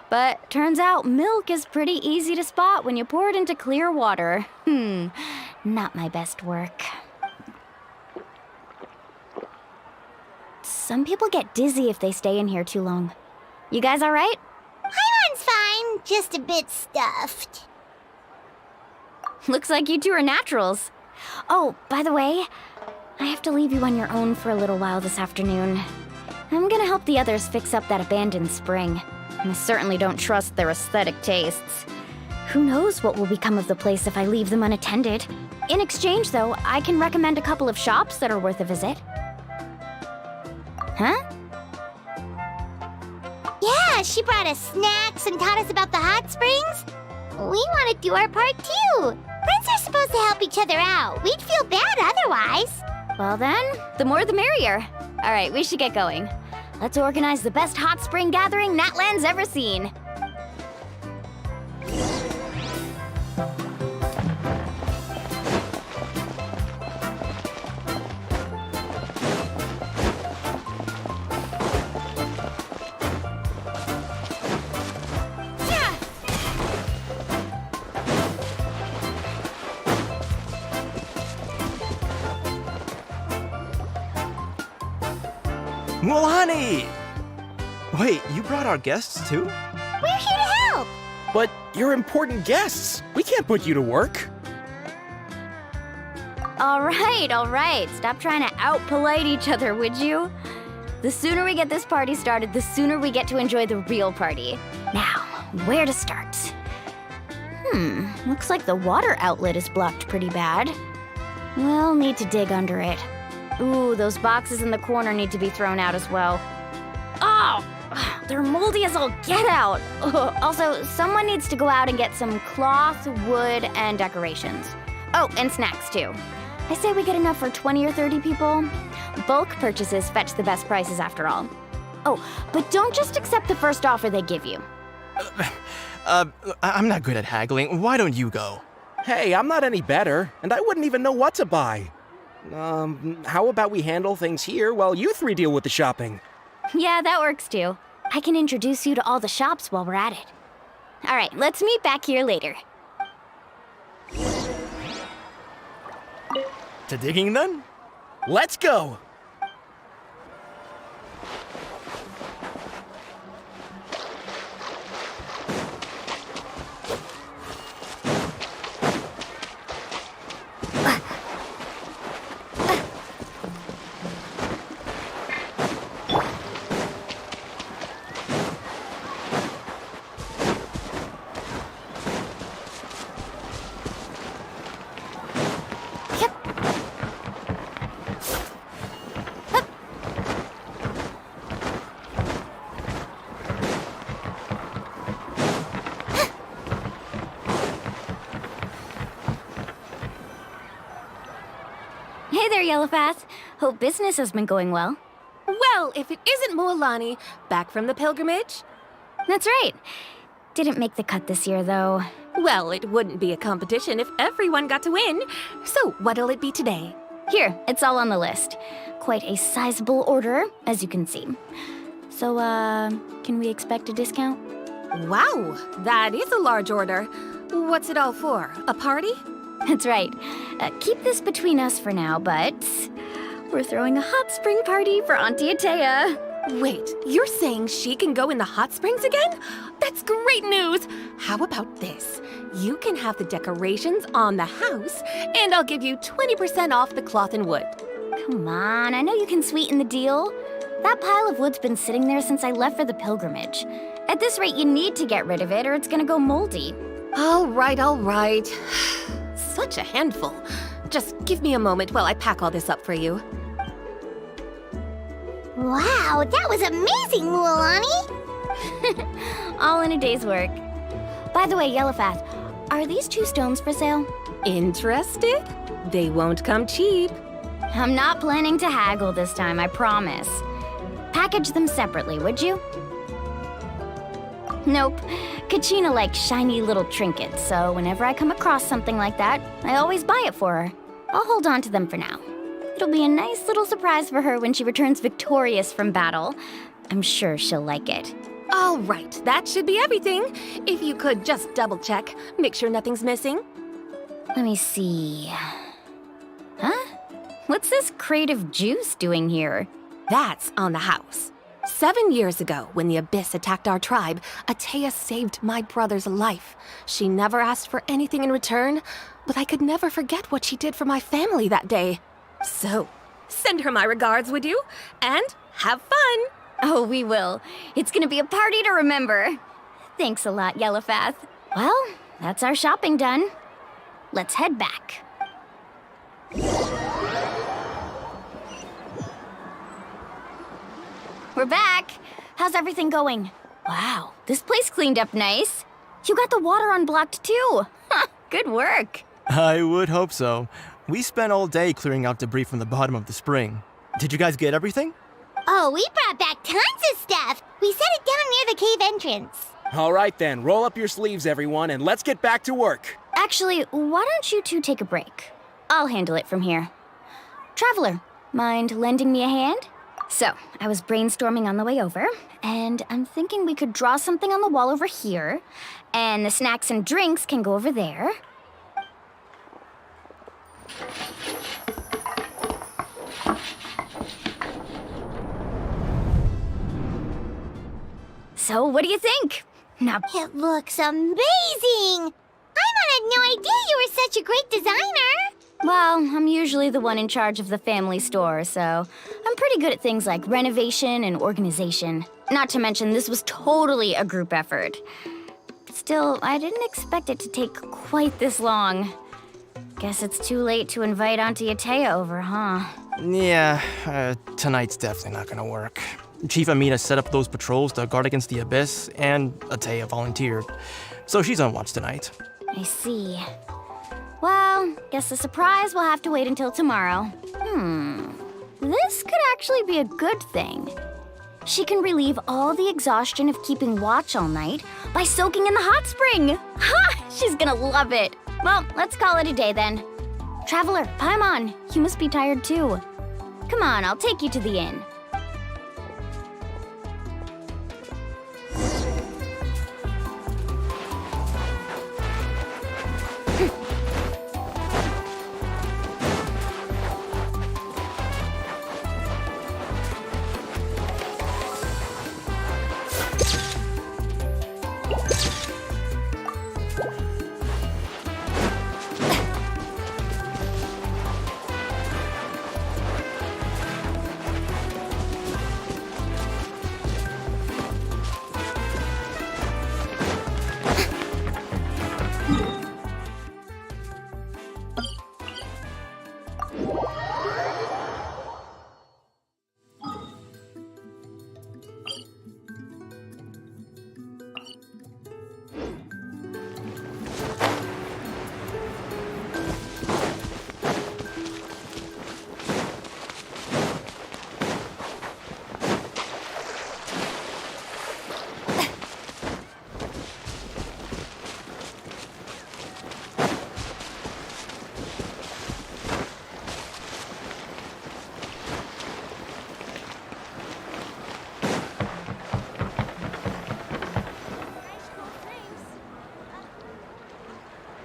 But turns out milk is pretty easy to spot when you pour it into clear water. Not my best work. Some people get dizzy if they stay in here too long. You guys all right? Paimon's fine, just a bit stuffed. Looks like you two are naturals. Oh, by the way, I have to leave you on your own for a little while this afternoon. I'm gonna help the others fix up that abandoned spring. I certainly don't trust their aesthetic tastes. Who knows what will become of the place if I leave them unattended. In exchange, though, I can recommend a couple of shops that are worth a visit. Huh? Yeah, she brought us snacks and taught us about the hot springs. We want to do our part too. Friends are supposed to help each other out. We'd feel bad otherwise. Well then, the more the merrier. All right, we should get going. Let's organize the best hot spring gathering Natland's ever seen. Mualani! Wait, you brought our guests too? We're here to help. But you're important guests. We can't put you to work. All right. Stop trying to out-polite each other, would you? The sooner we get this party started, the sooner we get to enjoy the real party. Now, where to start? Looks like the water outlet is blocked pretty bad. We'll need to dig under it. Ooh, those boxes in the corner need to be thrown out as well. Oh! They're moldy as all get out! Ugh. Also, someone needs to go out and get some cloth, wood, and decorations. Oh, and snacks too. I say we get enough for 20 or 30 people. Bulk purchases fetch the best prices after all. Oh, but don't just accept the first offer they give you. I'm not good at haggling. Why don't you go? Hey, I'm not any better, and I wouldn't even know what to buy. How about we handle things here while you three deal with the shopping? Yeah, that works too. I can introduce you to all the shops while we're at it. All right, let's meet back here later. To digging then? Let's go! Hey there, Yellowfast. Hope business has been going well. Well, if it isn't Mualani, back from the pilgrimage? That's right. Didn't make the cut this year, though. Well, it wouldn't be a competition if everyone got to win. So, what'll it be today? Here, it's all on the list. Quite a sizable order, as you can see. So, can we expect a discount? Wow, that is a large order. What's it all for? A party? That's right. Keep this between us for now, but we're throwing a hot spring party for Auntie Atea. Wait, you're saying she can go in the hot springs again? That's great news! How about this? You can have the decorations on the house, and I'll give you 20% off the cloth and wood. Come on, I know you can sweeten the deal. That pile of wood's been sitting there since I left for the pilgrimage. At this rate, you need to get rid of it or it's gonna go moldy. All right, all right. Such a handful. Just give me a moment while I pack all this up for you. Wow, that was amazing, Mualani! All in a day's work. By the way, Yellowfath, are these 2 stones for sale? Interested? They won't come cheap. I'm not planning to haggle this time, I promise. Package them separately, would you? Nope. Kachina likes shiny little trinkets, so whenever I come across something like that, I always buy it for her. I'll hold on to them for now. It'll be a nice little surprise for her when she returns victorious from battle. I'm sure she'll like it. All right, that should be everything. If you could just double check, make sure nothing's missing. Let me see. Huh? What's this crate of juice doing here? That's on the house. 7 years ago, when the Abyss attacked our tribe, Atea saved my brother's life. She never asked for anything in return, but I could never forget what she did for my family that day. So, send her my regards, would you? And have fun! Oh, we will. It's gonna be a party to remember. Thanks a lot, Yellowfath. Well, that's our shopping done. Let's head back. We're back. How's everything going? Wow, this place cleaned up nice. You got the water unblocked too. Good work. I would hope so. We spent all day clearing out debris from the bottom of the spring. Did you guys get everything? Oh, we brought back tons of stuff! We set it down near the cave entrance. All right then, roll up your sleeves, everyone, and let's get back to work. Actually, why don't you 2 take a break? I'll handle it from here. Traveler, mind lending me a hand? So, I was brainstorming on the way over, and I'm thinking we could draw something on the wall over here, and the snacks and drinks can go over there. So, what do you think? Now, It looks amazing! Paimon had no idea you were such a great designer! well, I'm usually the one in charge of the family store, so I'm pretty good at things like renovation and organization. Not to mention, this was totally a group effort. Still, I didn't expect it to take quite this long. Guess it's too late to invite Auntie Atea over, huh? Yeah, tonight's definitely not gonna work. Chief Amina set up those patrols to guard against the Abyss, and Atea volunteered. So she's on watch tonight. I see. Well, guess the surprise will have to wait until tomorrow. This could actually be a good thing. She can relieve all the exhaustion of keeping watch all night by soaking in the hot spring. Ha! She's gonna love it. Well, let's call it a day then. Traveler, Paimon, you must be tired too. Come on, I'll take you to the inn.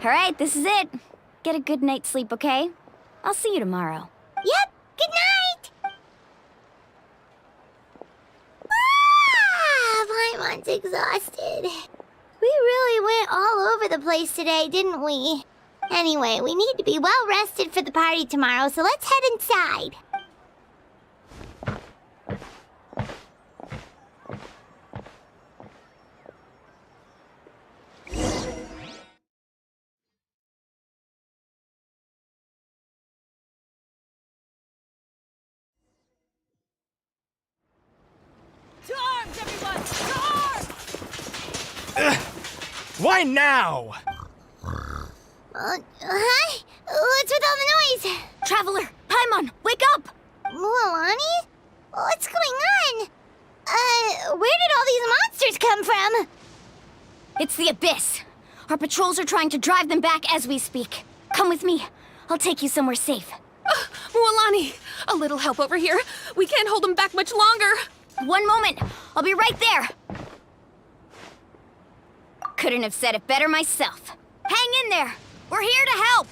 All right, this is it. Get a good night's sleep, okay? I'll see you tomorrow. Yep, good night! Paimon's exhausted. We really went all over the place today, didn't we? Anyway, we need to be well rested for the party tomorrow, so let's head inside. To arms, everyone! To arms! Why now? Huh? What's with all the noise? Traveler, Paimon, wake up! Mualani? What's going on? Where did all these monsters come from? It's the Abyss. Our patrols are trying to drive them back as we speak. Come with me. I'll take you somewhere safe. Mualani, a little help over here. We can't hold them back much longer. One moment. I'll be right there. Couldn't have said it better myself. Hang in there. We're here to help.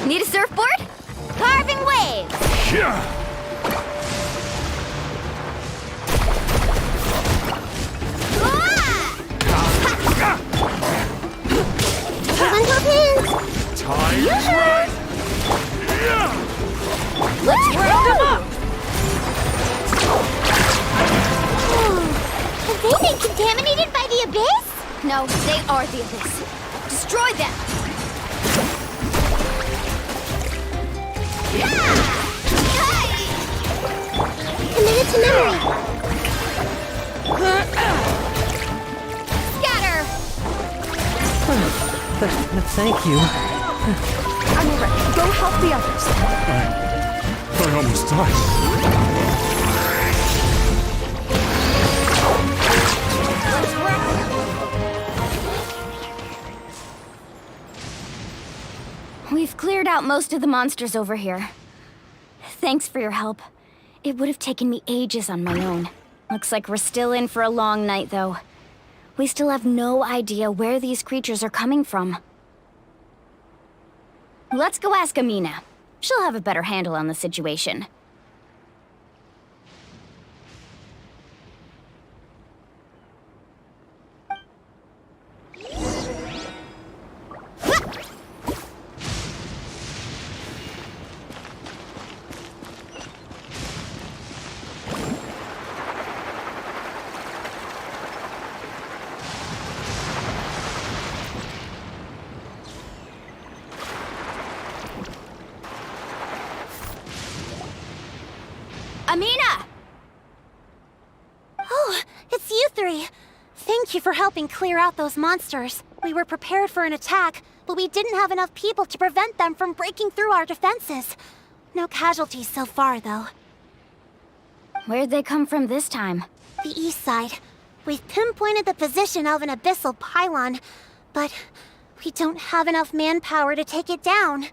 Need a surfboard? Carving waves. Time's right! Let's round them up! Have they been contaminated by the Abyss? No, they are the Abyss. Destroy them! Committed to memory. Scatter! Thank you. I'm alright. Go help the others. I almost died. We've cleared out most of the monsters over here. Thanks for your help. It would have taken me ages on my own. Looks like we're still in for a long night, though. We still have no idea where these creatures are coming from. Let's go ask Amina. She'll have a better handle on the situation. Amina! Oh, it's you three. Thank you for helping clear out those monsters. We were prepared for an attack, but we didn't have enough people to prevent them from breaking through our defenses. No casualties so far, though. Where'd they come from this time? The east side. We've pinpointed the position of an abyssal pylon, but we don't have enough manpower to take it down.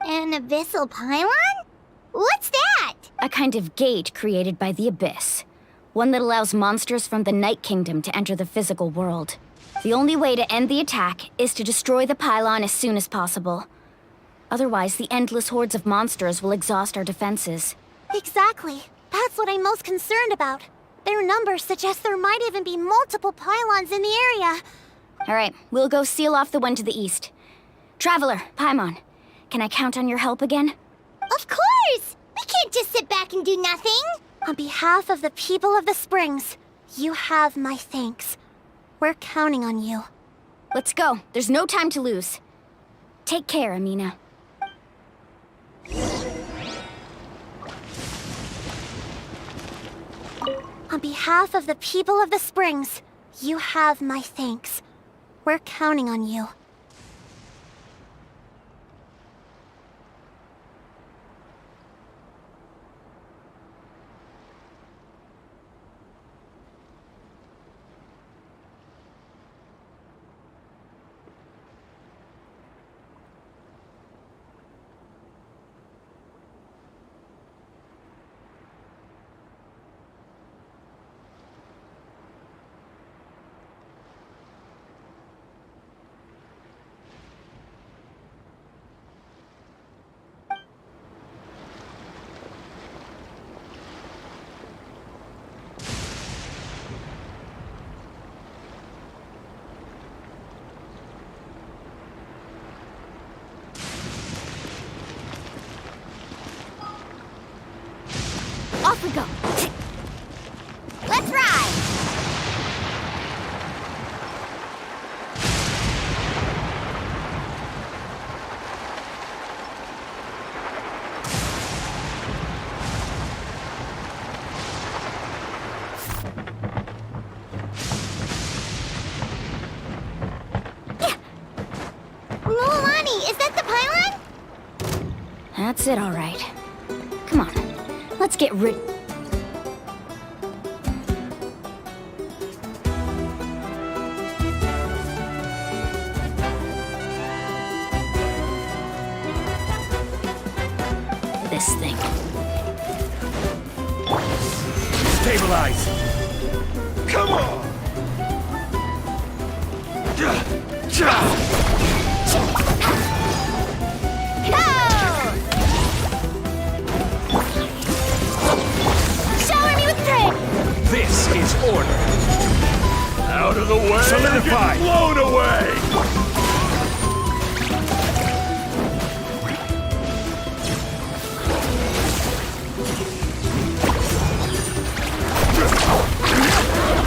An abyssal pylon? What's that? A kind of gate created by the Abyss. One that allows monsters from the Night Kingdom to enter the physical world. The only way to end the attack is to destroy the pylon as soon as possible. Otherwise, the endless hordes of monsters will exhaust our defenses. Exactly. That's what I'm most concerned about. Their numbers suggest there might even be multiple pylons in the area. Alright, we'll go seal off the one to the east. Traveler, Paimon, can I count on your help again? Of course! We can't just sit back and do nothing! On behalf of the people of the Springs, you have my thanks. We're counting on you. Let's go. There's no time to lose. Take care, Amina. On behalf of the people of the Springs, you have my thanks. We're counting on you. Off we go. Let's ride! Mualani, is that the pylon? That's it, all right. Come on, let's get rid. This thing. Stabilize! Come on! Shower me with grit! This is order! Out of the way! Solidify! Get blown away!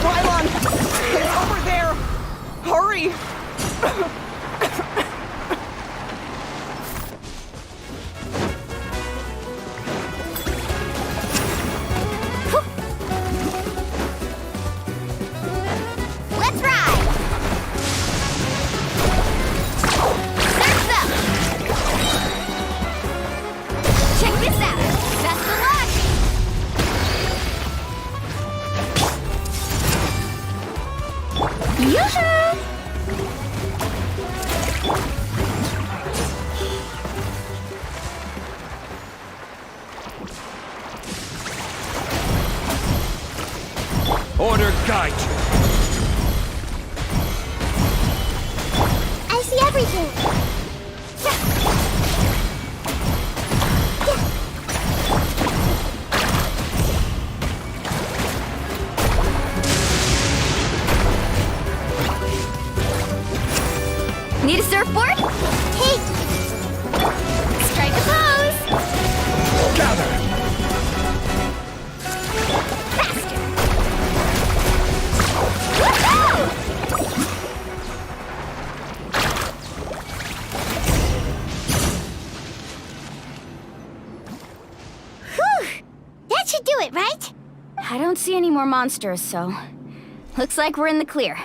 Pylon! It's over there! Hurry! Let's ride! Surf's up! Check this out! Best of luck! Yoo-hoo! Order guide you! I see everything! Need a surfboard? Hey! Strike a pose! Gather! Faster! Woohoo! Whew! That should do it, right? I don't see any more monsters, so looks like we're in the clear.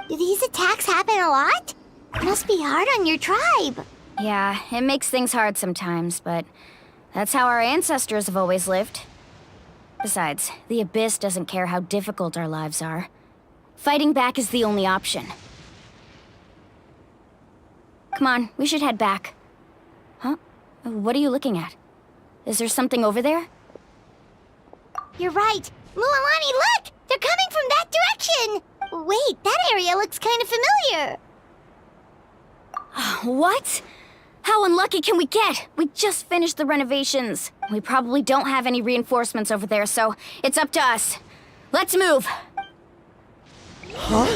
Do these attacks happen a lot? Must be hard on your tribe. Yeah, it makes things hard sometimes, but that's how our ancestors have always lived. Besides, the Abyss doesn't care how difficult our lives are. Fighting back is the only option. Come on, we should head back. Huh? What are you looking at? Is there something over there? You're right. Mualani, look! They're coming from that direction! Wait, that area looks kind of familiar. What? How unlucky can we get? We just finished the renovations. We probably don't have any reinforcements over there, so it's up to us. Let's move! Huh?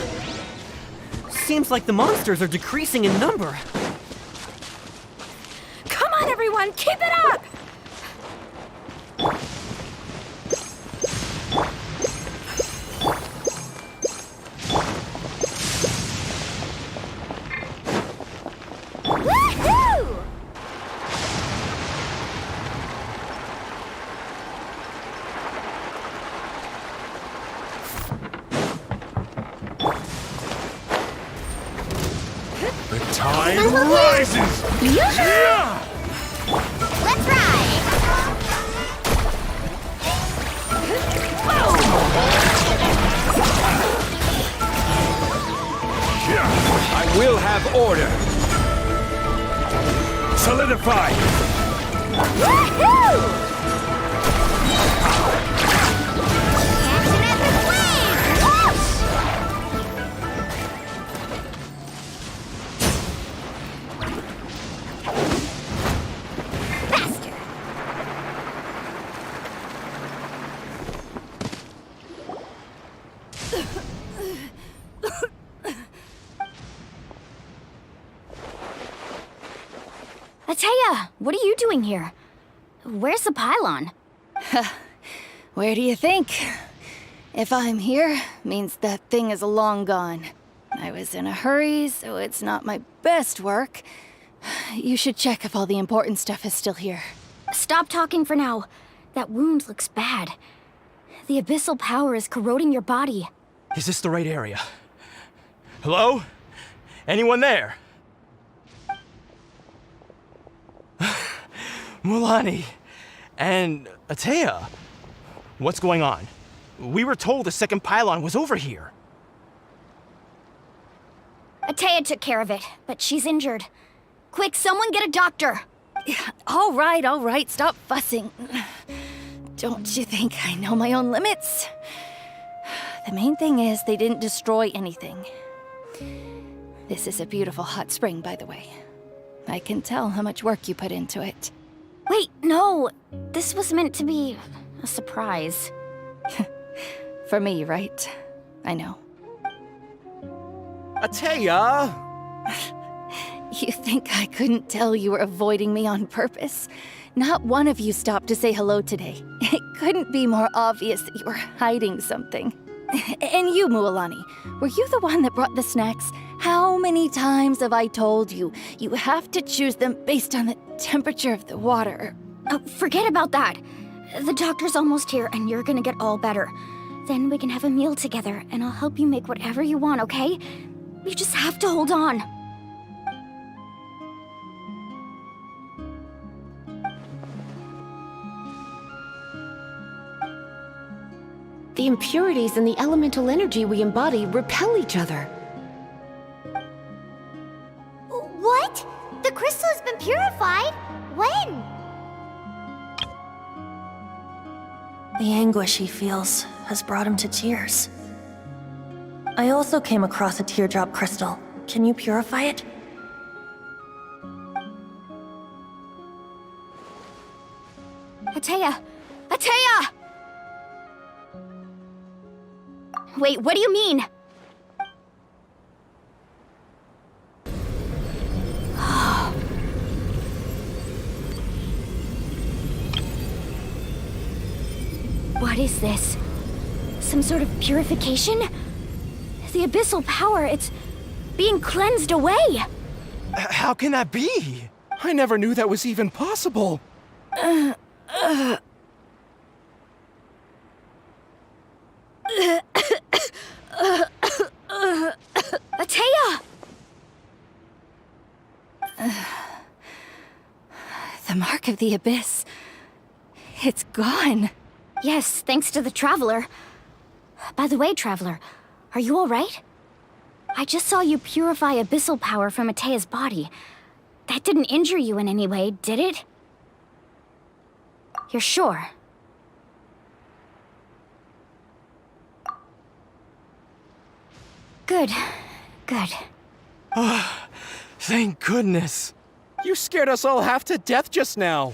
Seems like the monsters are decreasing in number. Come on, everyone, keep it up! Woohoo! The tide rises! Yeah! Let's ride! I will have order! Solidify! Woohoo! Action at the flame! Whoosh! Faster! Ateya, what are you doing here? Where's the pylon? Where do you think? If I'm here, means that thing is long gone. I was in a hurry, so it's not my best work. You should check if all the important stuff is still here. Stop talking for now. That wound looks bad. The abyssal power is corroding your body. Is this the right area? Hello? Anyone there? Mulani and Atea. What's going on? We were told the second pylon was over here. Atea took care of it, but she's injured. Quick, someone get a doctor! All right, stop fussing. Don't you think I know my own limits? The main thing is they didn't destroy anything. This is a beautiful hot spring, by the way. I can tell how much work you put into it. Wait, no! This was meant to be a surprise. For me, right? I know. Atea! You think I couldn't tell you were avoiding me on purpose? Not one of you stopped to say hello today. It couldn't be more obvious that you were hiding something. And you, Mualani, were you the one that brought the snacks? How many times have I told you, you have to choose them based on the temperature of the water? Oh, forget about that. The doctor's almost here and you're gonna get all better. Then we can have a meal together and I'll help you make whatever you want, okay? You just have to hold on. The impurities and the elemental energy we embody repel each other. What? The crystal has been purified? When? The anguish he feels has brought him to tears. I also came across a teardrop crystal. Can you purify it? Atea! Atea! Wait, what do you mean? What is this? Some sort of purification? The abyssal power, it's being cleansed away! How can that be? I never knew that was even possible. Atea! The mark of the abyss. It's gone. Yes, thanks to the Traveler. By the way, Traveler, are you alright? I just saw you purify abyssal power from Atea's body. That didn't injure you in any way, did it? You're sure? Good. Good. Thank goodness. You scared us all half to death just now.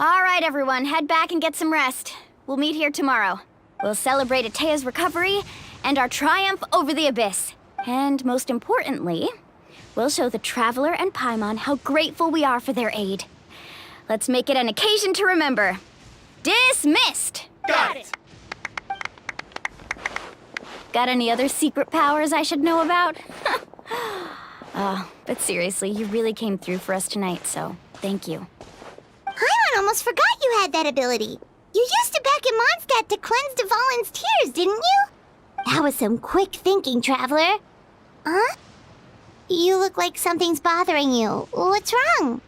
All right, everyone, head back and get some rest. We'll meet here tomorrow. We'll celebrate Atea's recovery and our triumph over the Abyss. And most importantly, we'll show the Traveler and Paimon how grateful we are for their aid. Let's make it an occasion to remember. Dismissed! Got it! Got any other secret powers I should know about? Oh, but seriously, you really came through for us tonight, so thank you. Paimon almost forgot you had that ability. You used it back in Mondstadt to cleanse Dvalin's tears, didn't you? That was some quick thinking, Traveler. Huh? You look like something's bothering you. What's wrong?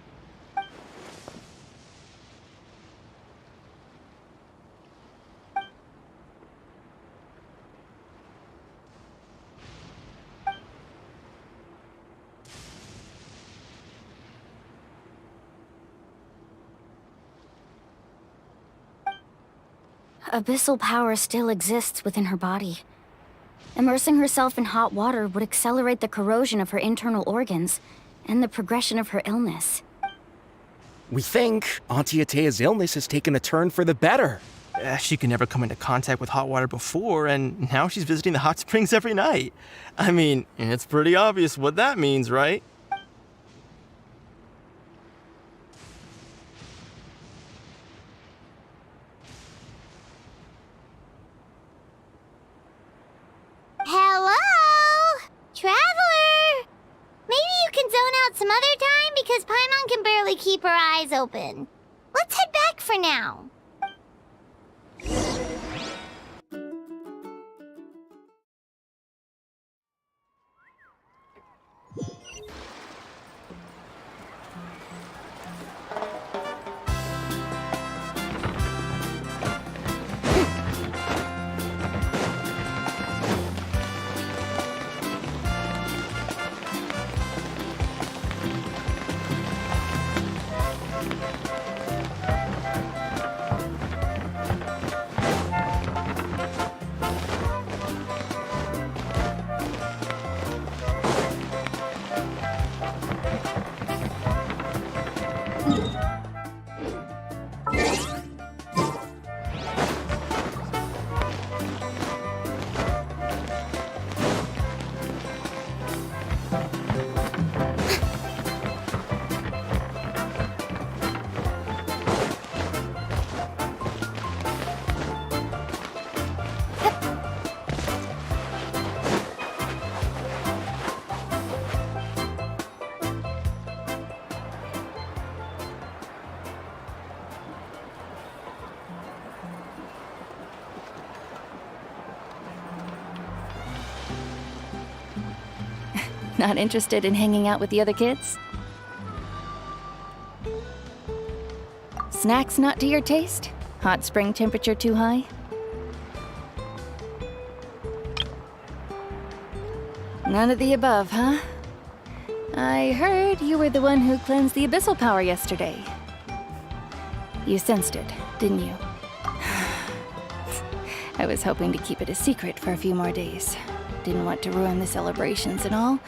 Abyssal power still exists within her body. Immersing herself in hot water would accelerate the corrosion of her internal organs and the progression of her illness. We think Auntie Atea's illness has taken a turn for the better. She could never come into contact with hot water before, and now she's visiting the hot springs every night. I mean, it's pretty obvious what that means, right? Hello? Traveler! Maybe you can zone out some other time because Paimon can barely keep her eyes open. Let's head back for now. Not interested in hanging out with the other kids? Snacks not to your taste? Hot spring temperature too high? None of the above, huh? I heard you were the one who cleansed the abyssal power yesterday. You sensed it, didn't you? I was hoping to keep it a secret for a few more days. Didn't want to ruin the celebrations and all,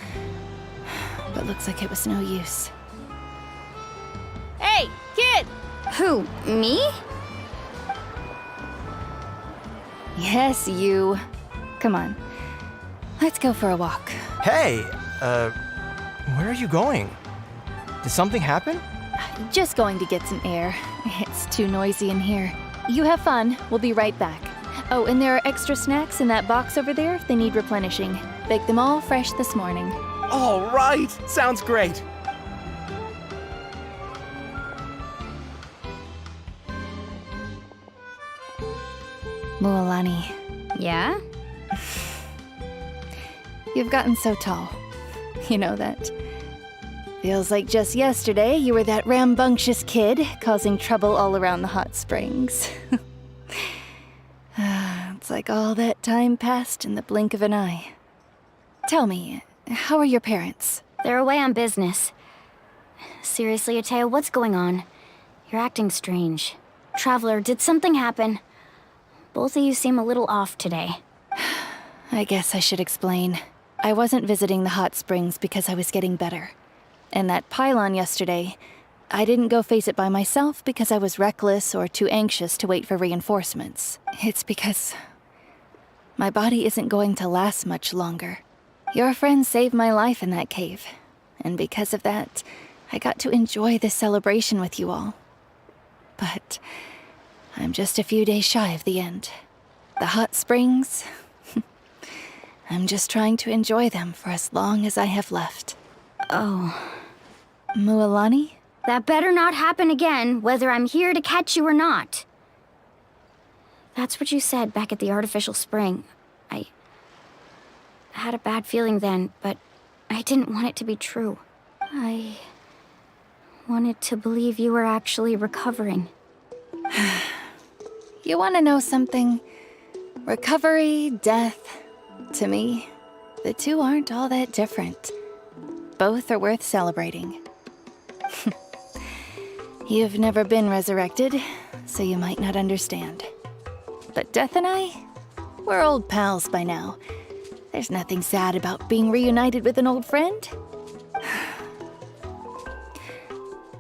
but looks like it was no use. Hey, kid! Who, me? Yes, you. Come on. Let's go for a walk. Hey, where are you going? Did something happen? Just going to get some air. It's too noisy in here. You have fun. We'll be right back. Oh, and there are extra snacks in that box over there if they need replenishing. Baked them all fresh this morning. All right! Sounds great! Mualani. Yeah? You've gotten so tall. You know that. Feels like just yesterday you were that rambunctious kid causing trouble all around the hot springs. It's like all that time passed in the blink of an eye. Tell me, how are your parents? They're away on business. Seriously, Ateo, what's going on? You're acting strange. Traveler, did something happen? Both of you seem a little off today. I guess I should explain. I wasn't visiting the hot springs because I was getting better. And that pylon yesterday, I didn't go face it by myself because I was reckless or too anxious to wait for reinforcements. It's because my body isn't going to last much longer. Your friend saved my life in that cave, and because of that, I got to enjoy this celebration with you all. But I'm just a few days shy of the end. The hot springs, I'm just trying to enjoy them for as long as I have left. Oh. Mualani? That better not happen again, whether I'm here to catch you or not. That's what you said back at the artificial spring. I had a bad feeling then, but I didn't want it to be true. I wanted to believe you were actually recovering. You want to know something? Recovery, death, to me, the two aren't all that different. Both are worth celebrating. You've never been resurrected, so you might not understand. But Death and I, we're old pals by now. There's nothing sad about being reunited with an old friend.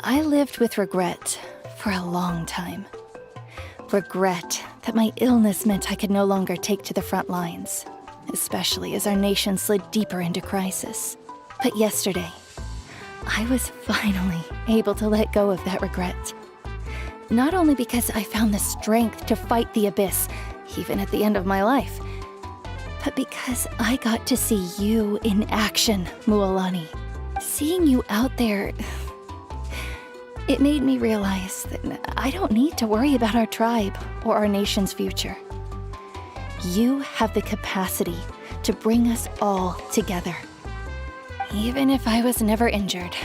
I lived with regret for a long time. Regret that my illness meant I could no longer take to the front lines, especially as our nation slid deeper into crisis. But yesterday, I was finally able to let go of that regret. Not only because I found the strength to fight the Abyss, even at the end of my life, but because I got to see you in action, Mualani. Seeing you out there, it made me realize that I don't need to worry about our tribe or our nation's future. You have the capacity to bring us all together. Even if I was never injured,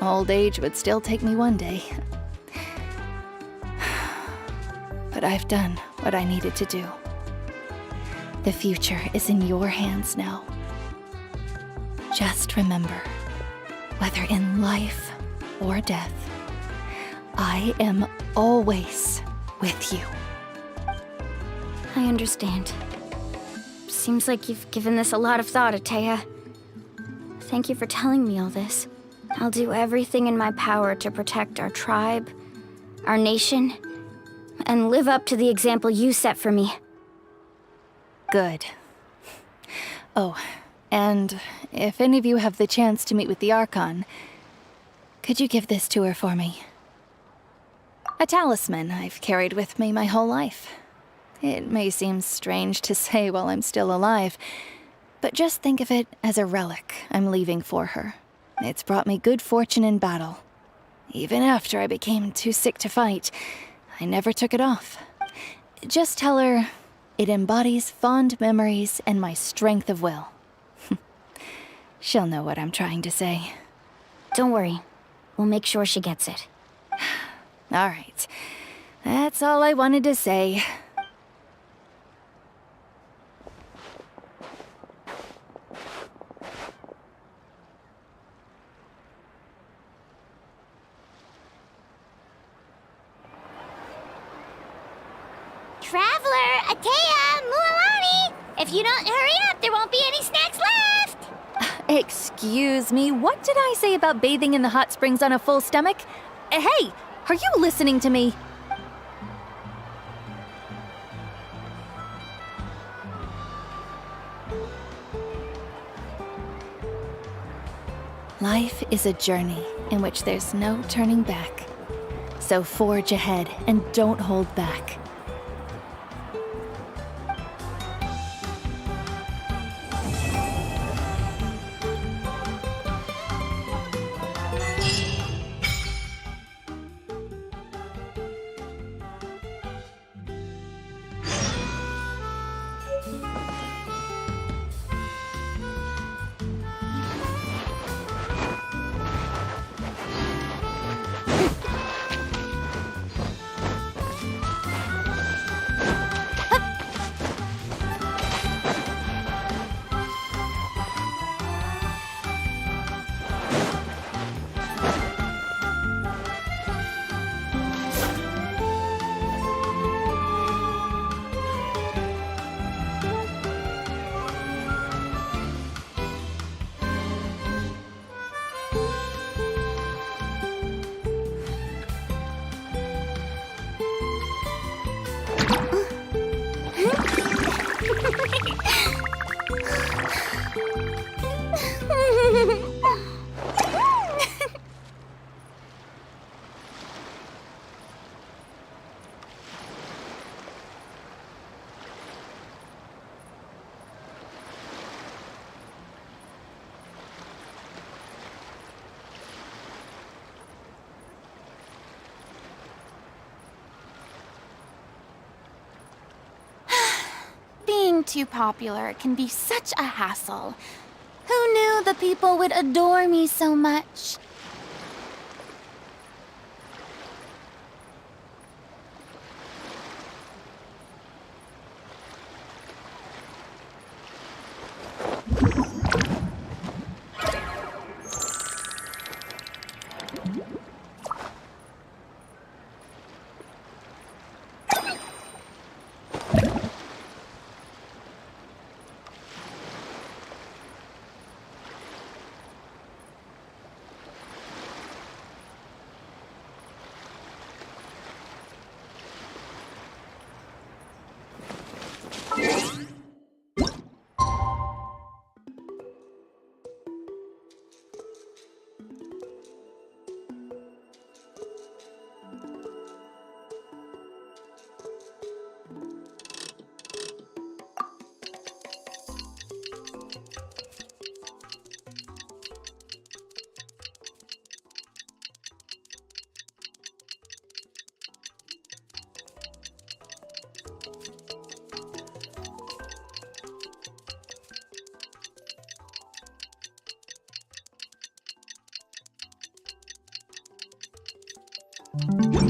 old age would still take me one day. But I've done what I needed to do. The future is in your hands now. Just remember, whether in life or death, I am always with you. I understand. Seems like you've given this a lot of thought, Atea. Thank you for telling me all this. I'll do everything in my power to protect our tribe, our nation, and live up to the example you set for me. Good. Oh, and if any of you have the chance to meet with the Archon, could you give this to her for me? A talisman I've carried with me my whole life. It may seem strange to say while I'm still alive, but just think of it as a relic I'm leaving for her. It's brought me good fortune in battle. Even after I became too sick to fight, I never took it off. Just tell her it embodies fond memories and my strength of will. She'll know what I'm trying to say. Don't worry. We'll make sure she gets it. All right. That's all I wanted to say. Traveler, Atea, Mualani! If you don't hurry up, there won't be any snacks left! Excuse me, what did I say about bathing in the hot springs on a full stomach? Hey, are you listening to me? Life is a journey in which there's no turning back. So forge ahead and don't hold back. Being too popular can be such a hassle. Who knew the people would adore me so much?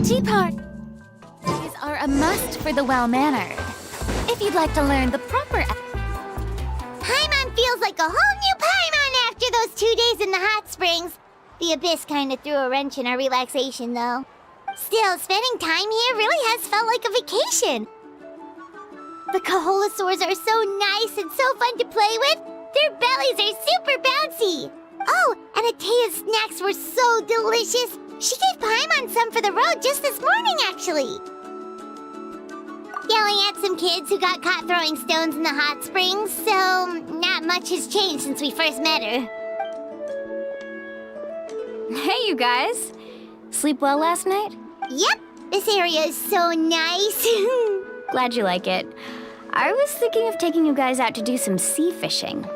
Tea parties are a must for the well-mannered. If you'd like to learn the proper... Paimon feels like a whole new Paimon after those 2 days in the hot springs. The Abyss kind of threw a wrench in our relaxation, though. Still, spending time here really has felt like a vacation. The Kaholosaurs are so nice and so fun to play with. Their bellies are super bouncy. Oh, and Atea's snacks were so delicious. She gave Paimon some for the road just this morning, actually. Yelling at some kids who got caught throwing stones in the hot springs, so not much has changed since we first met her. Hey, you guys. Sleep well last night? Yep, this area is so nice. Glad you like it. I was thinking of taking you guys out to do some sea fishing.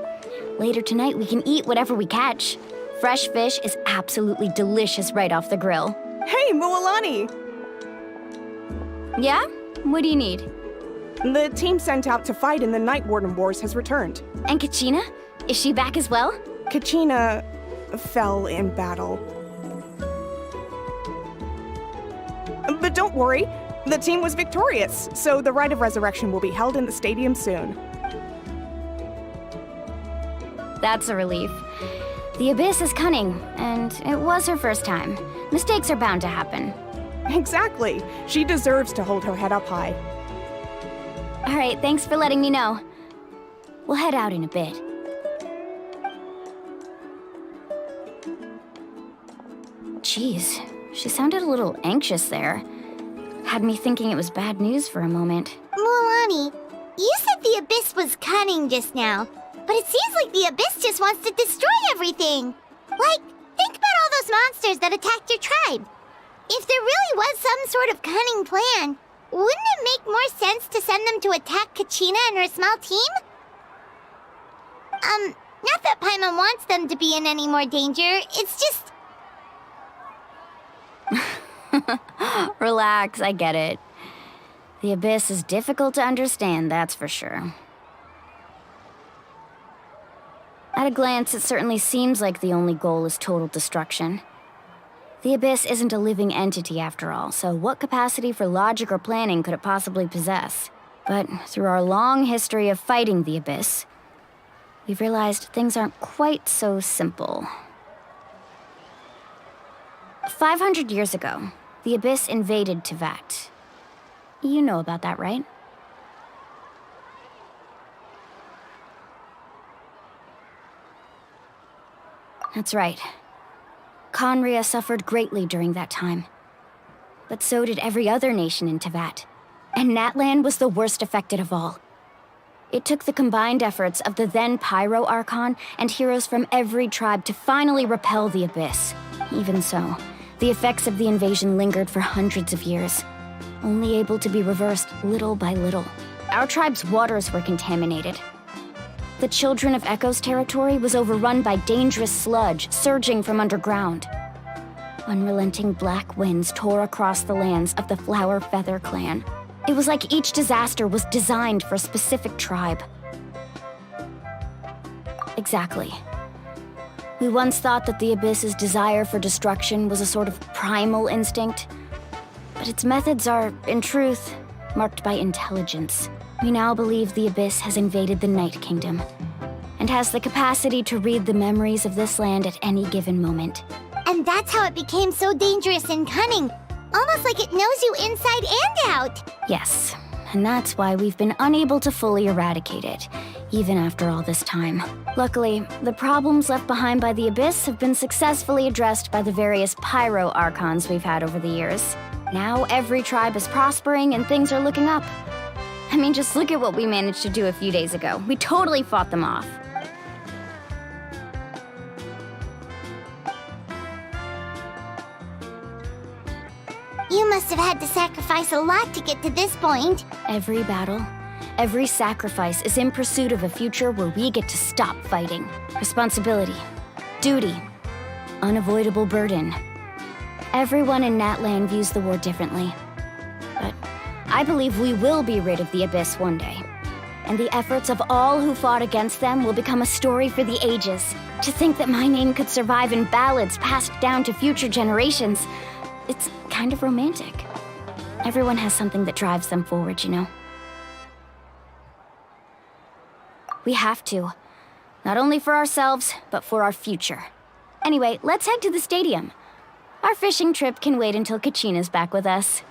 Later tonight, we can eat whatever we catch. Fresh fish is absolutely delicious right off the grill. Hey, Mualani! Yeah? What do you need? The team sent out to fight in the Night Warden Wars has returned. And Kachina? Is she back as well? Kachina fell in battle. But don't worry, the team was victorious, so the Rite of Resurrection will be held in the stadium soon. That's a relief. The Abyss is cunning, and it was her first time. Mistakes are bound to happen. Exactly. She deserves to hold her head up high. All right, thanks for letting me know. We'll head out in a bit. Jeez, she sounded a little anxious there. Had me thinking it was bad news for a moment. Mualani, you said the Abyss was cunning just now, but it seems like the Abyss just wants to destroy everything. Like, think about all those monsters that attacked your tribe. If there really was some sort of cunning plan, wouldn't it make more sense to send them to attack Kachina and her small team? Not that Paimon wants them to be in any more danger, it's just... Relax, I get it. The Abyss is difficult to understand, that's for sure. At a glance, it certainly seems like the only goal is total destruction. The Abyss isn't a living entity after all, so what capacity for logic or planning could it possibly possess? But through our long history of fighting the Abyss, we've realized things aren't quite so simple. 500 years ago, the Abyss invaded Teyvat. You know about that, right? That's right. Conria suffered greatly during that time. But so did every other nation in Teyvat. And Natlan was the worst affected of all. It took the combined efforts of the then Pyro Archon and heroes from every tribe to finally repel the Abyss. Even so, the effects of the invasion lingered for hundreds of years, only able to be reversed little by little. Our tribe's waters were contaminated. The Children of Echo's territory was overrun by dangerous sludge surging from underground. Unrelenting black winds tore across the lands of the Flower Feather clan. It was like each disaster was designed for a specific tribe. Exactly. We once thought that the Abyss's desire for destruction was a sort of primal instinct, but its methods are, in truth, marked by intelligence. We now believe the Abyss has invaded the Night Kingdom, and has the capacity to read the memories of this land at any given moment. And that's how it became so dangerous and cunning. Almost like it knows you inside and out. Yes, and that's why we've been unable to fully eradicate it, even after all this time. Luckily, the problems left behind by the Abyss have been successfully addressed by the various Pyro Archons we've had over the years. Now every tribe is prospering and things are looking up. I mean, just look at what we managed to do a few days ago. We totally fought them off. You must have had to sacrifice a lot to get to this point. Every battle, every sacrifice is in pursuit of a future where we get to stop fighting. Responsibility, duty, unavoidable burden. Everyone in Natlan views the war differently. But I believe we will be rid of the Abyss one day. And the efforts of all who fought against them will become a story for the ages. To think that my name could survive in ballads passed down to future generations, it's kind of romantic. Everyone has something that drives them forward, you know? We have to. Not only for ourselves, but for our future. Anyway, let's head to the stadium. Our fishing trip can wait until Kachina's back with us.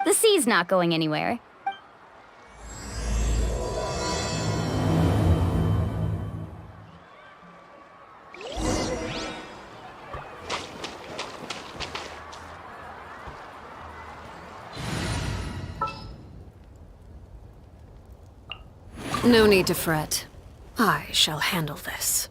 The sea's not going anywhere. No need to fret. I shall handle this.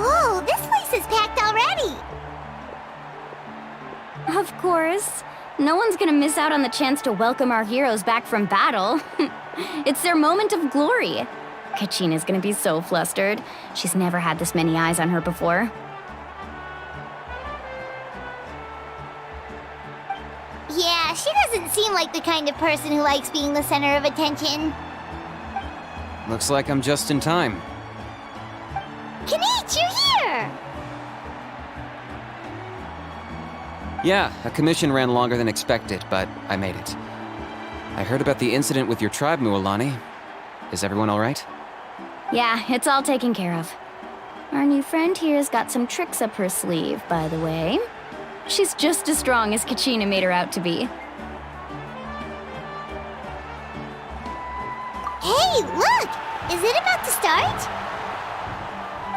Whoa, this place is packed already! Of course. No one's gonna miss out on the chance to welcome our heroes back from battle. It's their moment of glory. Kachina's gonna be so flustered. She's never had this many eyes on her before. Yeah, she doesn't seem like the kind of person who likes being the center of attention. Looks like I'm just in time. Kanich, you're here! Yeah, a commission ran longer than expected, but I made it. I heard about the incident with your tribe, Mualani. Is everyone all right? Yeah, it's all taken care of. Our new friend here's got some tricks up her sleeve, by the way. She's just as strong as Kachina made her out to be. Hey, look! Is it about to start?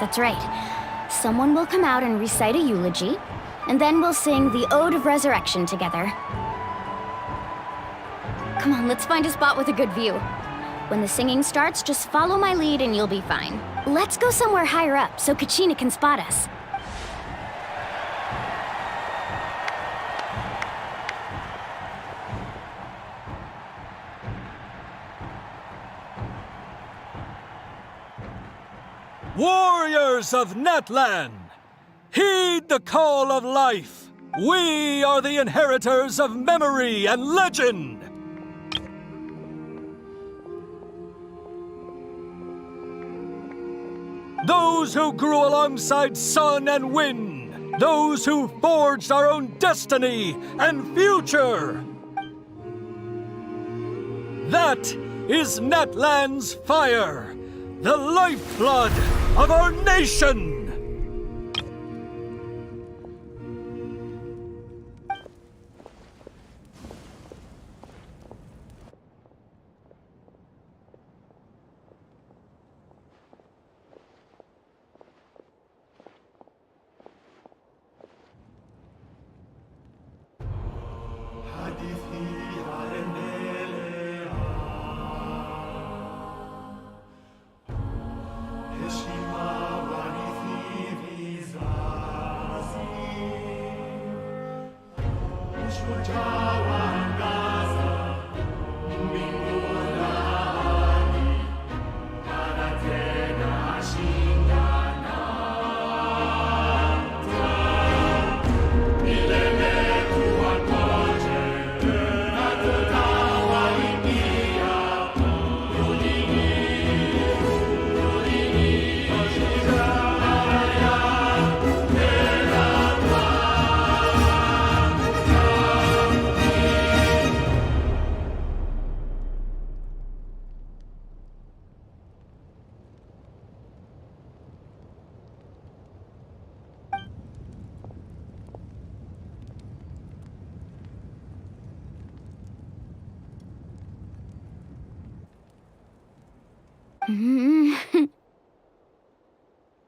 That's right. Someone will come out and recite a eulogy, and then we'll sing the Ode of Resurrection together. Come on, let's find a spot with a good view. When the singing starts, just follow my lead and you'll be fine. Let's go somewhere higher up so Kachina can spot us. Warriors of Natlan, heed the call of life. We are the inheritors of memory and legend. Those who grew alongside sun and wind. Those who forged our own destiny and future. That is Natlan's fire, the lifeblood of our nation!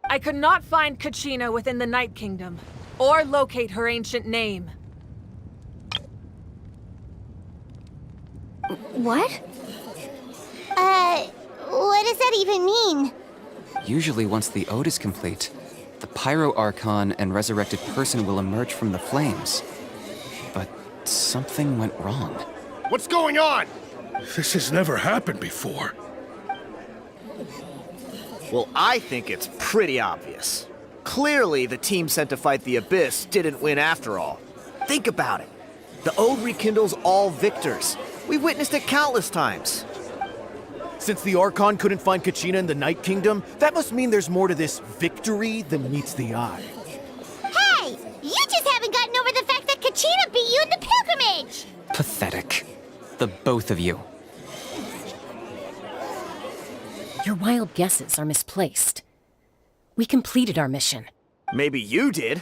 I could not find Kachina within the Night Kingdom, or locate her ancient name. What? What does that even mean? Usually once the ode is complete, the Pyro Archon and resurrected person will emerge from the flames. But something went wrong. What's going on? This has never happened before. Well, I think it's pretty obvious. Clearly, the team sent to fight the Abyss didn't win after all. Think about it. The Ode rekindles all victors. We've witnessed it countless times. Since the Archon couldn't find Kachina in the Night Kingdom, that must mean there's more to this victory than meets the eye. Hey! You just haven't gotten over the fact that Kachina beat you in the pilgrimage! Pathetic. The both of you. Your wild guesses are misplaced. We completed our mission. Maybe you did,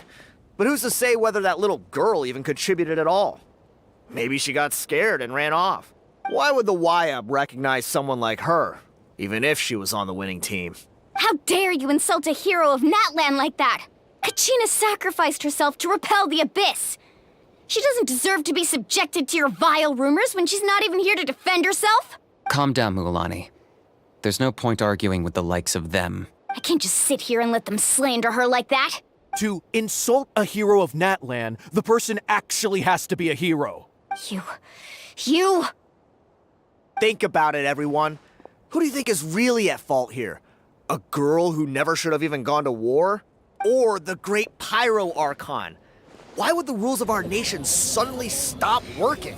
but who's to say whether that little girl even contributed at all? Maybe she got scared and ran off. Why would the YAB recognize someone like her, even if she was on the winning team? How dare you insult a hero of Natlan like that? Kachina sacrificed herself to repel the Abyss. She doesn't deserve to be subjected to your vile rumors when she's not even here to defend herself. Calm down, Mualani. There's no point arguing with the likes of them. I can't just sit here and let them slander her like that. To insult a hero of Natlan, the person actually has to be a hero. You... Think about it, everyone. Who do you think is really at fault here? A girl who never should have even gone to war? Or the great Pyro Archon? Why would the rules of our nation suddenly stop working?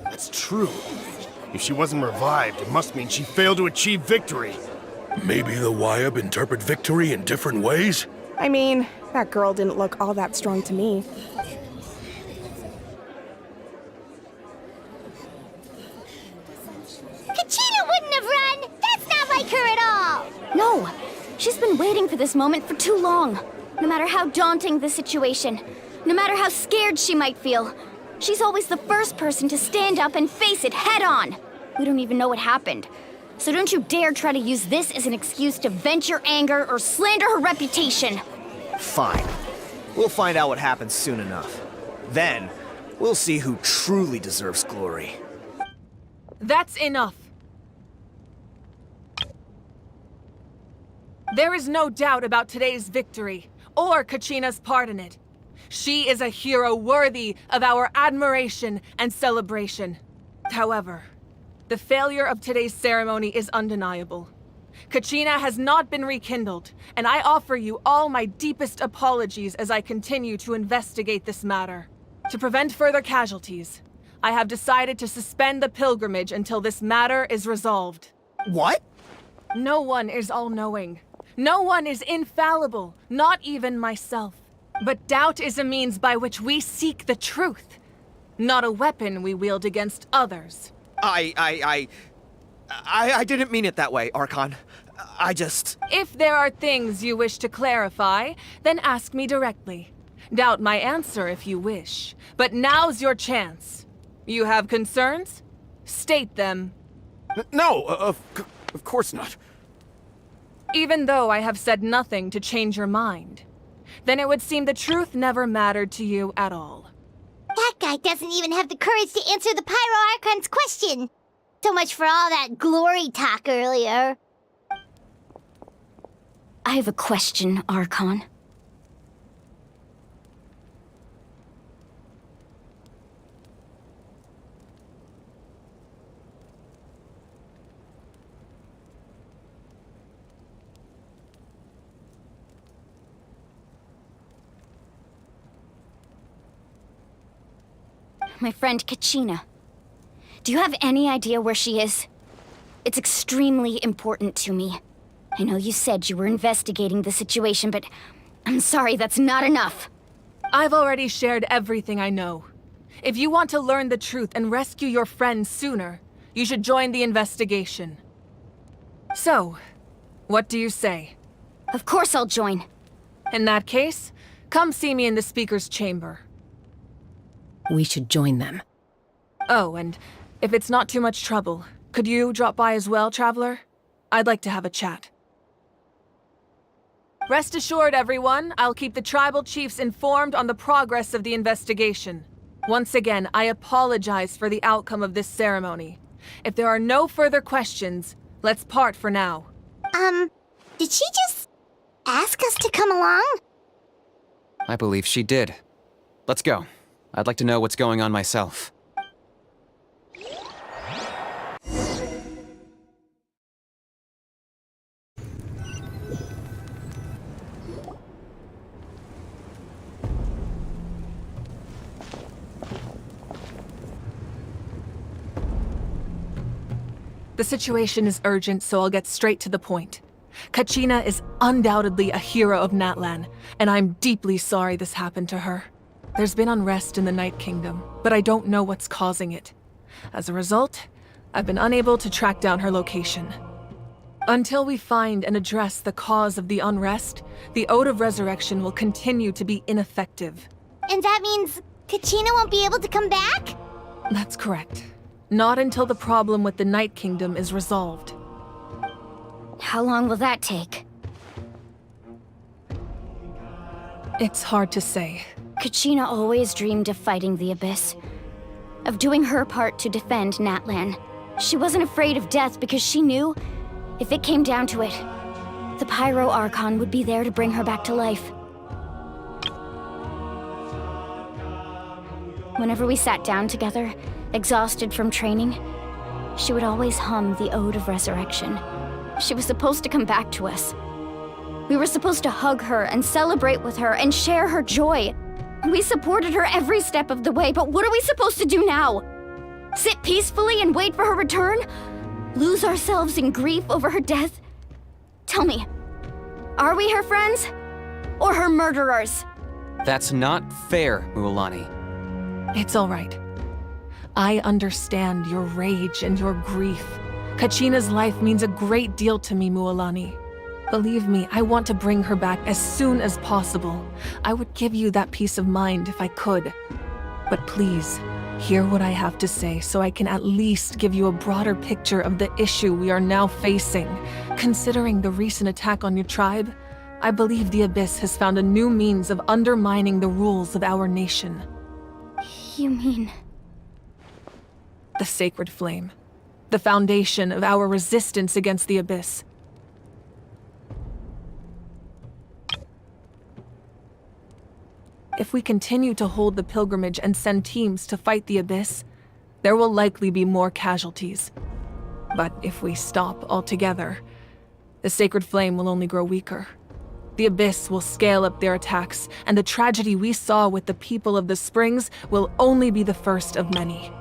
That's true. If she wasn't revived, it must mean she failed to achieve victory. Maybe the YAB interpret victory in different ways? I mean, that girl didn't look all that strong to me. Kachina wouldn't have run! That's not like her at all! No, she's been waiting for this moment for too long. No matter how daunting the situation, no matter how scared she might feel, she's always the first person to stand up and face it head on. We don't even know what happened. So don't you dare try to use this as an excuse to vent your anger or slander her reputation. Fine. We'll find out what happens soon enough. Then, we'll see who truly deserves glory. That's enough. There is no doubt about today's victory, or Kachina's part in it. She is a hero worthy of our admiration and celebration. However, the failure of today's ceremony is undeniable. Kachina has not been rekindled, and I offer you all my deepest apologies as I continue to investigate this matter. To prevent further casualties, I have decided to suspend the pilgrimage until this matter is resolved. What? No one is all-knowing. No one is infallible, not even myself. But doubt is a means by which we seek the truth, not a weapon we wield against others. I didn't mean it that way, Archon. I just... If there are things you wish to clarify, then ask me directly. Doubt my answer if you wish, but now's your chance. You have concerns? State them. No, of course not. Even though I have said nothing to change your mind, then it would seem the truth never mattered to you at all. That guy doesn't even have the courage to answer the Pyro Archon's question. So much for all that glory talk earlier. I have a question, Archon. My friend Kachina. Do you have any idea where she is? It's extremely important to me. I know you said you were investigating the situation, but I'm sorry, that's not enough. I've already shared everything I know. If you want to learn the truth and rescue your friend sooner, you should join the investigation. So, what do you say? Of course I'll join. In that case, come see me in the speaker's chamber. We should join them. Oh, and if it's not too much trouble, could you drop by as well, Traveler? I'd like to have a chat. Rest assured, everyone, I'll keep the tribal chiefs informed on the progress of the investigation. Once again, I apologize for the outcome of this ceremony. If there are no further questions, let's part for now. Did she just ask us to come along? I believe she did. Let's go. I'd like to know what's going on myself. The situation is urgent, so I'll get straight to the point. Kachina is undoubtedly a hero of Natlan, and I'm deeply sorry this happened to her. There's been unrest in the Night Kingdom, but I don't know what's causing it. As a result, I've been unable to track down her location. Until we find and address the cause of the unrest, the Ode of Resurrection will continue to be ineffective. And that means Kachina won't be able to come back? That's correct. Not until the problem with the Night Kingdom is resolved. How long will that take? It's hard to say. Kachina always dreamed of fighting the Abyss, of doing her part to defend Natlan. She wasn't afraid of death because she knew, if it came down to it, the Pyro Archon would be there to bring her back to life. Whenever we sat down together, exhausted from training, she would always hum the Ode of Resurrection. She was supposed to come back to us. We were supposed to hug her and celebrate with her and share her joy. We supported her every step of the way, but what are we supposed to do now? Sit peacefully and wait for her return? Lose ourselves in grief over her death? Tell me, are we her friends? Or her murderers? That's not fair, Mualani. It's all right. I understand your rage and your grief. Kachina's life means a great deal to me, Mualani. Believe me, I want to bring her back as soon as possible. I would give you that peace of mind if I could. But please, hear what I have to say so I can at least give you a broader picture of the issue we are now facing. Considering the recent attack on your tribe, I believe the Abyss has found a new means of undermining the rules of our nation. You mean... The Sacred Flame. The foundation of our resistance against the Abyss. If we continue to hold the pilgrimage and send teams to fight the Abyss, there will likely be more casualties. But if we stop altogether, the Sacred Flame will only grow weaker. The Abyss will scale up their attacks, and the tragedy we saw with the people of the Springs will only be the first of many.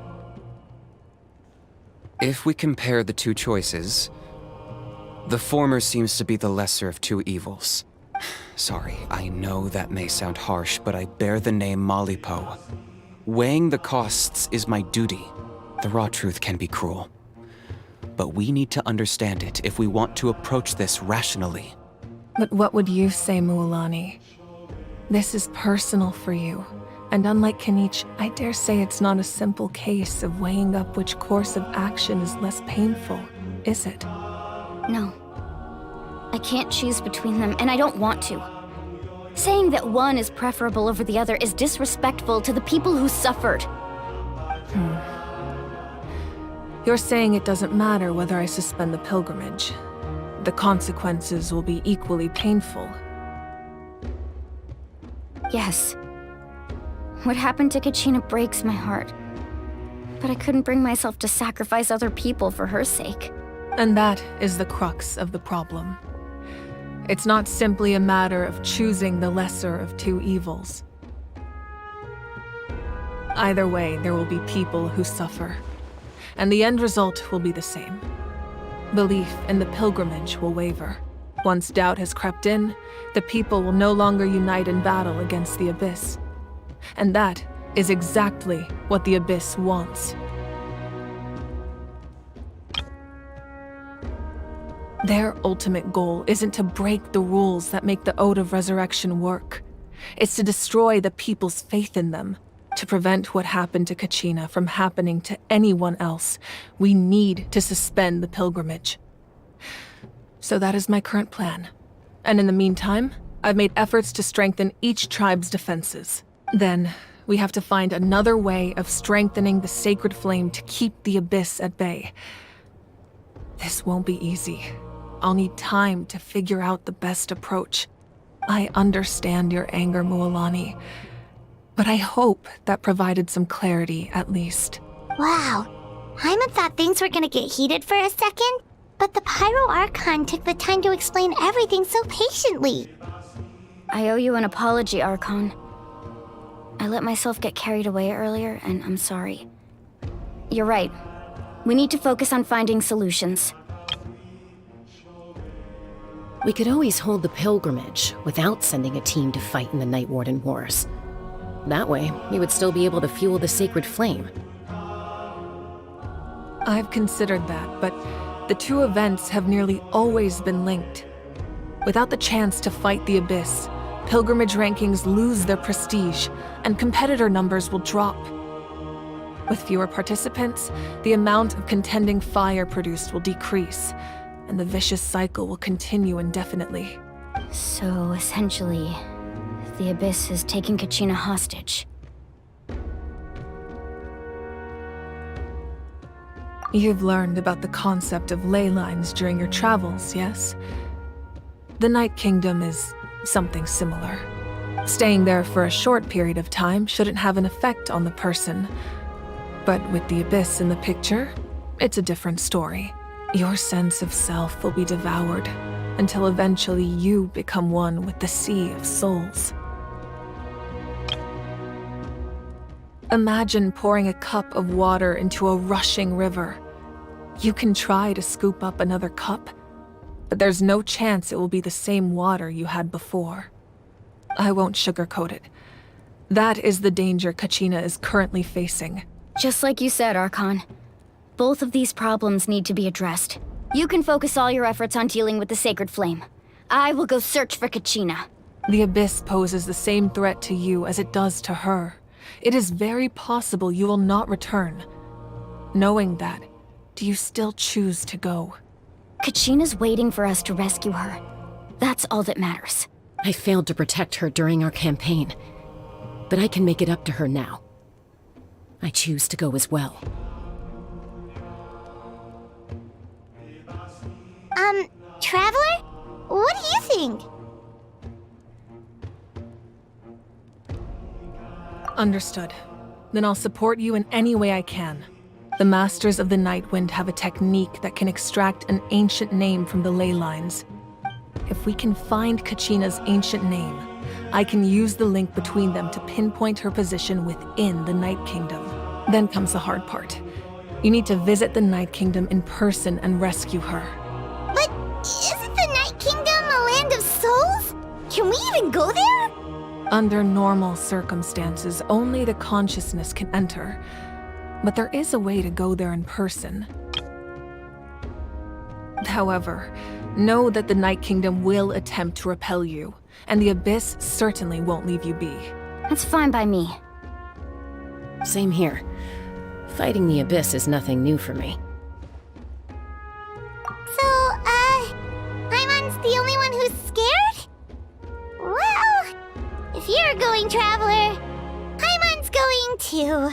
If we compare the two choices, the former seems to be the lesser of two evils. Sorry, I know that may sound harsh, but I bear the name Malipo. Weighing the costs is my duty. The raw truth can be cruel. But we need to understand it if we want to approach this rationally. But what would you say, Mualani? This is personal for you. And unlike Kanich, I dare say it's not a simple case of weighing up which course of action is less painful, is it? No. I can't choose between them, and I don't want to. Saying that one is preferable over the other is disrespectful to the people who suffered. You're saying it doesn't matter whether I suspend the pilgrimage. The consequences will be equally painful. Yes. What happened to Kachina breaks my heart. But I couldn't bring myself to sacrifice other people for her sake. And that is the crux of the problem. It's not simply a matter of choosing the lesser of two evils. Either way, there will be people who suffer. And the end result will be the same. Belief in the pilgrimage will waver. Once doubt has crept in, the people will no longer unite in battle against the Abyss. And that is exactly what the Abyss wants. Their ultimate goal isn't to break the rules that make the Ode of Resurrection work. It's to destroy the people's faith in them. To prevent what happened to Kachina from happening to anyone else, we need to suspend the pilgrimage. So that is my current plan. And in the meantime, I've made efforts to strengthen each tribe's defenses. Then, we have to find another way of strengthening the sacred flame to keep the Abyss at bay. This won't be easy. I'll need time to figure out the best approach. I understand your anger, Mualani, but I hope that provided some clarity at least. Wow. Hyman thought things were gonna get heated for a second, but the Pyro Archon took the time to explain everything so patiently. I owe you an apology, Archon. I let myself get carried away earlier, and I'm sorry. You're right. We need to focus on finding solutions. We could always hold the pilgrimage without sending a team to fight in the Night Warden Wars. That way, we would still be able to fuel the sacred flame. I've considered that, but the two events have nearly always been linked. Without the chance to fight the Abyss, pilgrimage rankings lose their prestige, and competitor numbers will drop. With fewer participants, the amount of contending fire produced will decrease, and the vicious cycle will continue indefinitely. So, essentially, the Abyss has taken Kachina hostage. You've learned about the concept of ley lines during your travels, yes? The Night Kingdom is something similar. Staying there for a short period of time shouldn't have an effect on the person. But with the Abyss in the picture, it's a different story. Your sense of self will be devoured until eventually you become one with the Sea of Souls. Imagine pouring a cup of water into a rushing river. You can try to scoop up another cup, but there's no chance it will be the same water you had before. I won't sugarcoat it. That is the danger Kachina is currently facing. Just like you said, Archon. Both of these problems need to be addressed. You can focus all your efforts on dealing with the sacred flame. I will go search for Kachina. The Abyss poses the same threat to you as it does to her. It is very possible you will not return. Knowing that, do you still choose to go? Kachina's waiting for us to rescue her. That's all that matters. I failed to protect her during our campaign, but I can make it up to her now. I choose to go as well. Traveler? What do you think? Understood. Then I'll support you in any way I can. The Masters of the Nightwind have a technique that can extract an ancient name from the ley lines. If we can find Kachina's ancient name, I can use the link between them to pinpoint her position within the Night Kingdom. Then comes the hard part. You need to visit the Night Kingdom in person and rescue her. But isn't the Night Kingdom a land of souls? Can we even go there? Under normal circumstances, only the consciousness can enter. But there is a way to go there in person. However, know that the Night Kingdom will attempt to repel you, and the Abyss certainly won't leave you be. That's fine by me. Same here. Fighting the Abyss is nothing new for me. So, Hyman's the only one who's scared? Well, if you're going, Traveler, Hyman's going too.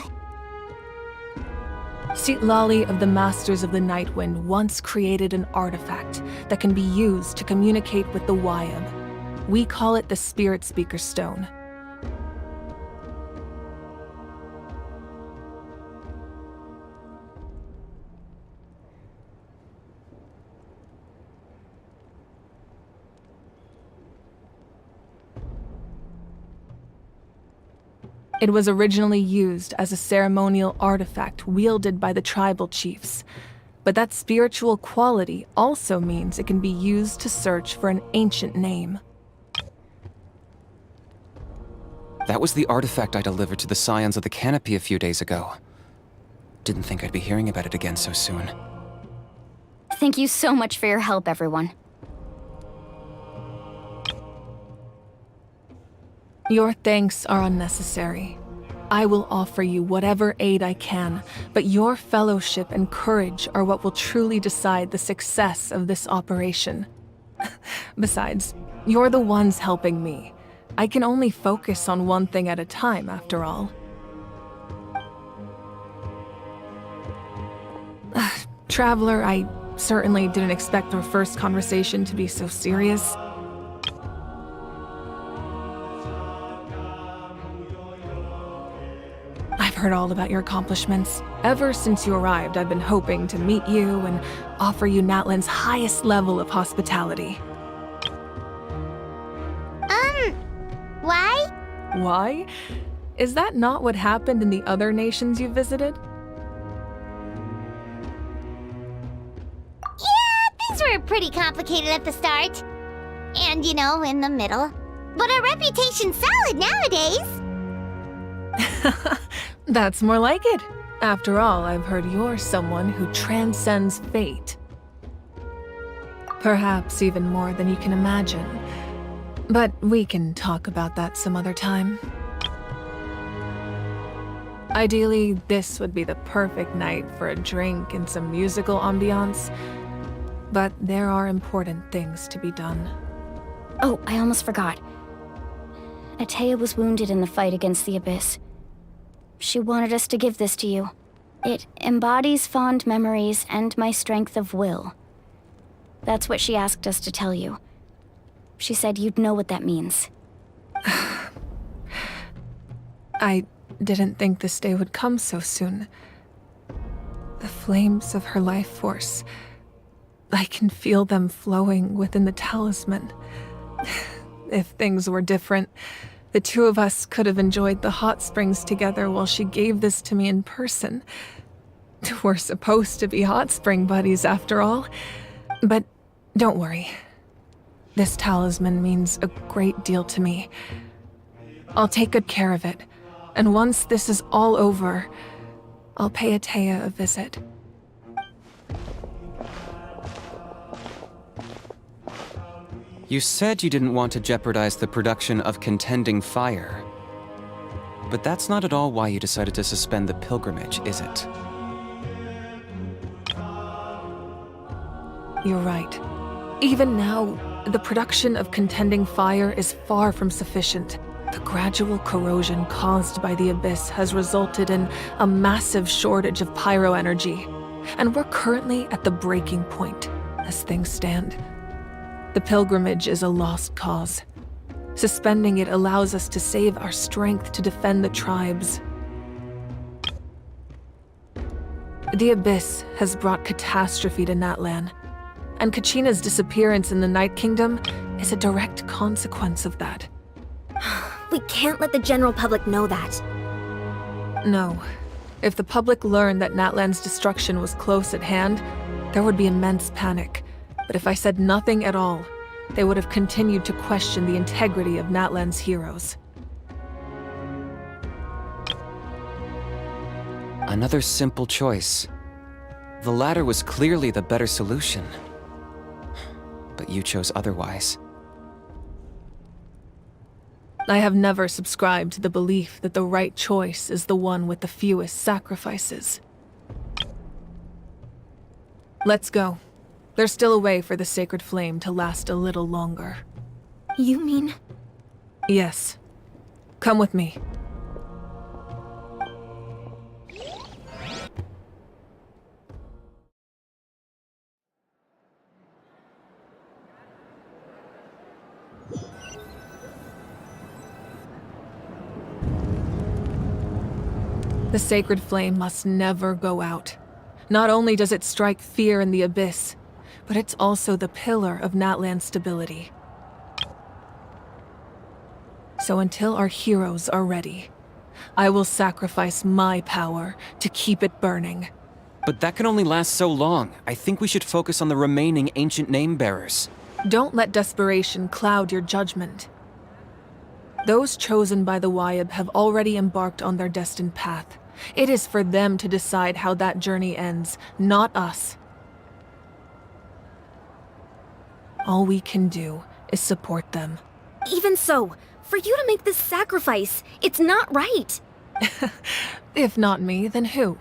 Citlali of the Masters of the Nightwind once created an artifact that can be used to communicate with the Wyab. We call it the Spirit Speaker Stone. It was originally used as a ceremonial artifact wielded by the tribal chiefs, but that spiritual quality also means it can be used to search for an ancient name. That was the artifact I delivered to the Scions of the Canopy a few days ago. Didn't think I'd be hearing about it again so soon. Thank you so much for your help, everyone. Your thanks are unnecessary. I will offer you whatever aid I can, but your fellowship and courage are what will truly decide the success of this operation. Besides, you're the ones helping me. I can only focus on one thing at a time, after all. Traveler, I certainly didn't expect our first conversation to be so serious. I've heard all about your accomplishments. Ever since you arrived, I've been hoping to meet you and offer you Natlan's highest level of hospitality. Why? Why? Is that not what happened in the other nations you visited? Yeah, things were pretty complicated at the start. And, in the middle. But our reputation's solid nowadays. That's more like it. After all, I've heard you're someone who transcends fate. Perhaps even more than you can imagine. But we can talk about that some other time. Ideally, this would be the perfect night for a drink and some musical ambiance. But there are important things to be done. Oh, I almost forgot. Atea was wounded in the fight against the Abyss. She wanted us to give this to you. It embodies fond memories and my strength of will. That's what she asked us to tell you. She said you'd know what that means. I didn't think this day would come so soon. The flames of her life force. I can feel them flowing within the talisman. If things were different, the two of us could have enjoyed the hot springs together while she gave this to me in person. We're supposed to be hot spring buddies after all. But don't worry. This talisman means a great deal to me. I'll take good care of it, and once this is all over, I'll pay Atea a visit. You said you didn't want to jeopardize the production of contending fire. But that's not at all why you decided to suspend the pilgrimage, is it? You're right. Even now, the production of contending fire is far from sufficient. The gradual corrosion caused by the Abyss has resulted in a massive shortage of pyro energy, and we're currently at the breaking point, as things stand. The pilgrimage is a lost cause. Suspending it allows us to save our strength to defend the tribes. The Abyss has brought catastrophe to Natlan, and Kachina's disappearance in the Night Kingdom is a direct consequence of that. We can't let the general public know that. No. If the public learned that Natlan's destruction was close at hand, there would be immense panic. But if I said nothing at all, they would have continued to question the integrity of Natlan's heroes. Another simple choice. The latter was clearly the better solution. But you chose otherwise. I have never subscribed to the belief that the right choice is the one with the fewest sacrifices. Let's go. There's still a way for the sacred flame to last a little longer. You mean? Yes. Come with me. The sacred flame must never go out. Not only does it strike fear in the Abyss, but it's also the pillar of Natlan's stability. So until our heroes are ready, I will sacrifice my power to keep it burning. But that can only last so long. I think we should focus on the remaining ancient name-bearers. Don't let desperation cloud your judgment. Those chosen by the Wyeb have already embarked on their destined path. It is for them to decide how that journey ends, not us. All we can do is support them. Even so, for you to make this sacrifice, it's not right. If not me, then who?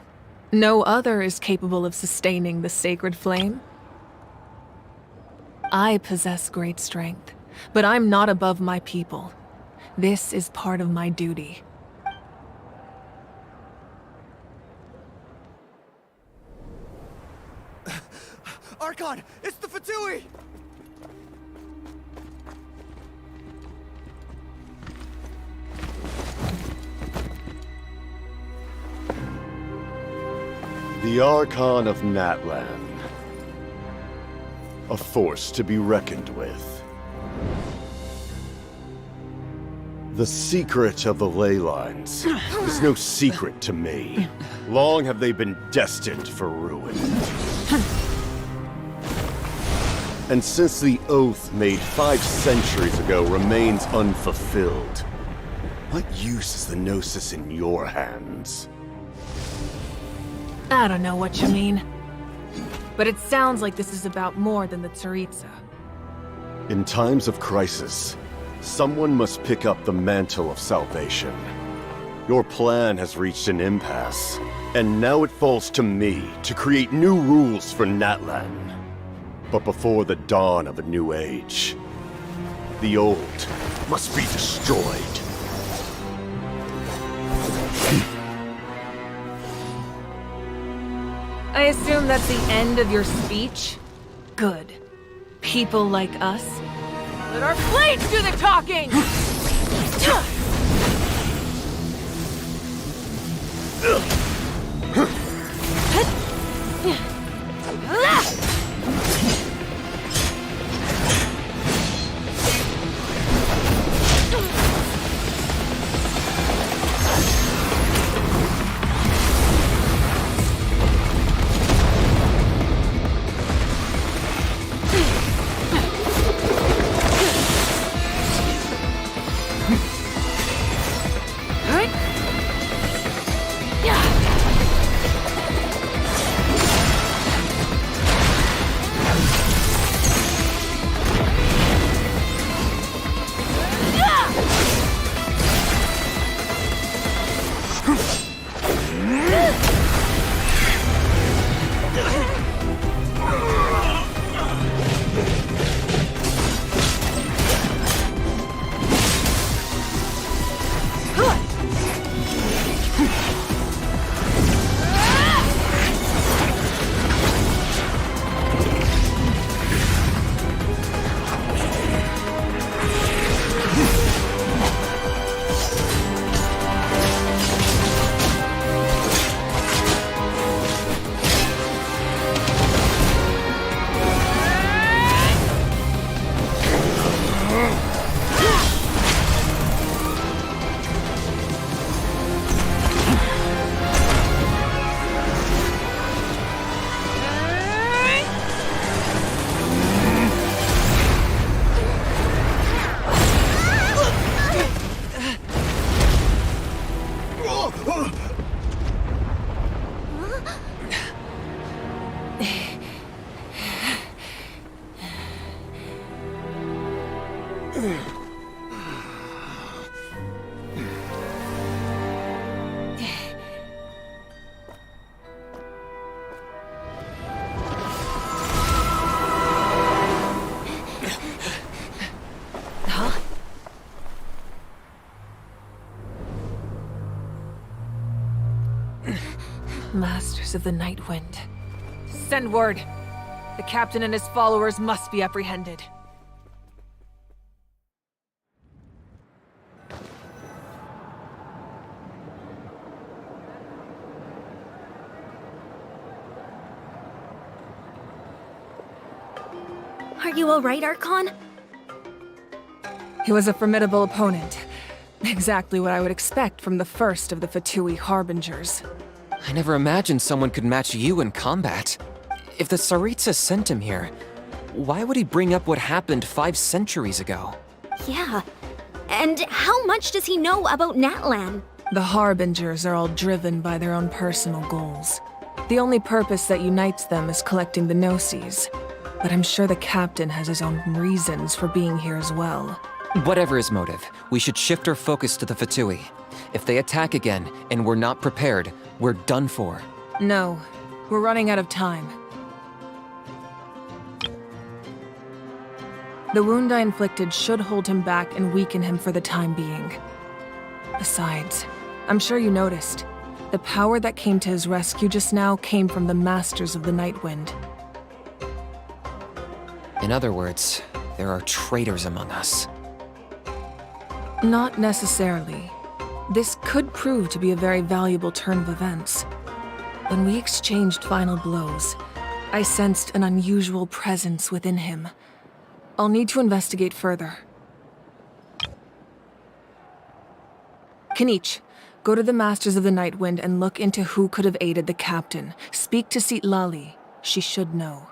No other is capable of sustaining the sacred flame. I possess great strength, but I'm not above my people. This is part of my duty. Archon, it's the Fatui! The Archon of Natlan. A force to be reckoned with. The secret of the ley lines is no secret to me. Long have they been destined for ruin. And since the oath made 5 centuries ago remains unfulfilled, what use is the Gnosis in your hands? I don't know what you mean. But it sounds like this is about more than the Tsaritsa. In times of crisis, someone must pick up the mantle of salvation. Your plan has reached an impasse, and now it falls to me to create new rules for Natlan. But before the dawn of a new age, the old must be destroyed. I assume that's the end of your speech? Good. People like us. Let our blades do the talking! Masters of the Night Wind. Send word. The captain and his followers must be apprehended. Are you alright, Archon? He was a formidable opponent. Exactly what I would expect from the first of the Fatui Harbingers. I never imagined someone could match you in combat. If the Tsaritsa sent him here, why would he bring up what happened 5 centuries ago? Yeah. And how much does he know about Natlan? The Harbingers are all driven by their own personal goals. The only purpose that unites them is collecting the Gnosis. But I'm sure the captain has his own reasons for being here as well. Whatever his motive, we should shift our focus to the Fatui. If they attack again, and we're not prepared, we're done for. No, we're running out of time. The wound I inflicted should hold him back and weaken him for the time being. Besides, I'm sure you noticed, the power that came to his rescue just now came from the Masters of the Nightwind. In other words, there are traitors among us. Not necessarily. This could prove to be a very valuable turn of events. When we exchanged final blows, I sensed an unusual presence within him. I'll need to investigate further. Kenichi, go to the Masters of the Nightwind and look into who could have aided the captain. Speak to Citlali. She should know.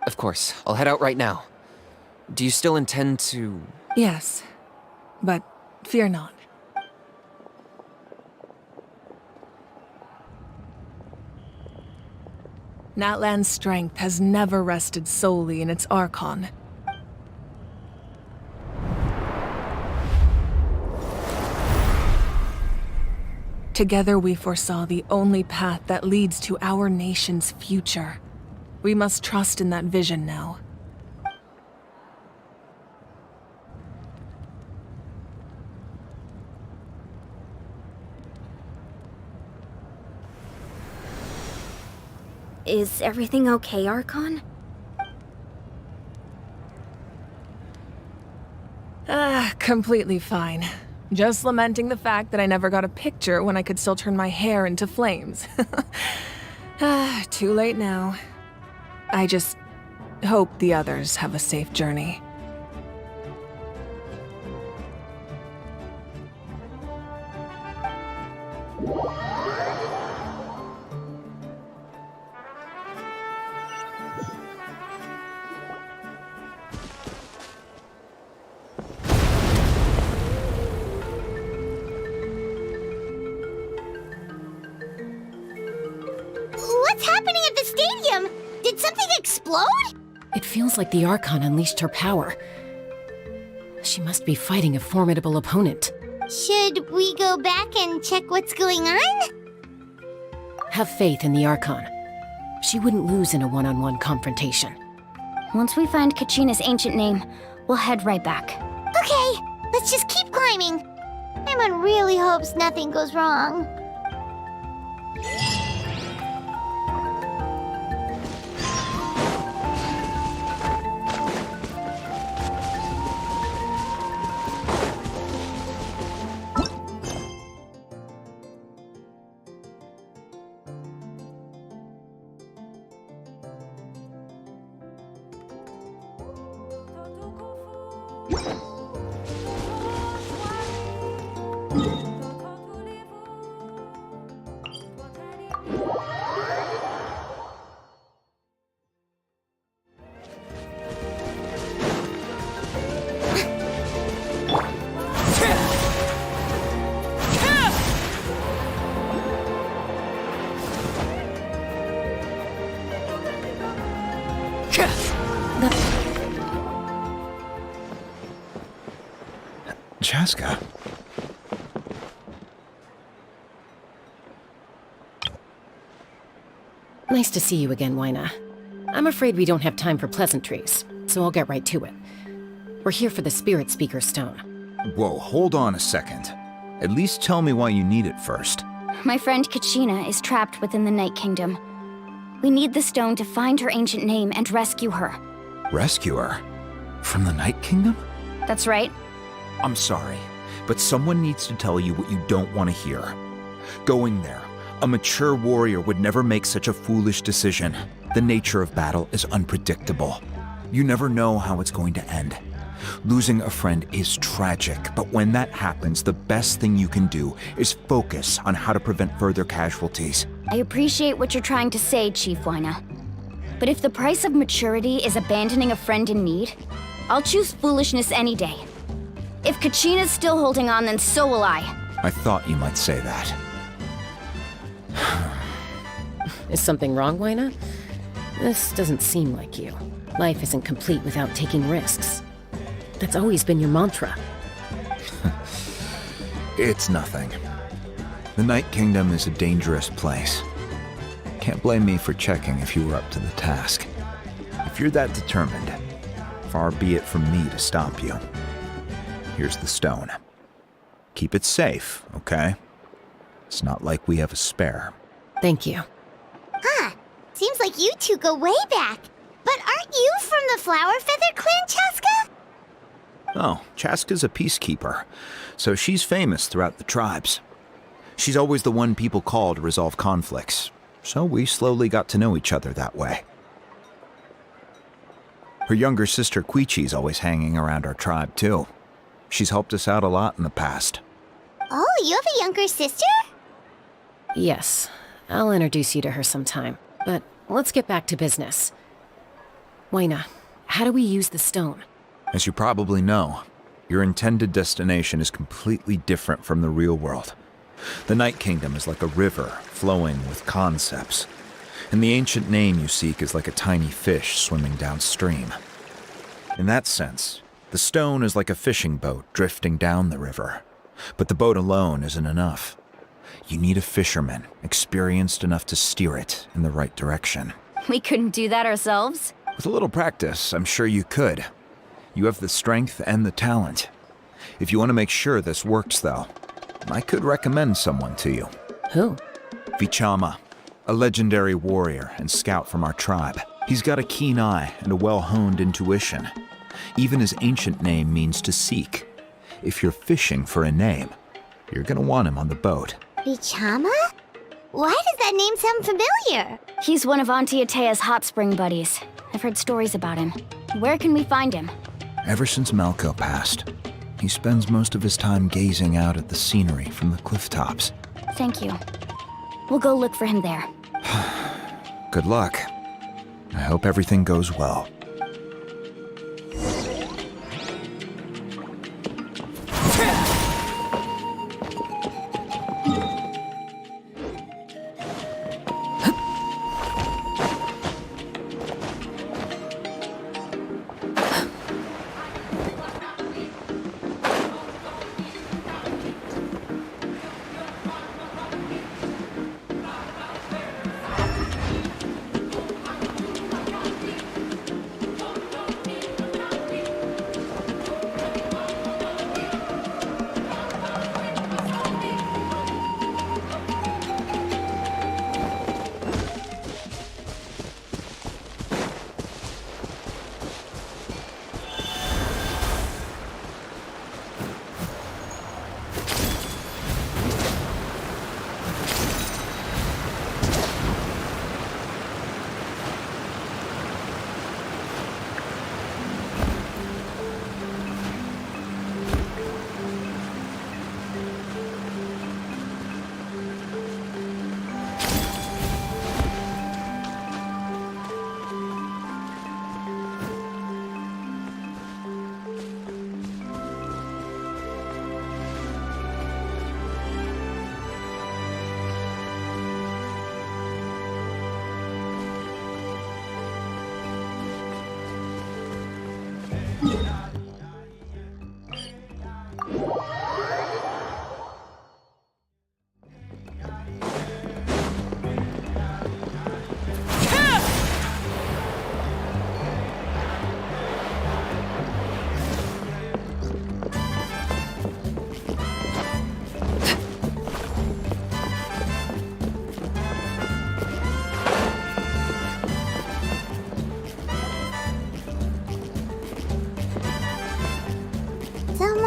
Of course, I'll head out right now. Do you still intend to... Yes, but fear not. Natlan's strength has never rested solely in its Archon. Together we foresaw the only path that leads to our nation's future. We must trust in that vision now. Is everything okay, Archon? Completely fine. Just lamenting the fact that I never got a picture when I could still turn my hair into flames. Too late now. I just hope the others have a safe journey. What's happening at the stadium? Did something explode? It feels like the Archon unleashed her power. She must be fighting a formidable opponent. Should we go back and check what's going on? Have faith in the Archon. She wouldn't lose in a one-on-one confrontation. Once we find Kachina's ancient name, we'll head right back. Okay, let's just keep climbing. Paimon really hopes nothing goes wrong. Chaska. Nice to see you again, Wyna. I'm afraid we don't have time for pleasantries, so I'll get right to it. We're here for the Spirit Speaker Stone. Whoa, hold on a second. At least tell me why you need it first. My friend Kachina is trapped within the Night Kingdom. We need the stone to find her ancient name and rescue her. Rescue her? From the Night Kingdom? That's right. I'm sorry, but someone needs to tell you what you don't want to hear. Going there, a mature warrior would never make such a foolish decision. The nature of battle is unpredictable. You never know how it's going to end. Losing a friend is tragic, but when that happens, the best thing you can do is focus on how to prevent further casualties. I appreciate what you're trying to say, Chief Wyna. But if the price of maturity is abandoning a friend in need, I'll choose foolishness any day. If Kachina's still holding on, then so will I. I thought you might say that. Is something wrong, Wyna? This doesn't seem like you. Life isn't complete without taking risks. That's always been your mantra. It's nothing. The Night Kingdom is a dangerous place. Can't blame me for checking if you were up to the task. If If you're that determined, far be it from me to stop you. Here's the stone. Keep it safe, okay? It's not like we have a spare. Thank you. Huh. Seems like you two go way back. But aren't you from the Flower Feather Clan, Chaska? Oh, Chaska's a peacekeeper, so she's famous throughout the tribes. She's always the one people call to resolve conflicts, so we slowly got to know each other that way. Her younger sister Quichi's always hanging around our tribe, too. She's helped us out a lot in the past. Oh, you have a younger sister? Yes, I'll introduce you to her sometime. But let's get back to business. Waina, how do we use the stone? As you probably know, your intended destination is completely different from the real world. The Night Kingdom is like a river flowing with concepts, and the ancient name you seek is like a tiny fish swimming downstream. In that sense, the stone is like a fishing boat drifting down the river, but the boat alone isn't enough. You need a fisherman experienced enough to steer it in the right direction. We couldn't do that ourselves? With a little practice, I'm sure you could. You have the strength and the talent. If you want to make sure this works, though, I could recommend someone to you. Who? Vichama, a legendary warrior and scout from our tribe. He's got a keen eye and a well-honed intuition. Even his ancient name means to seek. If you're fishing for a name, you're gonna want him on the boat. Vichama? Why does that name sound familiar? He's one of Auntie Atea's hot spring buddies. I've heard stories about him. Where can we find him? Ever since Malco passed, he spends most of his time gazing out at the scenery from the cliff tops. Thank you. We'll go look for him there. Good luck. I hope everything goes well.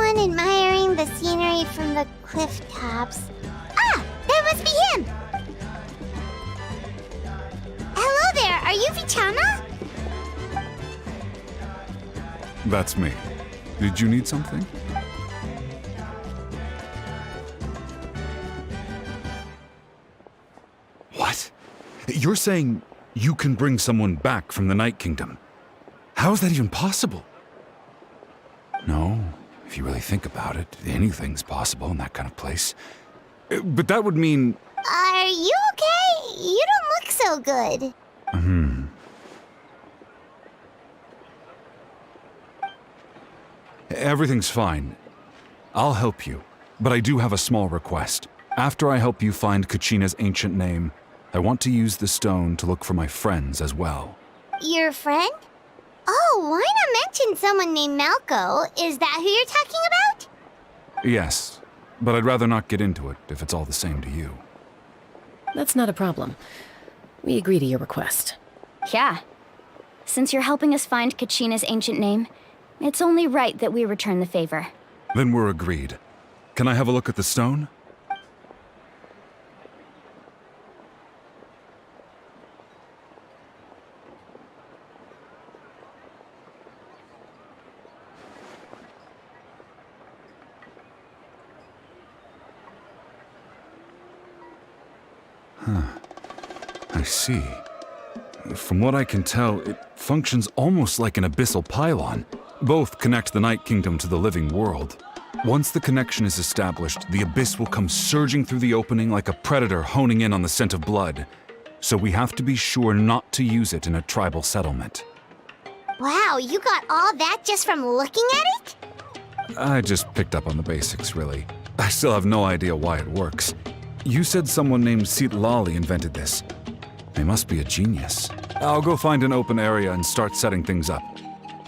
Admiring the scenery from the cliff tops. Ah! That must be him! Hello there, are you Vichama? That's me. Did you need something? What? You're saying you can bring someone back from the Night Kingdom? How is that even possible? No. If you really think about it, anything's possible in that kind of place. But that would mean... Are you okay? You don't look so good. Everything's fine. I'll help you, but I do have a small request. After I help you find Kachina's ancient name, I want to use the stone to look for my friends as well. Your friend? Oh, why not mention someone named Malco? Is that who you're talking about? Yes, but I'd rather not get into it if it's all the same to you. That's not a problem. We agree to your request. Yeah. Since you're helping us find Kachina's ancient name, it's only right that we return the favor. Then we're agreed. Can I have a look at the stone? Huh. I see. From what I can tell, it functions almost like an abyssal pylon. Both connect the Night Kingdom to the living world. Once the connection is established, the abyss will come surging through the opening like a predator honing in on the scent of blood. So we have to be sure not to use it in a tribal settlement. Wow, you got all that just from looking at it? I just picked up on the basics, really. I still have no idea why it works. You said someone named Sitlali invented this. They must be a genius. I'll go find an open area and start setting things up.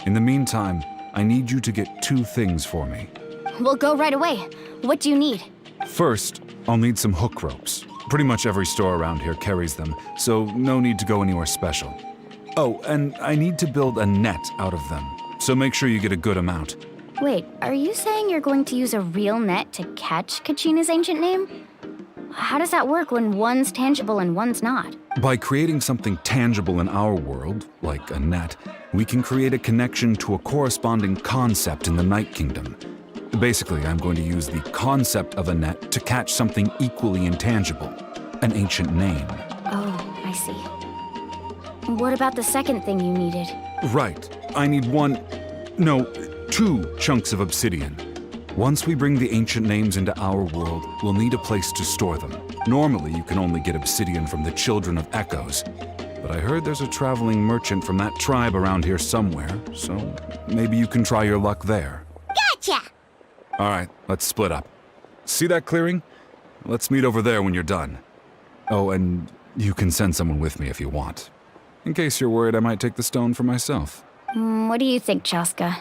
In the meantime, I need you to get 2 things for me. We'll go right away. What do you need? First, I'll need some hook ropes. Pretty much every store around here carries them, so no need to go anywhere special. Oh, and I need to build a net out of them, so make sure you get a good amount. Wait, are you saying you're going to use a real net to catch Kachina's ancient name? How does that work when one's tangible and one's not? By creating something tangible in our world, like a net, we can create a connection to a corresponding concept in the Night Kingdom. Basically, I'm going to use the concept of a net to catch something equally intangible, an ancient name. Oh, I see. What about the second thing you needed? Right. I need 2 chunks of obsidian. Once we bring the ancient names into our world, we'll need a place to store them. Normally, you can only get obsidian from the Children of Echoes, but I heard there's a traveling merchant from that tribe around here somewhere, so maybe you can try your luck there. Gotcha! All right, let's split up. See that clearing? Let's meet over there when you're done. Oh, and you can send someone with me if you want. In case you're worried I might take the stone for myself. What do you think, Chaska?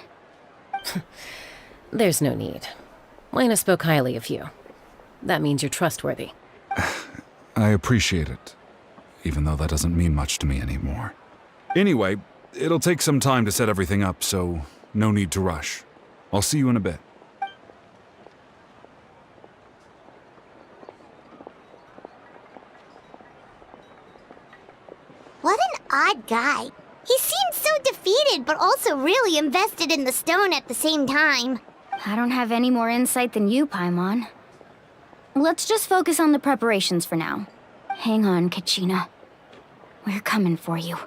There's no need. Lena spoke highly of you. That means you're trustworthy. I appreciate it, even though that doesn't mean much to me anymore. Anyway, it'll take some time to set everything up, so no need to rush. I'll see you in a bit. What an odd guy. He seems so defeated, but also really invested in the stone at the same time. I don't have any more insight than you, Paimon. Let's just focus on the preparations for now. Hang on, Kachina. We're coming for you.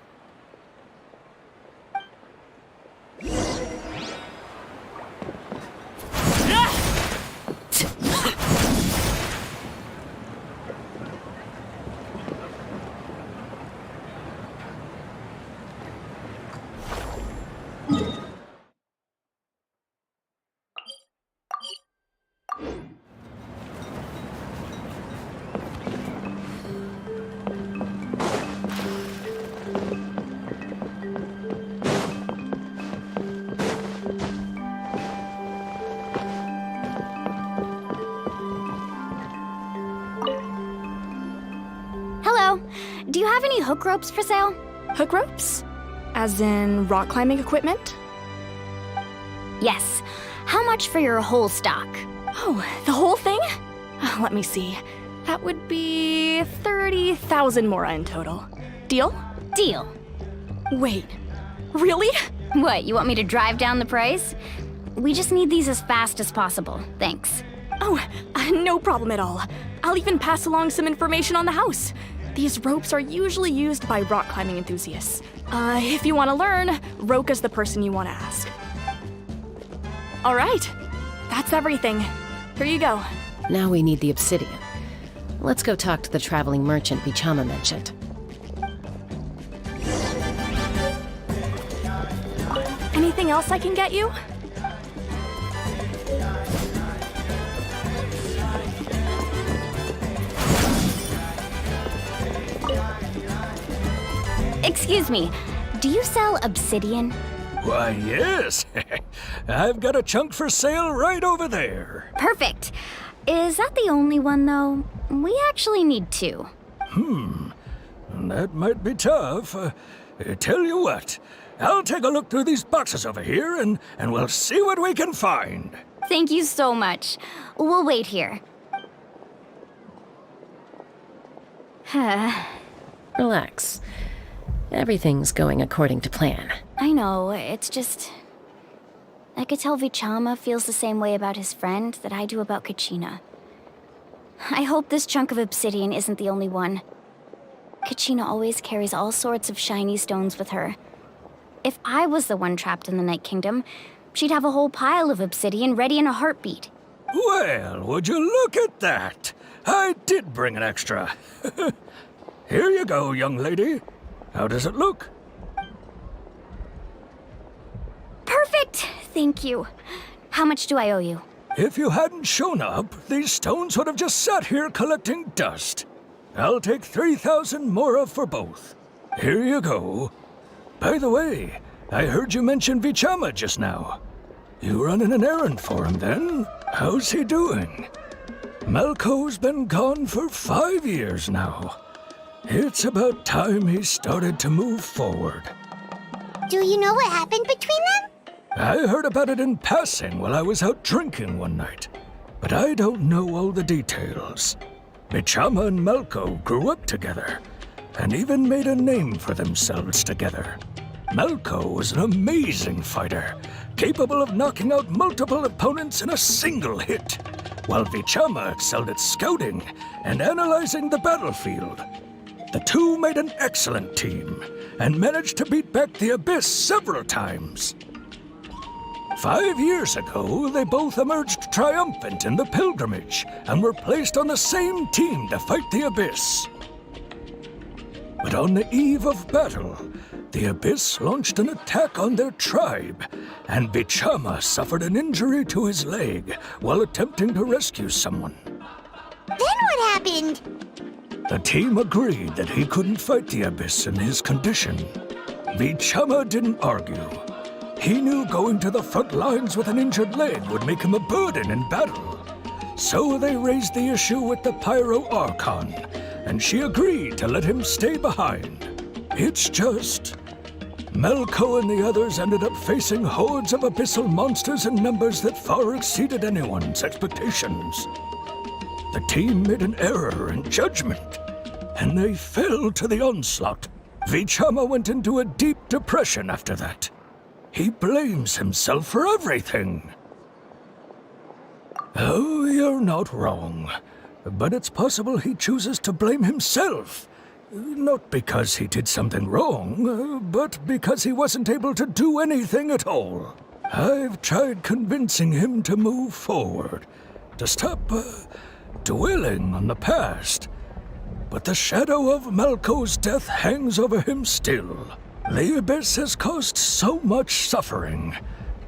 Hello. Do you have any hook ropes for sale? Hook ropes? As in rock climbing equipment? Yes. How much for your whole stock? Oh, the whole thing? Let me see. That would be 30,000 mora in total. Deal? Deal. Wait, really? What, you want me to drive down the price? We just need these as fast as possible. Thanks. Oh, no problem at all. I'll even pass along some information on the house. These ropes are usually used by rock climbing enthusiasts. If you want to learn, Roka's the person you want to ask. All right, that's everything. Here you go. Now we need the obsidian. Let's go talk to the traveling merchant Bichama mentioned. Anything else I can get you? Excuse me, do you sell obsidian? Why, yes. I've got a chunk for sale right over there. Perfect. Is that the only one, though? We actually need two. That might be tough. Tell you what, I'll take a look through these boxes over here and we'll see what we can find. Thank you so much. We'll wait here. Relax. Everything's going according to plan. I know, it's just... I could tell Vichama feels the same way about his friend that I do about Kachina. I hope this chunk of obsidian isn't the only one. Kachina always carries all sorts of shiny stones with her. If I was the one trapped in the Night Kingdom, she'd have a whole pile of obsidian ready in a heartbeat. Well, would you look at that? I did bring an extra. Here you go, young lady. How does it look? Perfect! Thank you. How much do I owe you? If you hadn't shown up, these stones would have just sat here collecting dust. I'll take 3,000 mora for both. Here you go. By the way, I heard you mention Vichama just now. You running an errand for him then? How's he doing? Malco's been gone for 5 years now. It's about time he started to move forward. Do you know what happened between them? I heard about it in passing while I was out drinking one night, but I don't know all the details. Vichama and Malco grew up together, and even made a name for themselves together. Malco was an amazing fighter, capable of knocking out multiple opponents in a single hit, while Vichama excelled at scouting and analyzing the battlefield. The two made an excellent team, and managed to beat back the Abyss several times. 5 years ago, they both emerged triumphant in the pilgrimage, and were placed on the same team to fight the Abyss. But on the eve of battle, the Abyss launched an attack on their tribe, and Vichama suffered an injury to his leg while attempting to rescue someone. Then what happened? The team agreed that he couldn't fight the Abyss in his condition. Vichama didn't argue. He knew going to the front lines with an injured leg would make him a burden in battle. So they raised the issue with the Pyro Archon, and she agreed to let him stay behind. It's just... Malco and the others ended up facing hordes of abyssal monsters in numbers that far exceeded anyone's expectations. The team made an error in judgment, and they fell to the onslaught. Vichama went into a deep depression after that. He blames himself for everything. Oh, you're not wrong. But it's possible he chooses to blame himself. Not because he did something wrong, but because he wasn't able to do anything at all. I've tried convincing him to move forward, to stop dwelling on the past. But the shadow of Malco's death hangs over him still. The Abyss has caused so much suffering,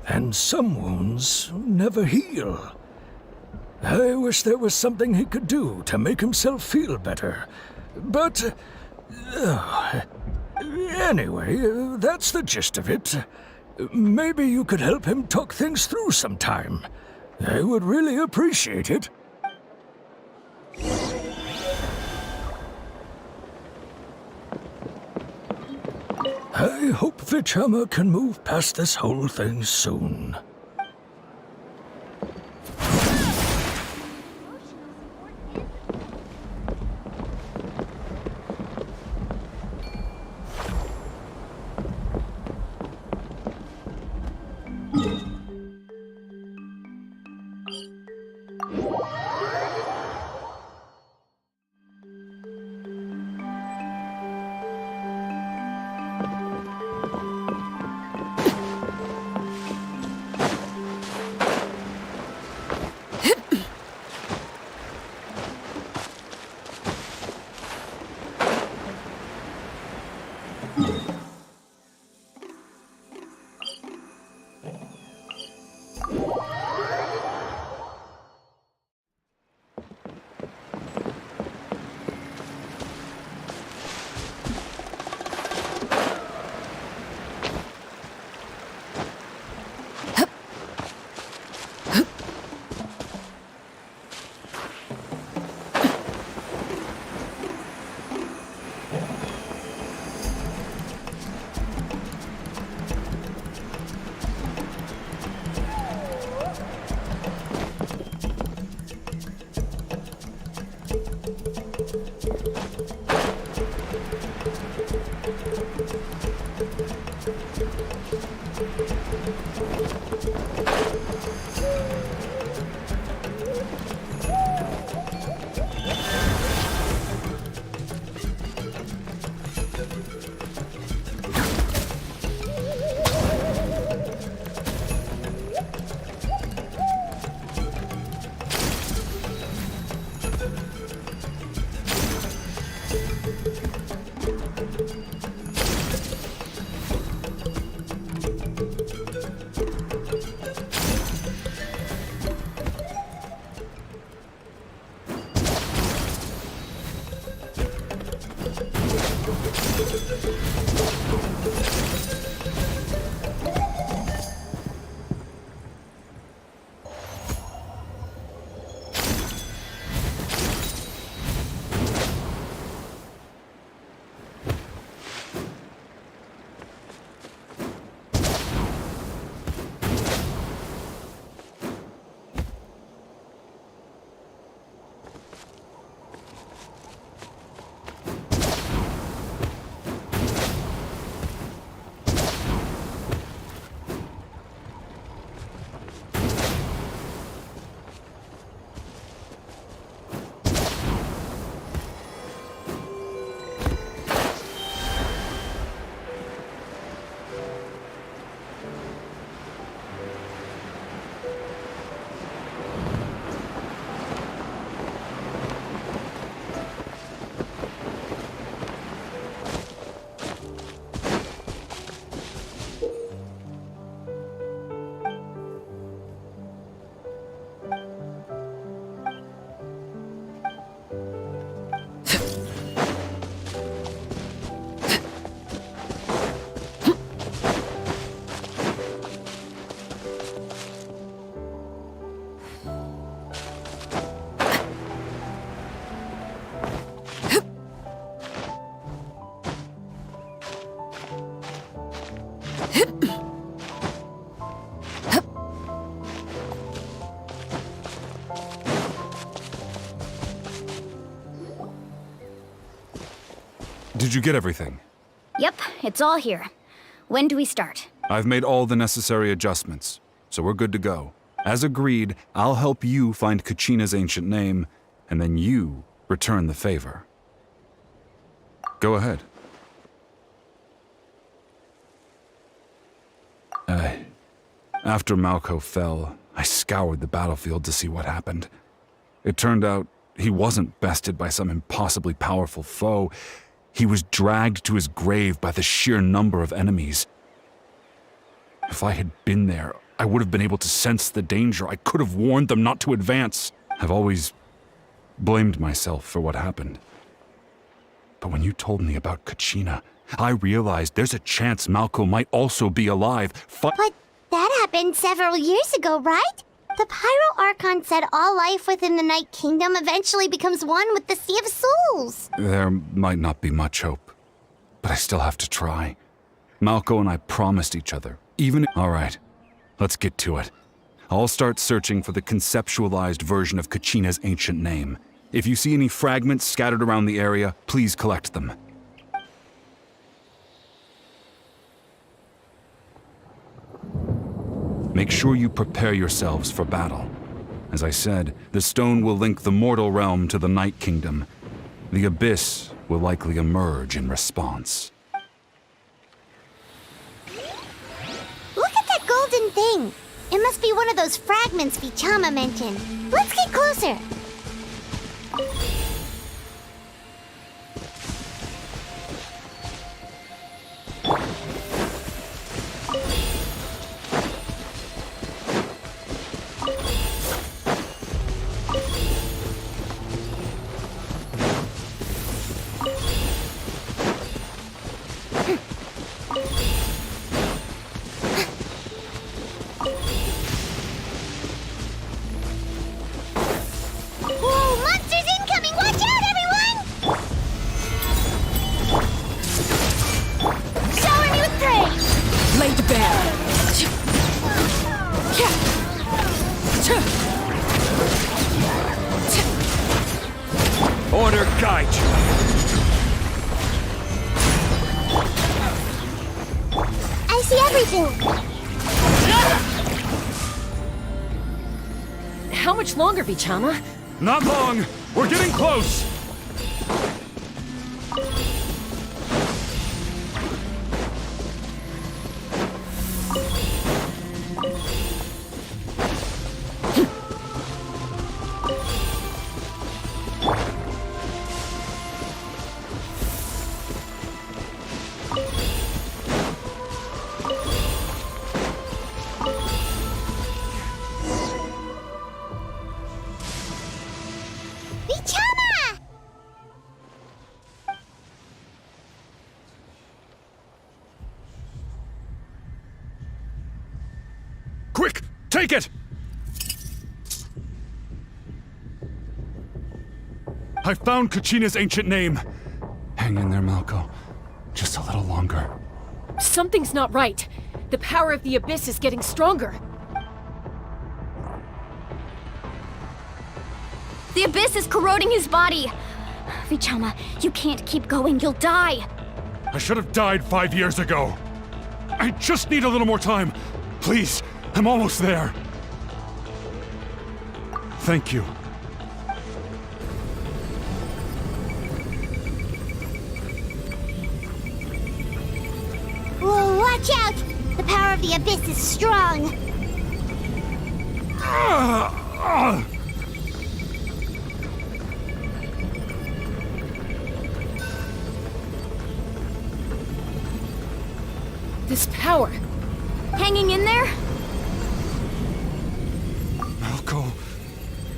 and some wounds never heal. I wish there was something he could do to make himself feel better, but... anyway, that's the gist of it. Maybe you could help him talk things through sometime. I would really appreciate it. I hope Vichama can move past this whole thing soon. Did you get everything? Yep, it's all here. When do we start? I've made all the necessary adjustments, so we're good to go. As agreed, I'll help you find Kachina's ancient name, and then you return the favor. Go ahead. After Malko fell, I scoured the battlefield to see what happened. It turned out he wasn't bested by some impossibly powerful foe. He was dragged to his grave by the sheer number of enemies. If I had been there, I would have been able to sense the danger. I could have warned them not to advance. I've always blamed myself for what happened. But when you told me about Kachina, I realized there's a chance Malko might also be alive. But that happened several years ago, right? The Pyro Archon said all life within the Night Kingdom eventually becomes one with the Sea of Souls. There might not be much hope, but I still have to try. Malko and I promised each other, All right, let's get to it. I'll start searching for the conceptualized version of Kachina's ancient name. If you see any fragments scattered around the area, please collect them. Make sure you prepare yourselves for battle. As I said, the stone will link the mortal realm to the Night Kingdom. The Abyss will likely emerge in response. Look at that golden thing! It must be one of those fragments Vichama mentioned. Let's get closer! Order guide you! I see everything! How much longer, Vichama? Not long! We're getting close! Take it! I found Kachina's ancient name. Hang in there, Malko. Just a little longer. Something's not right. The power of the Abyss is getting stronger. The Abyss is corroding his body. Vichama, you can't keep going. You'll die. I should have died 5 years ago. I just need a little more time. Please, I'm almost there. Thank you. Whoa, watch out! The power of the Abyss is strong. This power. Hanging in there? Malko.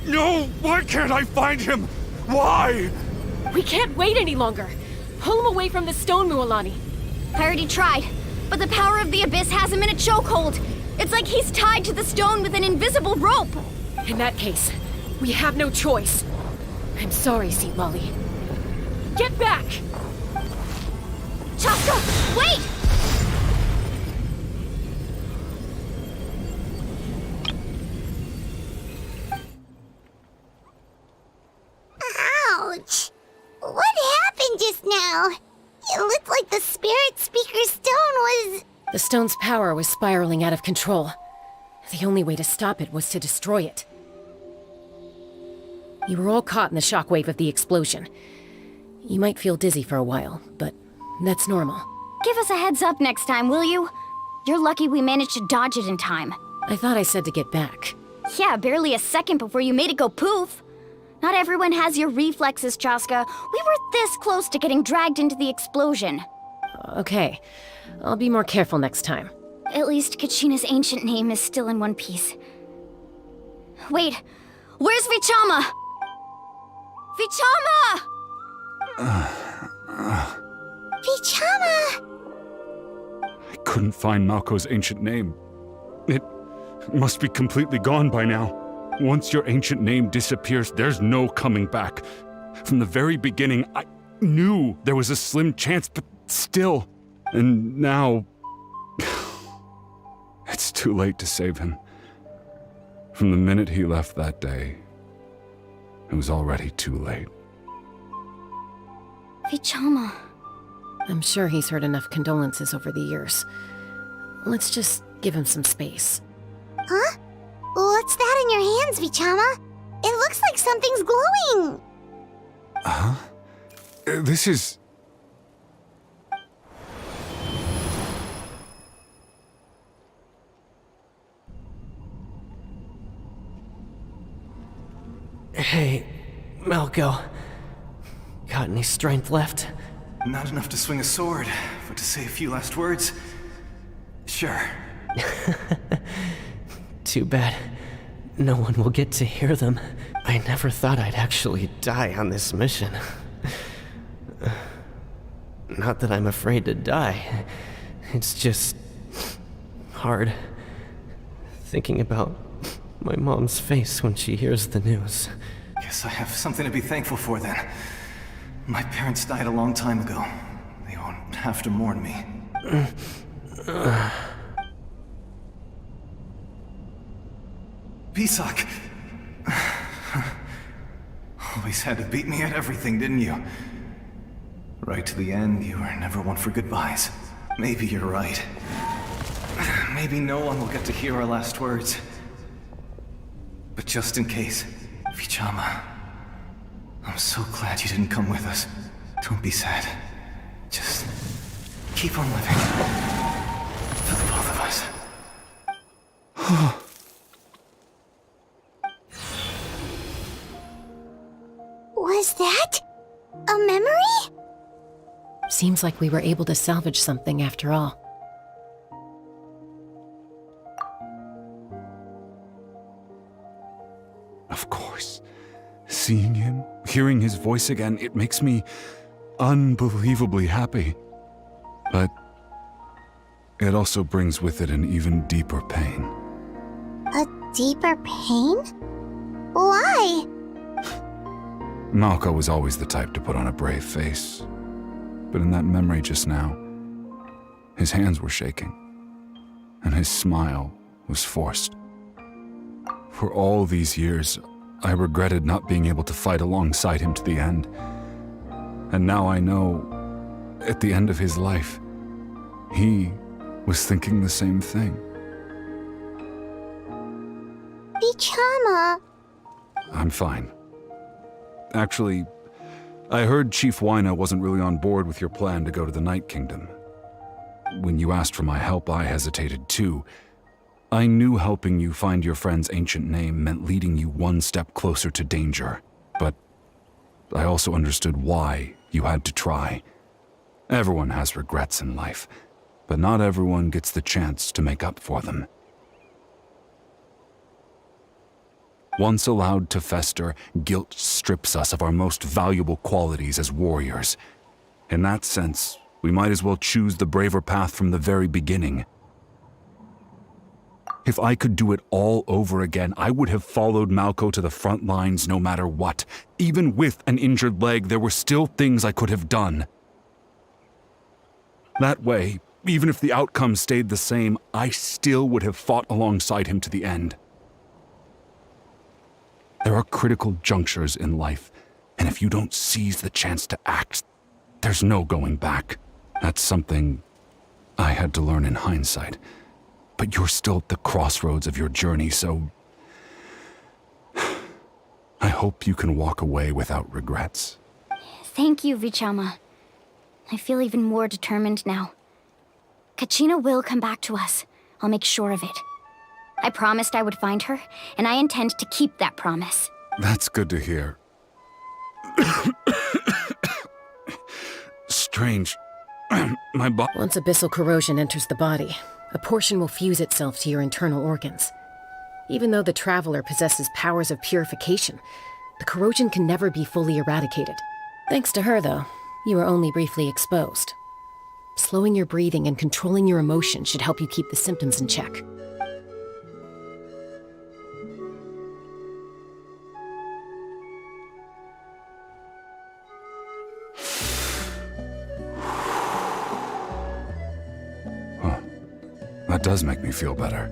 No! Why can't I find him? Why? We can't wait any longer. Pull him away from the stone, Mualani. I already tried, but the power of the Abyss has him in a chokehold. It's like he's tied to the stone with an invisible rope. In that case, we have no choice. I'm sorry, Seat Molly. Get back! Chaska, wait! Ouch! What happened just now? It looked like the Spirit Speaker's stone was... The stone's power was spiraling out of control. The only way to stop it was to destroy it. You were all caught in the shockwave of the explosion. You might feel dizzy for a while, but that's normal. Give us a heads up next time, will you? You're lucky we managed to dodge it in time. I thought I said to get back. Yeah, barely a second before you made it go poof. Not everyone has your reflexes, Chaska. We were this close to getting dragged into the explosion. Okay, I'll be more careful next time. At least Kachina's ancient name is still in one piece. Wait, where's Vichama? Vichama! Vichama! I couldn't find Malko's ancient name. It must be completely gone by now. Once your ancient name disappears, there's no coming back. From the very beginning, I knew there was a slim chance, but still. And now... it's too late to save him. From the minute he left that day, it was already too late. Vichama. I'm sure he's heard enough condolences over the years. Let's just give him some space. Huh? What's that in your hands, Vichama? It looks like something's glowing. Huh? This is... Hey, Malko. Got any strength left? Not enough to swing a sword, but to say a few last words? Sure. Too bad. No one will get to hear them. I never thought I'd actually die on this mission. Not that I'm afraid to die. It's just... hard. Thinking about my mom's face when she hears the news. Guess I have something to be thankful for then. My parents died a long time ago. They won't have to mourn me. Pisak! Always had to beat me at everything, didn't you? Right to the end, you were never one for goodbyes. Maybe you're right. Maybe no one will get to hear our last words. But just in case, Vichama, I'm so glad you didn't come with us. Don't be sad. Just keep on living. For the both of us. Was that a memory? Seems like we were able to salvage something after all. Of course. Seeing him, hearing his voice again, it makes me unbelievably happy. But it also brings with it an even deeper pain. A deeper pain? Why? Malco was always the type to put on a brave face. But in that memory just now, his hands were shaking, and his smile was forced. For all these years, I regretted not being able to fight alongside him to the end. And now I know, at the end of his life, he was thinking the same thing. Vichama. I'm fine. Actually, I heard Chief Wyna wasn't really on board with your plan to go to the Night Kingdom. When you asked for my help, I hesitated too. I knew helping you find your friend's ancient name meant leading you one step closer to danger, but I also understood why you had to try. Everyone has regrets in life, but not everyone gets the chance to make up for them. Once allowed to fester, guilt strips us of our most valuable qualities as warriors. In that sense, we might as well choose the braver path from the very beginning. If I could do it all over again, I would have followed Malco to the front lines no matter what. Even with an injured leg, there were still things I could have done. That way, even if the outcome stayed the same, I still would have fought alongside him to the end. There are critical junctures in life, and if you don't seize the chance to act, there's no going back. That's something I had to learn in hindsight. But you're still at the crossroads of your journey, so I hope you can walk away without regrets. Thank you, Vichama. I feel even more determined now. Kachina will come back to us. I'll make sure of it. I promised I would find her, and I intend to keep that promise. That's good to hear. Strange. My body. Once abyssal corrosion enters the body, a portion will fuse itself to your internal organs. Even though the Traveler possesses powers of purification, the corrosion can never be fully eradicated. Thanks to her, though, you are only briefly exposed. Slowing your breathing and controlling your emotions should help you keep the symptoms in check. That does make me feel better.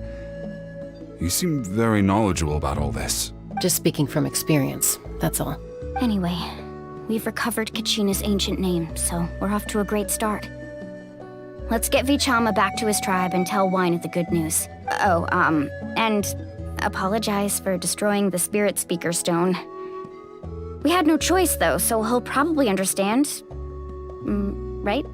You seem very knowledgeable about all this. Just speaking from experience, that's all. Anyway, we've recovered Kachina's ancient name, so we're off to a great start. Let's get Vichama back to his tribe and tell Wyna the good news. Oh, and apologize for destroying the Spirit Speaker Stone. We had no choice, though, so he'll probably understand. Right?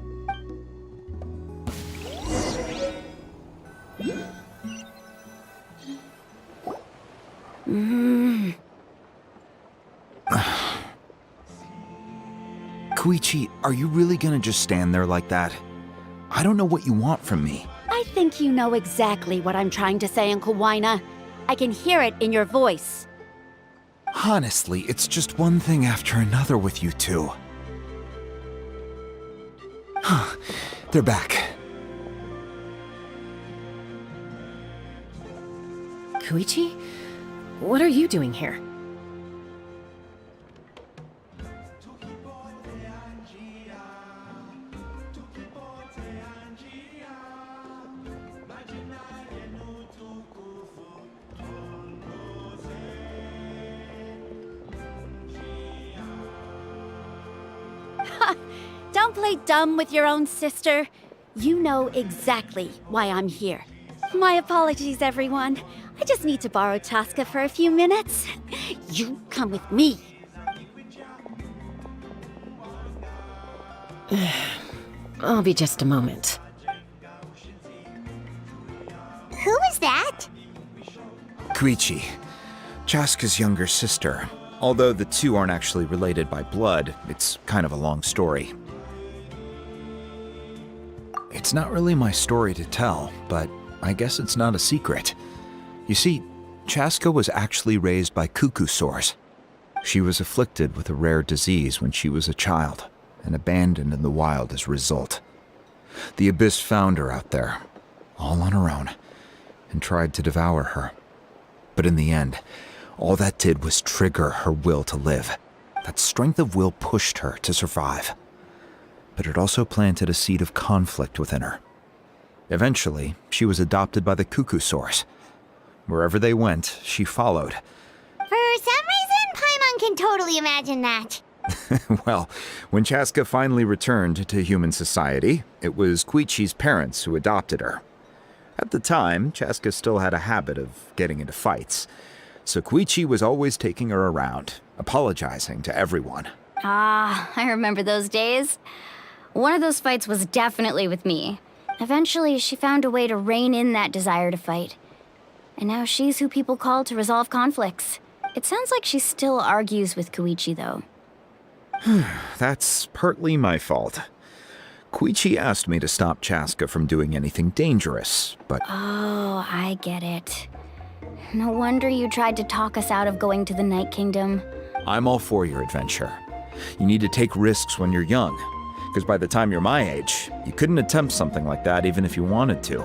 Koichi, are you really gonna just stand there like that? I don't know what you want from me. I think you know exactly what I'm trying to say, Uncle Wyna. I can hear it in your voice. Honestly, it's just one thing after another with you two. They're back. Koichi? What are you doing here? Don't play dumb with your own sister. You know exactly why I'm here. My apologies, everyone. I just need to borrow Tosca for a few minutes. You come with me. I'll be just a moment. Who is that? Koichi, Chaska's younger sister. Although the two aren't actually related by blood, it's kind of a long story. It's not really my story to tell, but I guess it's not a secret. You see, Chaska was actually raised by cuckoo sores. She was afflicted with a rare disease when she was a child, and abandoned in the wild as a result. The Abyss found her out there, all on her own, and tried to devour her. But in the end, all that did was trigger her will to live. That strength of will pushed her to survive. But it also planted a seed of conflict within her. Eventually, she was adopted by the Cuckoo Source. Wherever they went, she followed. For some reason, Paimon can totally imagine that. Well, when Chaska finally returned to human society, it was Koichi's parents who adopted her. At the time, Chaska still had a habit of getting into fights, so Koichi was always taking her around, apologizing to everyone. Ah, I remember those days. One of those fights was definitely with me. Eventually, she found a way to rein in that desire to fight. And now she's who people call to resolve conflicts. It sounds like she still argues with Koichi, though. That's partly my fault. Koichi asked me to stop Chaska from doing anything dangerous, but... Oh, I get it. No wonder you tried to talk us out of going to the Night Kingdom. I'm all for your adventure. You need to take risks when you're young, because by the time you're my age, you couldn't attempt something like that even if you wanted to.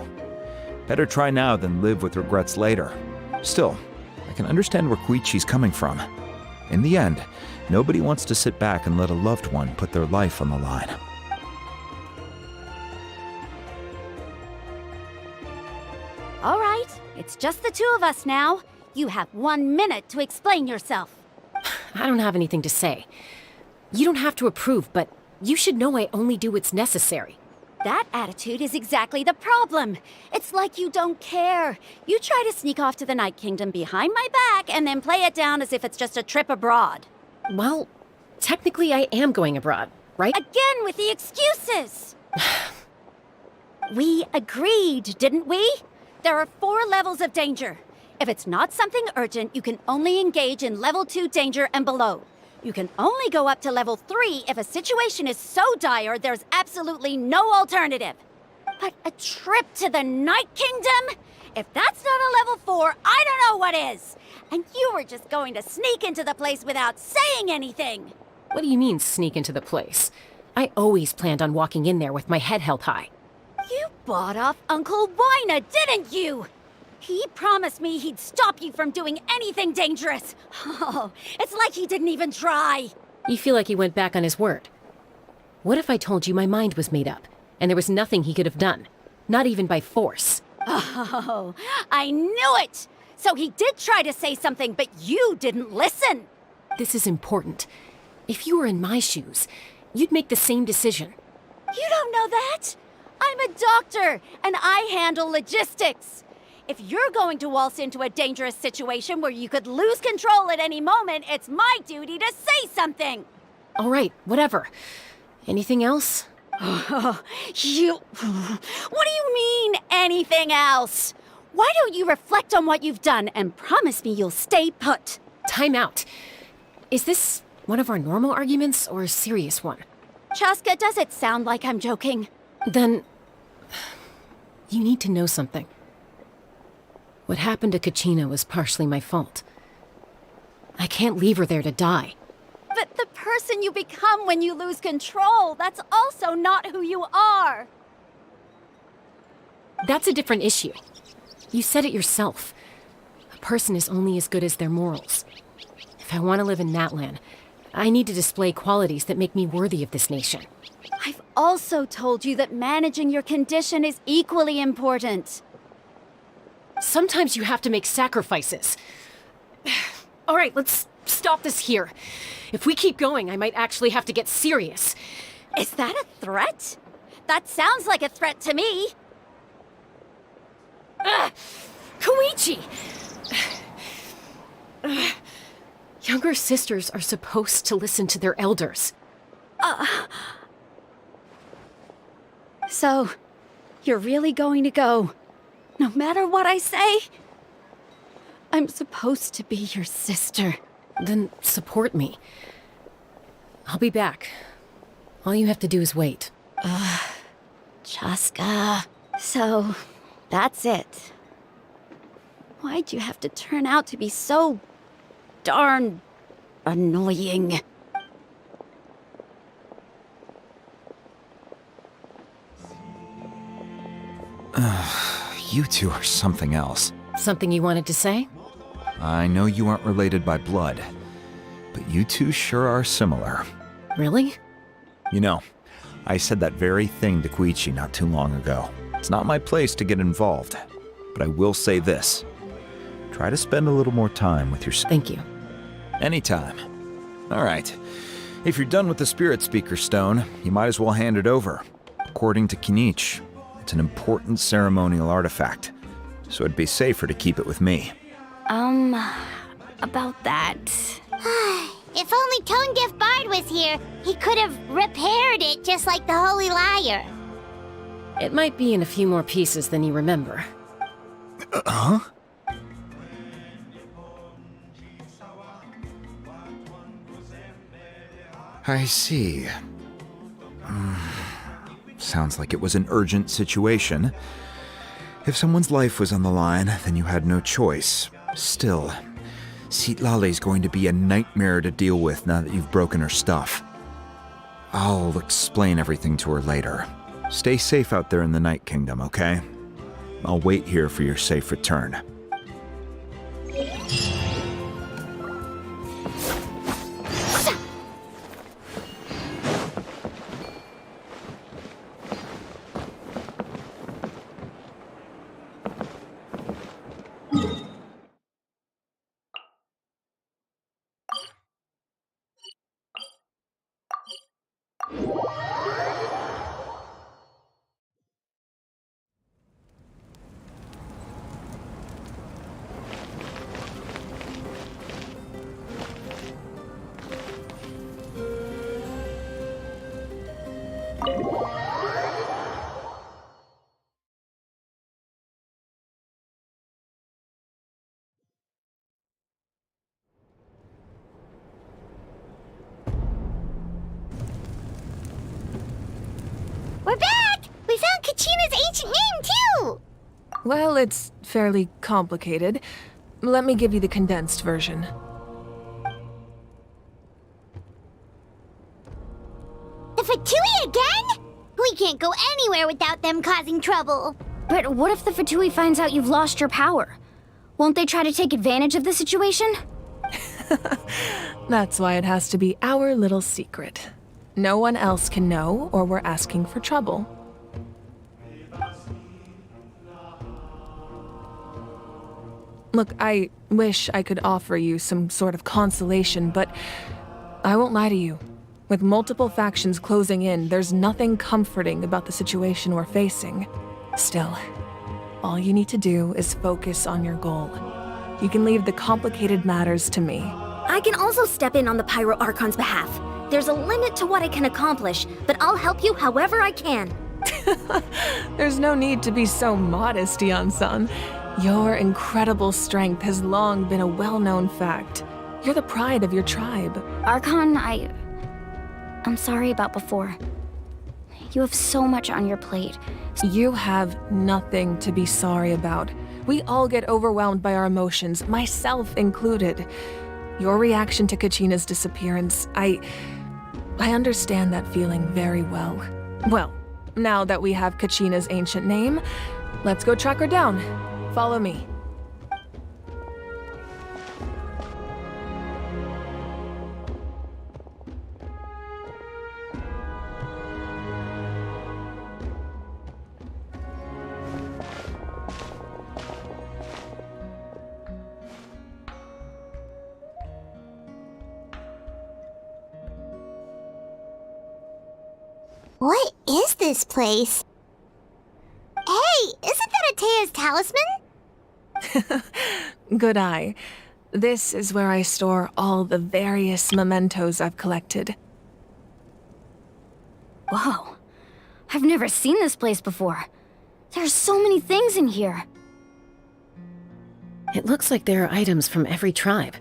Better try now than live with regrets later. Still, I can understand where Koichi's coming from. In the end, nobody wants to sit back and let a loved one put their life on the line. All right, it's just the two of us now. You have 1 minute to explain yourself. I don't have anything to say. You don't have to approve, but you should know I only do what's necessary. That attitude is exactly the problem. It's like you don't care. You try to sneak off to the Night Kingdom behind my back and then play it down as if it's just a trip abroad. Well, technically I am going abroad, right? Again with the excuses! We agreed, didn't we? There are 4 levels of danger. If it's not something urgent, you can only engage in level 2 danger and below. You can only go up to level 3 if a situation is so dire there's absolutely no alternative. But a trip to the Night Kingdom? If that's not a level 4, I don't know what is. And you were just going to sneak into the place without saying anything. What do you mean, sneak into the place? I always planned on walking in there with my head held high. You bought off Uncle Wina, didn't you? He promised me he'd stop you from doing anything dangerous. Oh, it's like he didn't even try. You feel like he went back on his word. What if I told you my mind was made up, and there was nothing he could have done? Not even by force. Oh, I knew it! So he did try to say something, but you didn't listen. This is important. If you were in my shoes, you'd make the same decision. You don't know that? I'm a doctor, and I handle logistics. If you're going to waltz into a dangerous situation where you could lose control at any moment, it's my duty to say something. All right, whatever. Anything else? What do you mean, anything else? Why don't you reflect on what you've done and promise me you'll stay put? Time out. Is this one of our normal arguments or a serious one? Chaska, does it sound like I'm joking? Then, you need to know something. What happened to Kachina was partially my fault. I can't leave her there to die. But the person you become when you lose control, that's also not who you are. That's a different issue. You said it yourself. A person is only as good as their morals. If I want to live in Natlan, I need to display qualities that make me worthy of this nation. I've also told you that managing your condition is equally important. Sometimes you have to make sacrifices. All right, let's stop this here. If we keep going, I might actually have to get serious. Is that a threat? That sounds like a threat to me. Koichi! Younger sisters are supposed to listen to their elders. So, you're really going to go, no matter what I say? I'm supposed to be your sister. Then support me. I'll be back. All you have to do is wait. Chaska. So, that's it. Why'd you have to turn out to be so darn annoying? You two are something else. Something you wanted to say? I know you aren't related by blood, but you two sure are similar. Really? You know, I said that very thing to Koichi not too long ago. It's not my place to get involved, but I will say this. Try to spend a little more time with your... Thank you. Anytime. All right. If you're done with the Spirit Speaker Stone, you might as well hand it over. According to Kinich, it's an important ceremonial artifact, so it'd be safer to keep it with me. About that. If only Tone Deaf Bard was here, he could have repaired it just like the Holy Liar. It might be in a few more pieces than you remember. Huh? I see. Sounds like it was an urgent situation. If someone's life was on the line, then you had no choice. Still, Citlale's going to be a nightmare to deal with now that you've broken her stuff. I'll explain everything to her later. Stay safe out there in the Night Kingdom, okay? I'll wait here for your safe return. We're back! We found Kachina's ancient name, too! Well, it's fairly complicated. Let me give you the condensed version. The Fatui again? We can't go anywhere without them causing trouble. But what if the Fatui finds out you've lost your power? Won't they try to take advantage of the situation? That's why it has to be our little secret. No one else can know, or we're asking for trouble. Look, I wish I could offer you some sort of consolation, but I won't lie to you. With multiple factions closing in, there's nothing comforting about the situation we're facing. Still, all you need to do is focus on your goal. You can leave the complicated matters to me. I can also step in on the Pyro Archon's behalf. There's a limit to what I can accomplish, but I'll help you however I can. There's no need to be so modest, Yan-san. Your incredible strength has long been a well-known fact. You're the pride of your tribe. Archon, I'm sorry about before. You have so much on your plate. You have nothing to be sorry about. We all get overwhelmed by our emotions, myself included. Your reaction to Kachina's disappearance, I understand that feeling very well. Well, now that we have Kachina's ancient name, let's go track her down. Follow me. What is this place? Hey, isn't that Atea's talisman? Good eye. This is where I store all the various mementos I've collected. Whoa. I've never seen this place before. There's so many things in here. It looks like there are items from every tribe.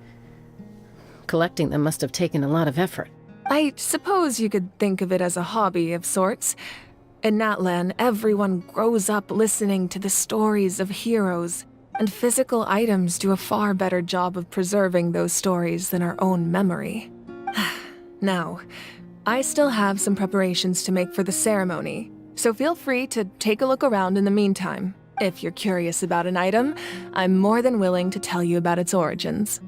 Collecting them must have taken a lot of effort. I suppose you could think of it as a hobby of sorts. In Natlan, everyone grows up listening to the stories of heroes, and physical items do a far better job of preserving those stories than our own memory. Now, I still have some preparations to make for the ceremony, so feel free to take a look around in the meantime. If you're curious about an item, I'm more than willing to tell you about its origins.